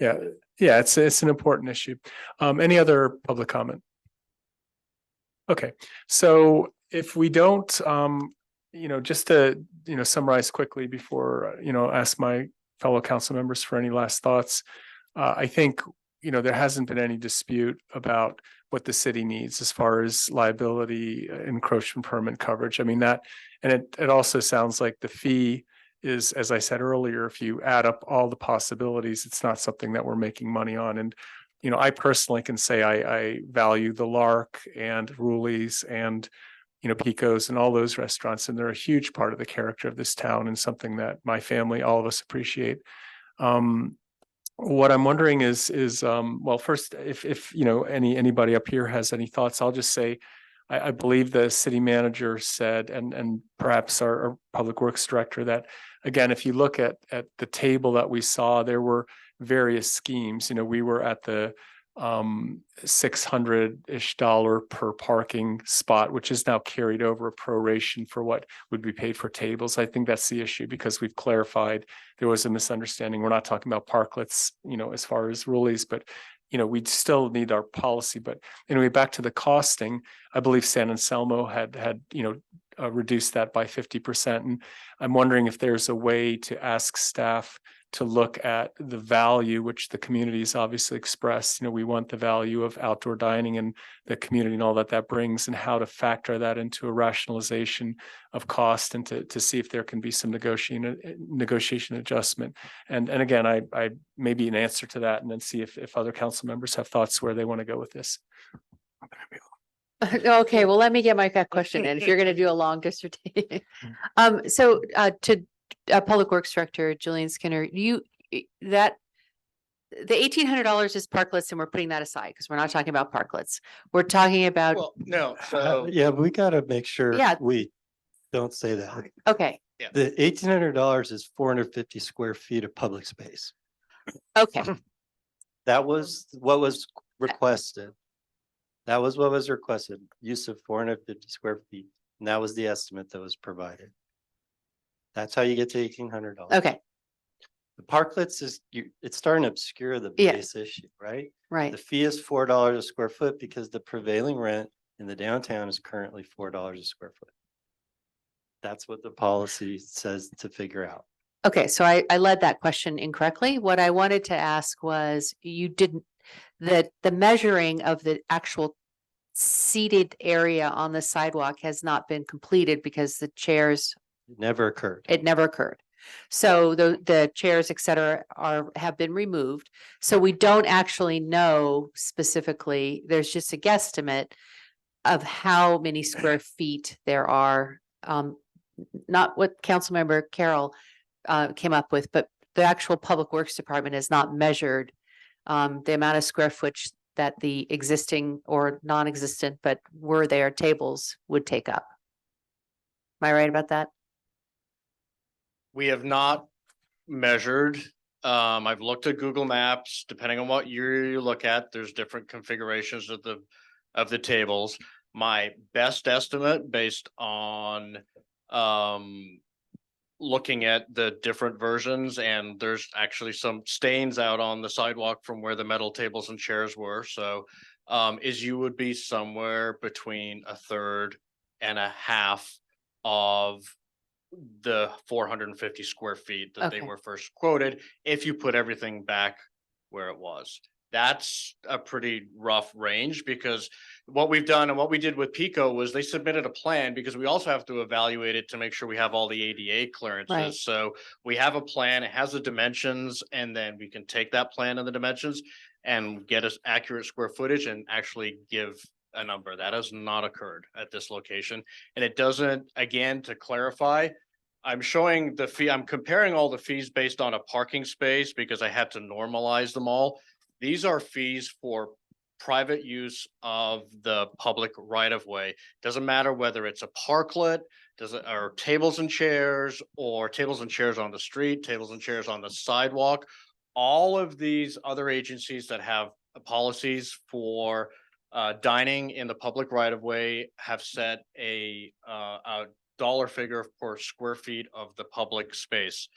Yeah, yeah, it's an important issue. Any other public comment? Okay, so if we don't, just to, summarize quickly before, ask my fellow council members for any last thoughts. I think, there hasn't been any dispute about what the city needs as far as liability, encroachment permit coverage. I mean, that, and it also sounds like the fee is, as I said earlier, if you add up all the possibilities, it's not something that we're making money on. And I personally can say I value the Lark and Rulies and, Pico's and all those restaurants, and they're a huge part of the character of this town and something that my family, all of us appreciate. What I'm wondering is well, first, if anybody up here has any thoughts, I'll just say, I believe the city manager said, and perhaps our public works director, that again, if you look at the table that we saw, there were various schemes. We were at the $600-ish per parking spot, which is now carried over a proration for what would be paid for tables. I think that's the issue because we've clarified there was a misunderstanding. We're not talking about parklets, as far as Rulies, but we still need our policy. But anyway, back to the costing, I believe San Anselmo had reduced that by 50%. And I'm wondering if there's a way to ask staff to look at the value which the community's obviously expressed. We want the value of outdoor dining and the community and all that brings, and how to factor that into a rationalization of cost, and to see if there can be some negotiation adjustment. And again, I maybe an answer to that, and then see if other council members have thoughts where they want to go with this. Okay, well, let me get my question in if you're going to do a long dissertation. To Public Works Director Julian Skinner, the $1,800 is parklets, and we're putting that aside because we're not talking about parklets. We're talking about. Well, no, so. Yeah, but we gotta make sure Yeah. we don't say that. Okay, The $1,800 is 450 square feet of public space. okay, That was what was requested. That was what was requested, use of 450 square feet. And that was the estimate that was provided. That's how you get to $1,800. okay, The parklets it's starting to obscure the Yeah. base issue, right? right. The fee is $4 a square foot because the prevailing rent in the downtown is currently $4 a square foot. That's what the policy says to figure out. Okay, so I led that question incorrectly. What I wanted to ask was, you didn't, the measuring of the actual seated area on the sidewalk has not been completed because the chairs, It never occurred. it never occurred. So the chairs, et cetera, have been removed. So we don't actually know specifically, there's just a guesstimate of how many square feet there are. Not what Councilmember Carroll came up with, but the actual Public Works Department has not measured the amount of square footage that the existing or non-existent, but were there tables would take up. Am I right about that? We have not measured. I've looked at Google Maps, depending on what year you look at, there's different configurations of the tables. My best estimate based on looking at the different versions, and there's actually some stains out on the sidewalk from where the metal tables and chairs were. So is you would be somewhere between a third and a half of the 450 square feet that they Okay. were first quoted, if you put everything back where it was. That's a pretty rough range, because what we've done and what we did with Pico was they submitted a plan, because we also have to evaluate it to make sure we have all the ADA clearances. Right. So we have a plan, it has the dimensions, and then we can take that plan and the dimensions and get us accurate square footage and actually give a number. That has not occurred at this location. And it doesn't, again, to clarify, I'm showing the fee, I'm comparing all the fees based on a parking space because I had to normalize them all. These are fees for private use of the public right of way. Doesn't matter whether it's a parklet, or tables and chairs, or tables and chairs on the street, tables and chairs on the sidewalk. All of these other agencies that have policies for dining in the public right of way have set a dollar figure per square feet of the public space.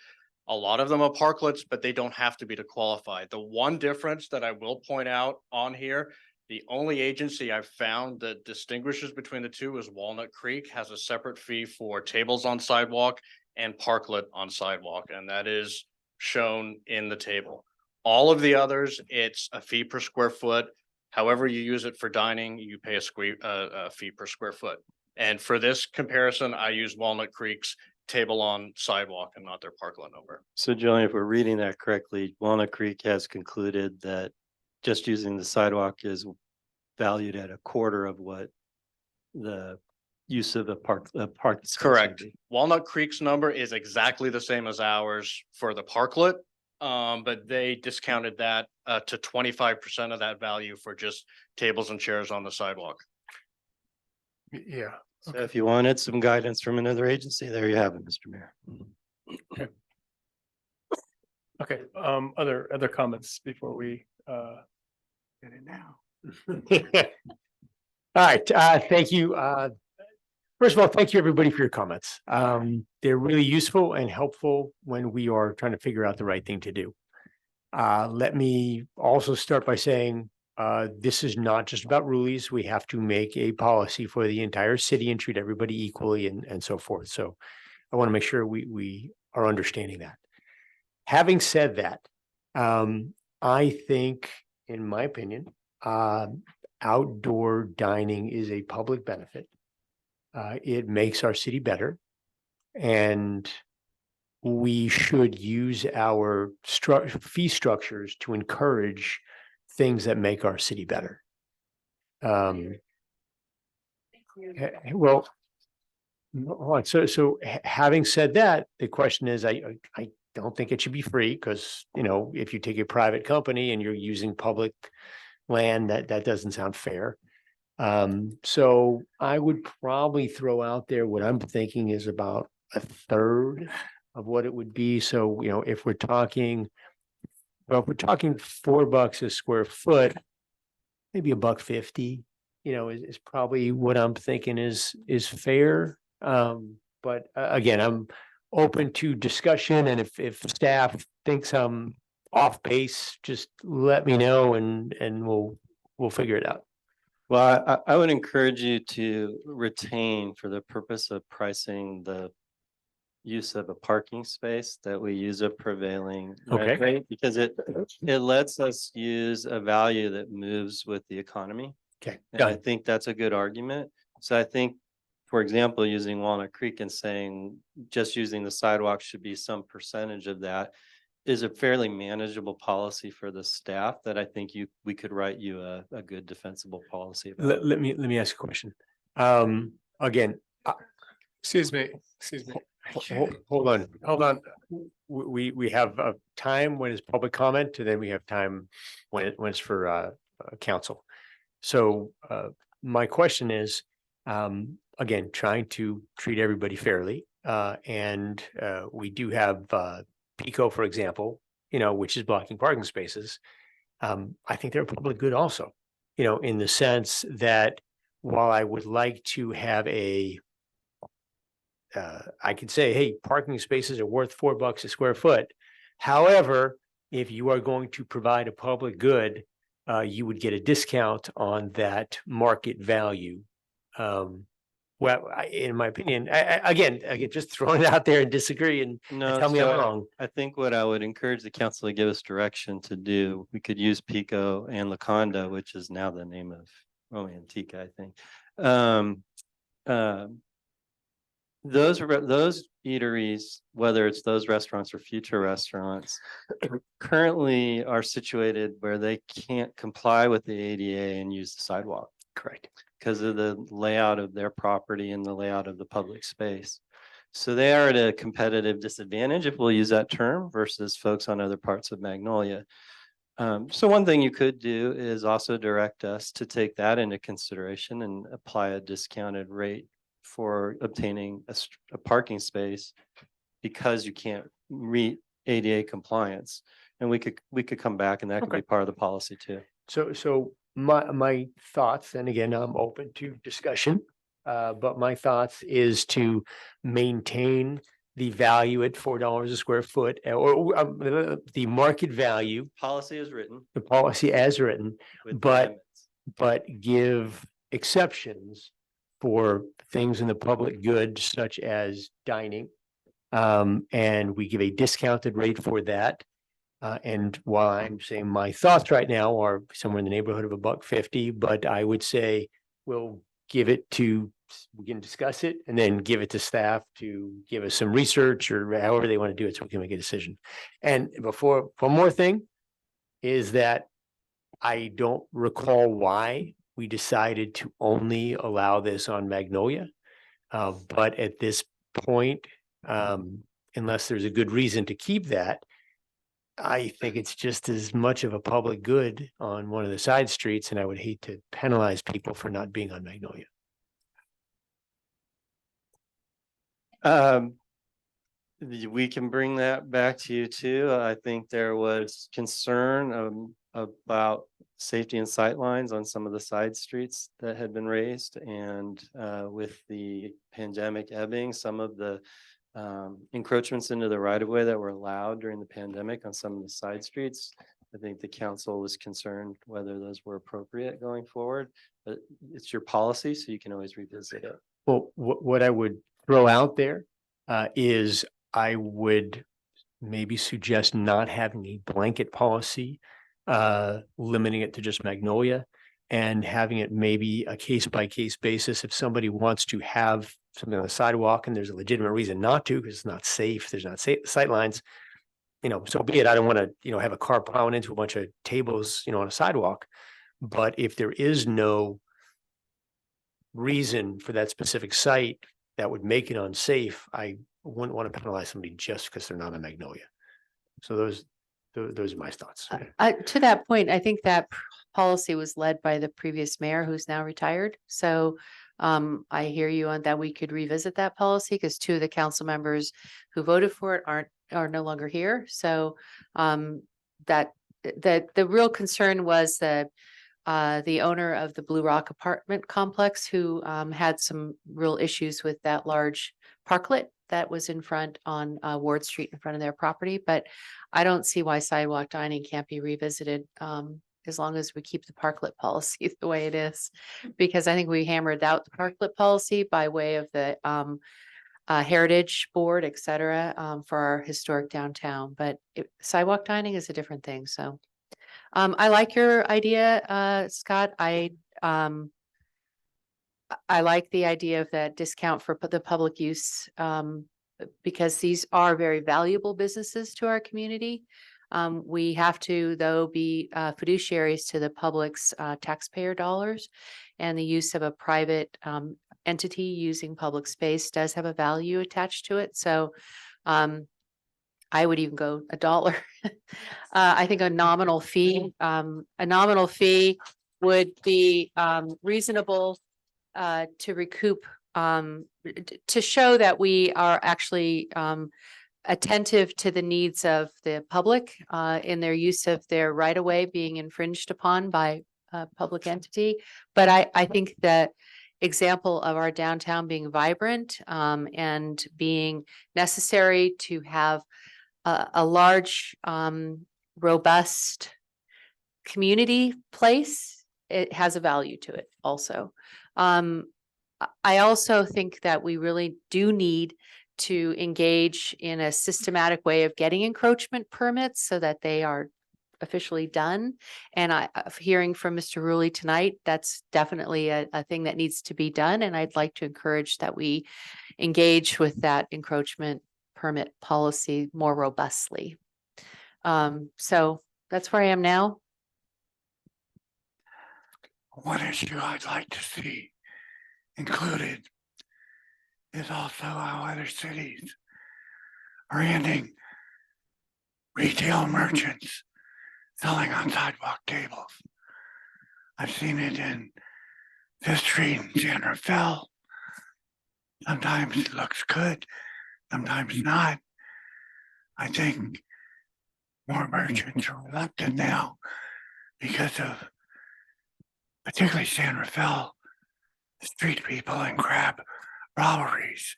A lot of them are parklets, but they don't have to be to qualify. The one difference that I will point out on here, the only agency I've found that distinguishes between the two is Walnut Creek has a separate fee for tables on sidewalk and parklet on sidewalk, and that is shown in the table. All of the others, it's a fee per square foot. However you use it for dining, you pay a fee per square foot. And for this comparison, I use Walnut Creek's table on sidewalk and not their parklet number. So Julian, if we're reading that correctly, Walnut Creek has concluded that just using the sidewalk is valued at a quarter of what the use of a park. Correct. Walnut Creek's number is exactly the same as ours for the parklet, but they discounted that to 25% of that value for just tables and chairs on the sidewalk. Yeah. So if you wanted some guidance from another agency, there you have it, Mr. Mayor. Okay, other comments before we Get it now. All right, thank you. First of all, thank you everybody for your comments. They're really useful and helpful when we are trying to figure out the right thing to do. Let me also start by saying this is not just about rules. We have to make a policy for the entire city and treat everybody equally and so forth. So I want to make sure we are understanding that. Having said that, I think, in my opinion, outdoor dining is a public benefit. It makes our city better, and we should use our fee structures to encourage things that make our city better. Well, hold on. So having said that, the question is, I don't think it should be free because, you know, if you take a private company and you're using public land, that doesn't sound fair. So I would probably throw out there what I'm thinking is about a third of what it would be. So, you know, if we're talking, well, if we're talking $4 a square foot, maybe $1.50, you know, is probably what I'm thinking is fair. But again, I'm open to discussion, and if staff thinks I'm off base, just let me know and we'll figure it out. Well, I would encourage you to retain, for the purpose of pricing, the use of a parking space, that we use a prevailing rent rate, because it lets us use a value that moves with the economy. Okay, And I think that's a good argument. So I think, for example, using Walnut Creek and saying just using the sidewalk should be some percentage of that is a fairly manageable policy for the staff that I think we could write you a good defensible policy about. Let me ask a question. Again, excuse me. hold on. We have a time when it's public comment, and then we have time when it's for council. So my question is, again, trying to treat everybody fairly, and we do have Pico, for example, you know, which is blocking parking spaces. I think they're a public good also, you know, in the sense that while I would like to have I could say, hey, parking spaces are worth $4 a square foot. However, if you are going to provide a public good, you would get a discount on that market value. Well, in my opinion, again, just throwing it out there and disagree and tell me I'm wrong. I think what I would encourage the council to give us direction to do, we could use Pico and Laconda, which is now the name of Antica, I think. Those eateries, whether it's those restaurants or future restaurants, currently are situated where they can't comply with the ADA and use the sidewalk. Correct. Because of the layout of their property and the layout of the public space. So they are at a competitive disadvantage, if we'll use that term, versus folks on other parts of Magnolia. So one thing you could do is also direct us to take that into consideration and apply a discounted rate for obtaining a parking space because you can't meet ADA compliance. And we could come back and that could be part of the policy too. So my thoughts, and again, I'm open to discussion, but my thoughts is to maintain the value at $4 a square foot or the market value, Policy is written. the policy as written, with but amendments. give exceptions for things in the public good such as dining. And we give a discounted rate for that. And while I'm saying my thoughts right now are somewhere in the neighborhood of $1.50, but I would say we'll give it to, we can discuss it and then give it to staff to give us some research or however they want to do it so we can make a decision. And before, one more thing is that I don't recall why we decided to only allow this on Magnolia. But at this point, unless there's a good reason to keep that, I think it's just as much of a public good on one of the side streets, and I would hate to penalize people for not being on Magnolia. We can bring that back to you too. I think there was concern about safety and sight lines on some of the side streets that had been raised. And with the pandemic ebbing, some of the encroachments into the right of way that were allowed during the pandemic on some of the side streets. I think the council was concerned whether those were appropriate going forward, but it's your policy, so you can always revisit it. Well, what I would throw out there is I would maybe suggest not having a blanket policy, limiting it to just Magnolia and having it maybe a case by case basis. If somebody wants to have something on the sidewalk and there's a legitimate reason not to, because it's not safe, there's not safe sight lines, so be it. I don't want to, have a car plowing into a bunch of tables, on a sidewalk. But if there is no reason for that specific site that would make it unsafe, I wouldn't want to penalize somebody just because they're not on Magnolia. So those are my thoughts. To that point, I think that policy was led by the previous mayor who's now retired. So I hear you on that. We could revisit that policy because two of the council members who voted for it are no longer here. So that the real concern was that the owner of the Blue Rock apartment complex who had some real issues with that large parklet that was in front on Ward Street in front of their property. But I don't see why sidewalk dining can't be revisited as long as we keep the parklet policy the way it is. Because I think we hammered out the parklet policy by way of the Heritage Board, et cetera, for our historic downtown. But sidewalk dining is a different thing. So I like your idea, Scott. I like the idea of that discount for the public use because these are very valuable businesses to our community. We have to, though, be fiduciaries to the public's taxpayer dollars, and the use of a private entity using public space does have a value attached to it. So I would even go $1. I think a nominal fee would be reasonable to recoup, to show that we are actually attentive to the needs of the public in their use of their right of way being infringed upon by a public entity. But I think that example of our downtown being vibrant and being necessary to have a large, robust community place, it has a value to it also. I also think that we really do need to engage in a systematic way of getting encroachment permits so that they are officially done. And hearing from Mr. Ruley tonight, that's definitely a thing that needs to be done. And I'd like to encourage that we engage with that encroachment permit policy more robustly. So that's where I am now. One issue I'd like to see included is also how other cities are ending retail merchants selling on sidewalk tables. I've seen it in Fifth Street and San Rafael. Sometimes it looks good, sometimes not. I think more merchants are reluctant now because of particularly San Rafael, street people and crab robberies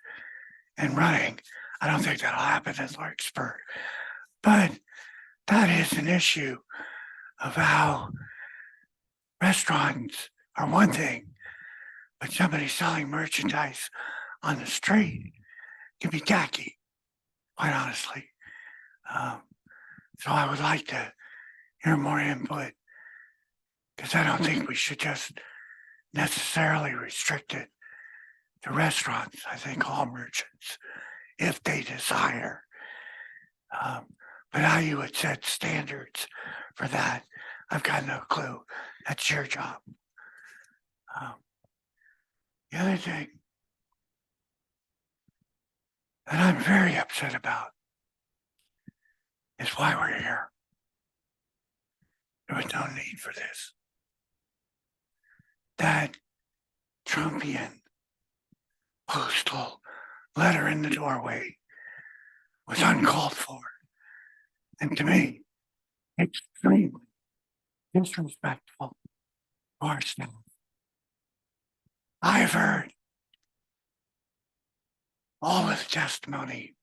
and running. I don't think that'll happen in Larkspur, but that is an issue of how restaurants are one thing, but somebody selling merchandise on the street can be tacky, quite honestly. So I would like to hear more input, because I don't think we should just necessarily restrict it to restaurants. I think all merchants, if they desire. But how you would set standards for that, I've got no clue. That's your job. The other thing that I'm very upset about is why we're here. There was no need for this. That Trumpian postal letter in the doorway was uncalled for. And to me, extremely disrespectful to our staff. I've heard all of the testimony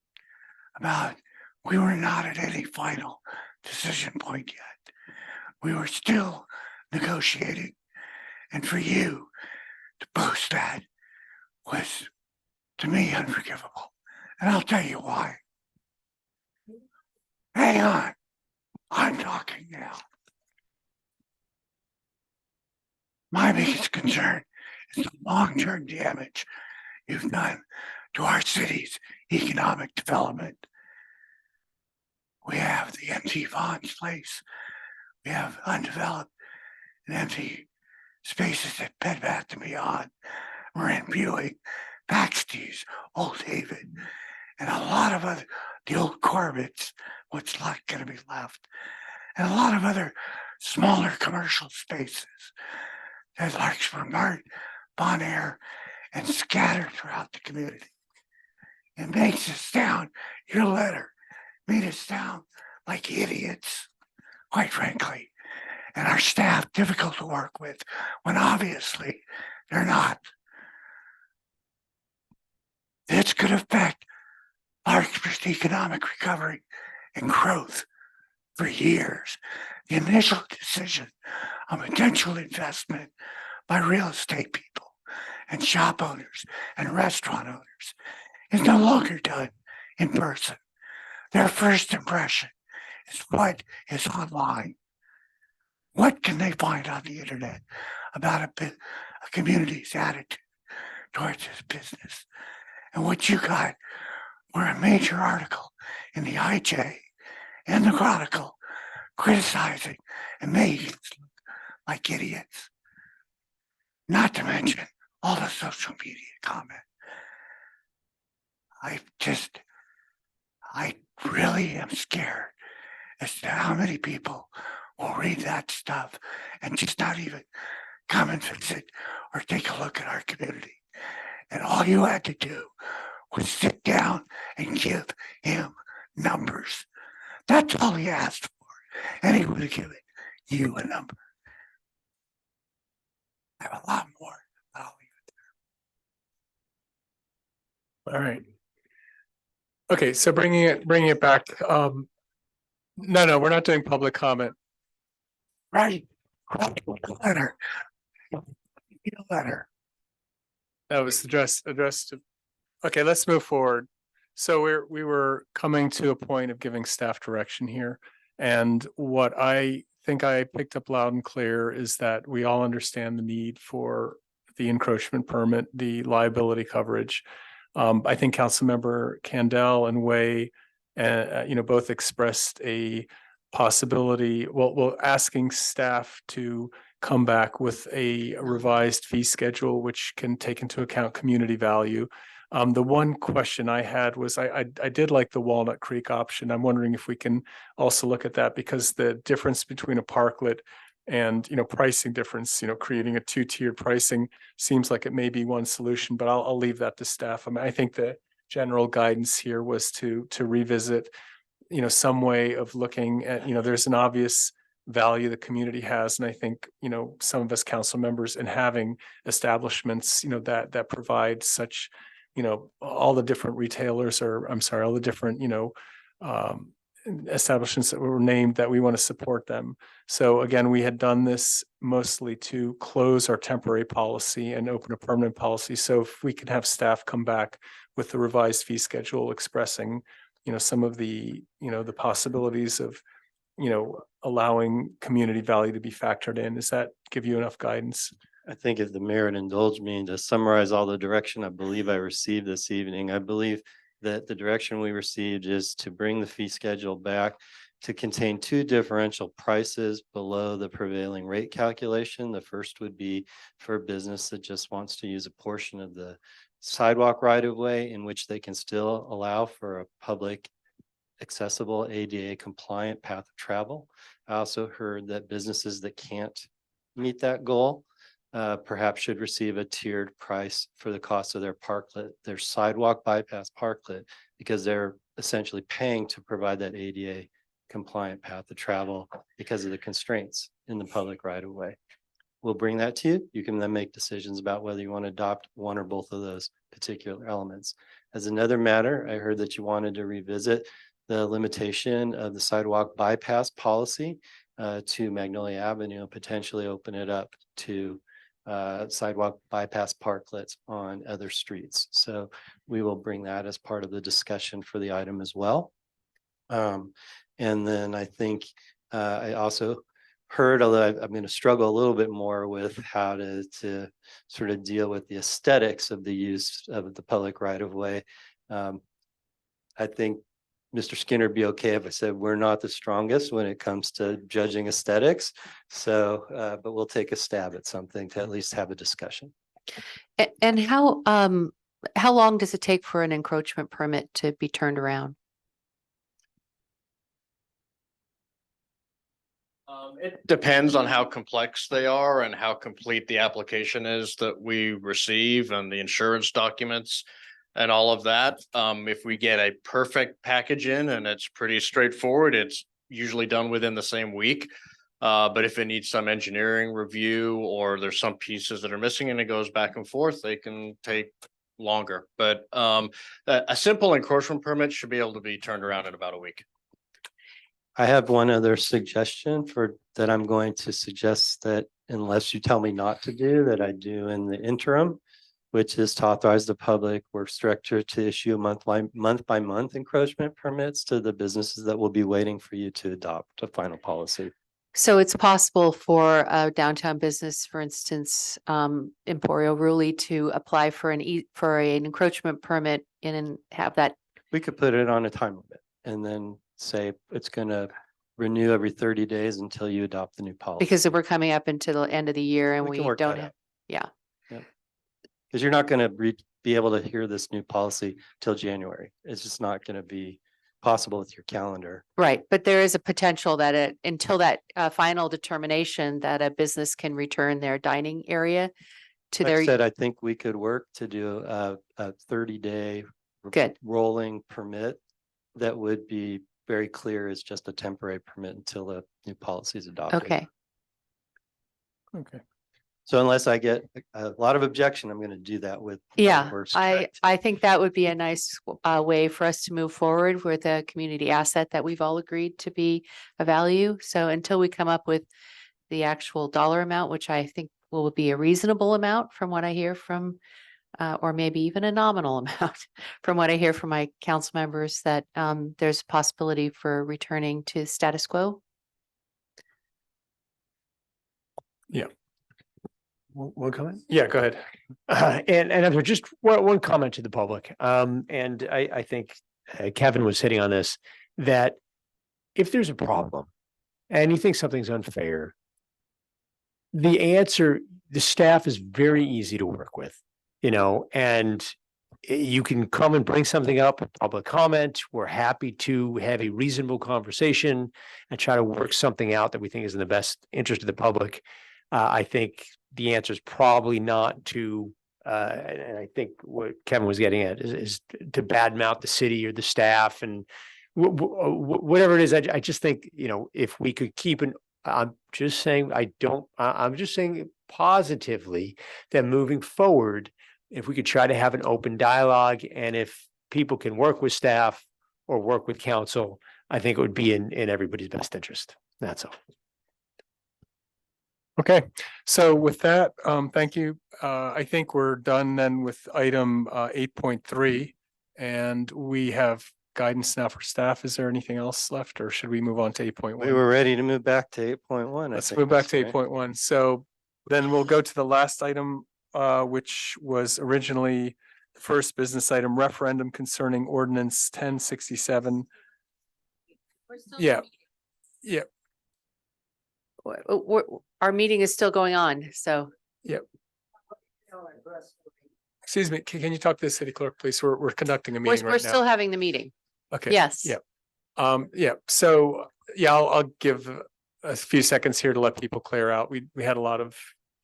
about we were not at any final decision point yet. We were still negotiating. And for you to post that was, to me, unforgivable. And I'll tell you why. Hang on. I'm talking now. My biggest concern is the long-term damage you've done to our city's economic development. We have the empty Vaughn's place. We have undeveloped and empty spaces at Bed Bath & Beyond, Marin Buick, Baxty's, Old Haven, and a lot of other, the old Corbett's, what's not going to be left, and a lot of other smaller commercial spaces that Larkspur Mart, Bon Air, and scattered throughout the community. It makes us sound, your letter made us sound like idiots, quite frankly, and our staff difficult to work with when obviously they're not. This could affect Larkspur's economic recovery and growth for years. The initial decision on potential investment by real estate people and shop owners and restaurant owners is no longer done in person. Their first impression is what is online. What can they find on the internet about a community's attitude towards this business? And what you got were a major article in the IJ and the Chronicle criticizing and making us look like idiots. Not to mention all the social media comment. I really am scared as to how many people will read that stuff and just not even come and visit or take a look at our community. And all you had to do was sit down and give him numbers. That's all he asked for. And he would have given you a number. I have a lot more, but I'll leave it there. All right. Okay, so bringing it back. No, we're not doing public comment. Right. Letter. Letter. That was addressed to. Okay, let's move forward. So we were coming to a point of giving staff direction here. And what I think I picked up loud and clear is that we all understand the need for the encroachment permit, the liability coverage. I think Councilmember Candell and Way, both expressed a possibility, well, asking staff to come back with a revised fee schedule, which can take into account community value. The one question I had was, I did like the Walnut Creek option. I'm wondering if we can also look at that, because the difference between a parklet and, pricing difference, creating a two-tiered pricing seems like it may be one solution, but I'll leave that to staff. I mean, I think the general guidance here was to revisit, some way of looking at, there's an obvious value the community has. And I think, some of us council members, and having establishments, that provide such, all the different retailers, or I'm sorry, all the different, establishments that were named, that we want to support them. So again, we had done this mostly to close our temporary policy and open a permanent policy. So if we could have staff come back with the revised fee schedule expressing, some of the, the possibilities of, allowing community value to be factored in, does that give you enough guidance? I think if the mayor would indulge me to summarize all the direction I believe I received this evening, I believe that the direction we received is to bring the fee schedule back to contain two differential prices below the prevailing rate calculation. The first would be for a business that just wants to use a portion of the sidewalk right of way, in which they can still allow for a public accessible ADA compliant path of travel. I also heard that businesses that can't meet that goal perhaps should receive a tiered price for the cost of their parklet, their sidewalk bypass parklet, because they're essentially paying to provide that ADA compliant path of travel because of the constraints in the public right of way. We'll bring that to you. You can then make decisions about whether you want to adopt one or both of those particular elements. As another matter, I heard that you wanted to revisit the limitation of the sidewalk bypass policy to Magnolia Avenue, and potentially open it up to sidewalk bypass parklets on other streets. So we will bring that as part of the discussion for the item as well. And then I think I also heard, although I'm going to struggle a little bit more with how to sort of deal with the aesthetics of the use of the public right of way. I think Mr. Skinner would be okay if I said we're not the strongest when it comes to judging aesthetics. So, but we'll take a stab at something to at least have a discussion. And how long does it take for an encroachment permit to be turned around? It depends on how complex they are and how complete the application is that we receive, and the insurance documents and all of that. If we get a perfect package in and it's pretty straightforward, it's usually done within the same week. But if it needs some engineering review, or there's some pieces that are missing and it goes back and forth, they can take longer. But a simple encroachment permit should be able to be turned around in about a week. I have one other suggestion that I'm going to suggest, that unless you tell me not to do, that I do in the interim, which is to authorize the public works director to issue month by month encroachment permits to the businesses that will be waiting for you to adopt a final policy. So it's possible for a downtown business, for instance, Emporio Ruli, to apply for an encroachment permit and have that. We could put it on a time limit and then say it's going to renew every 30 days until you adopt the new policy. Because we're coming up into the end of the year and we don't have, yeah. Because you're not going to be able to hear this new policy till January. It's just not going to be possible with your calendar. Right, but there is a potential that until that final determination that a business can return their dining area to Like their. I said, I think we could work to do a 30-day rolling permit that would be very clear as just a temporary permit until the new policy is adopted. Okay. Okay. So unless I get a lot of objection, I'm going to do that with. Yeah, I think that would be a nice way for us to move forward with a community asset that we've all agreed to be a value. So until we come up with the actual dollar amount, which I think will be a reasonable amount from what I hear from, or maybe even a nominal amount from what I hear from my council members, that there's a possibility for returning to status quo. Yeah. One comment? Yeah, go ahead. And just one comment to the public. And I think Kevin was hitting on this, that if there's a problem and you think something's unfair, the answer, the staff is very easy to work with, and you can come and bring something up, public comment. We're happy to have a reasonable conversation and try to work something out that we think is in the best interest of the public. I think the answer is probably not to, and I think what Kevin was getting at is to badmouth the city or the staff and whatever it is. I just think, you know, if we could keep I'm just saying, I'm just saying positively that moving forward, if we could try to have an open dialogue and if people can work with staff or work with council, I think it would be in everybody's best interest. That's all. Okay, so with that, thank you. I think we're done then with item 8.3. And we have guidance now for staff. Is there anything else left or should we move on to 8.1? We were ready to move back to 8.1. Let's move back to 8.1. So then we'll go to the last item, which was originally the first business item, referendum concerning ordinance 1067. Yeah. Yeah. Our meeting is still going on, so. Yep. Excuse me, can you talk to the city clerk, please? We're conducting a We're, meeting we're right now. still having the meeting. Okay. Yes. Yeah. Yeah, so yeah, I'll give a few seconds here to let people clear out. We had a lot of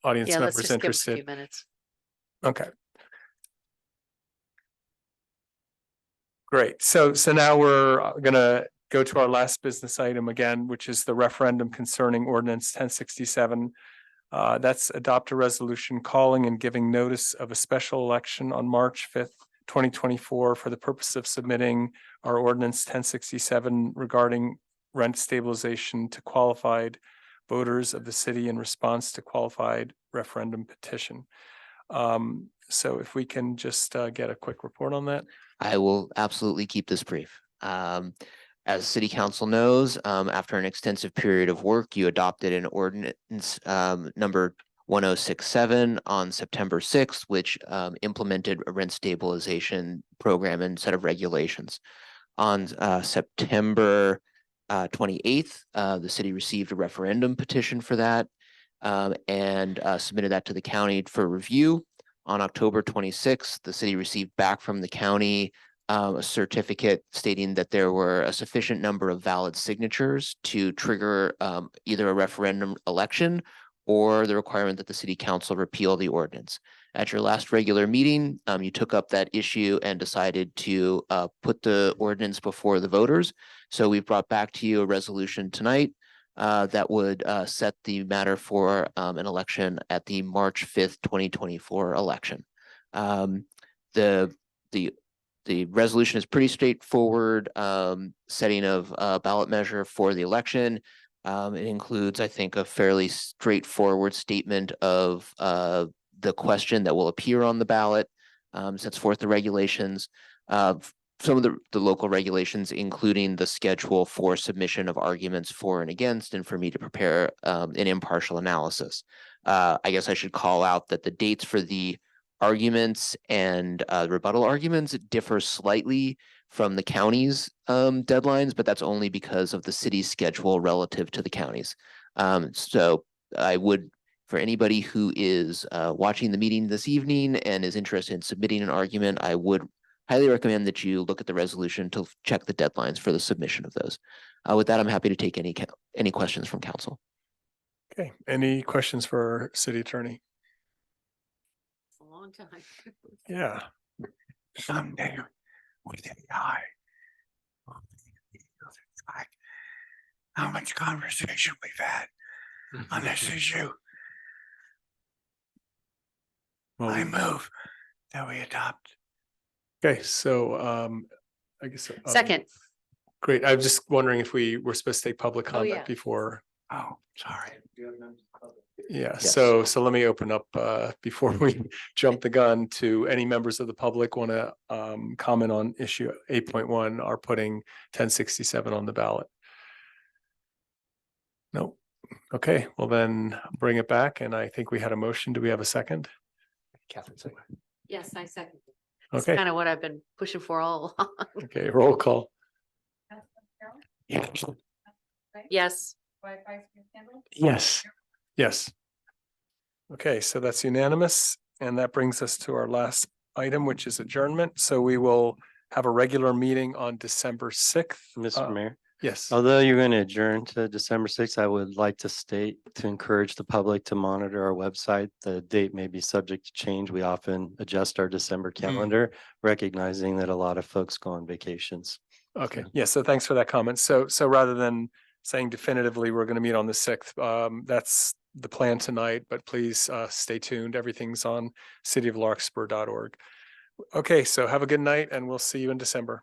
audience Yeah, let's members just give 'em a interested. few minutes. Okay. Great. So now we're gonna go to our last business item again, which is the referendum concerning ordinance 1067. That's adopt a resolution calling and giving notice of a special election on March 5th, 2024 for the purpose of submitting our ordinance 1067 regarding rent stabilization to qualified voters of the city in response to qualified referendum petition. So if we can just get a quick report on that. I will absolutely keep this brief. As City Council knows, after an extensive period of work, you adopted an ordinance number 1067 on September 6th, which implemented a rent stabilization program and set of regulations. On September 28th, the city received a referendum petition for that and submitted that to the county for review. On October 26th, the city received back from the county a certificate stating that there were a sufficient number of valid signatures to trigger either a referendum election or the requirement that the city council repeal the ordinance. At your last regular meeting, you took up that issue and decided to put the ordinance before the voters. So we've brought back to you a resolution tonight that would set the matter for an election at the March 5th, 2024 election. The resolution is pretty straightforward, setting of ballot measure for the election. It includes, I think, a fairly straightforward statement of the question that will appear on the ballot, sets forth the regulations, some of the local regulations, including the schedule for submission of arguments for and against, and for me to prepare an impartial analysis. I guess I should call out that the dates for the arguments and rebuttal arguments differ slightly from the county's deadlines, but that's only because of the city's schedule relative to the county's. So I would, for anybody who is watching the meeting this evening and is interested in submitting an argument, I would highly recommend that you look at the resolution to check the deadlines for the submission of those. With that, I'm happy to take any questions from council. Okay, any questions for our city attorney? It's a long time. Yeah. Someday with AI. How much conversation we've had on this issue. I move that we adopt. Okay, so I guess. Second. Great. I was just wondering if we were supposed to take public comment yeah. before. Oh, sorry. Yeah, Yes. so let me open up before we jump the gun to any members of the public want to comment on issue 8.1 are putting 1067 on the ballot. Nope. Okay, well then bring it back. And I think we had a motion. Do we have a second? Catherine, second. Yes, I second. That's Okay. kind of what I've been pushing for all along. Okay, roll call. Yes. Yes. Yes. Yes. Okay, so that's unanimous. And that brings us to our last item, which is adjournment. So we will have a regular meeting on December 6th. Mr. Mayor. Yes. Although you're going to adjourn to December 6th, I would like to state to encourage the public to monitor our website. The date may be subject to change. We often adjust our December calendar, recognizing that a lot of folks go on vacations. Okay, yeah, so thanks for that comment. So rather than saying definitively, we're going to meet on the 6th, that's the plan tonight, but please stay tuned. Everything's on cityoflarkspur.org. Okay, so have a good night and we'll see you in December.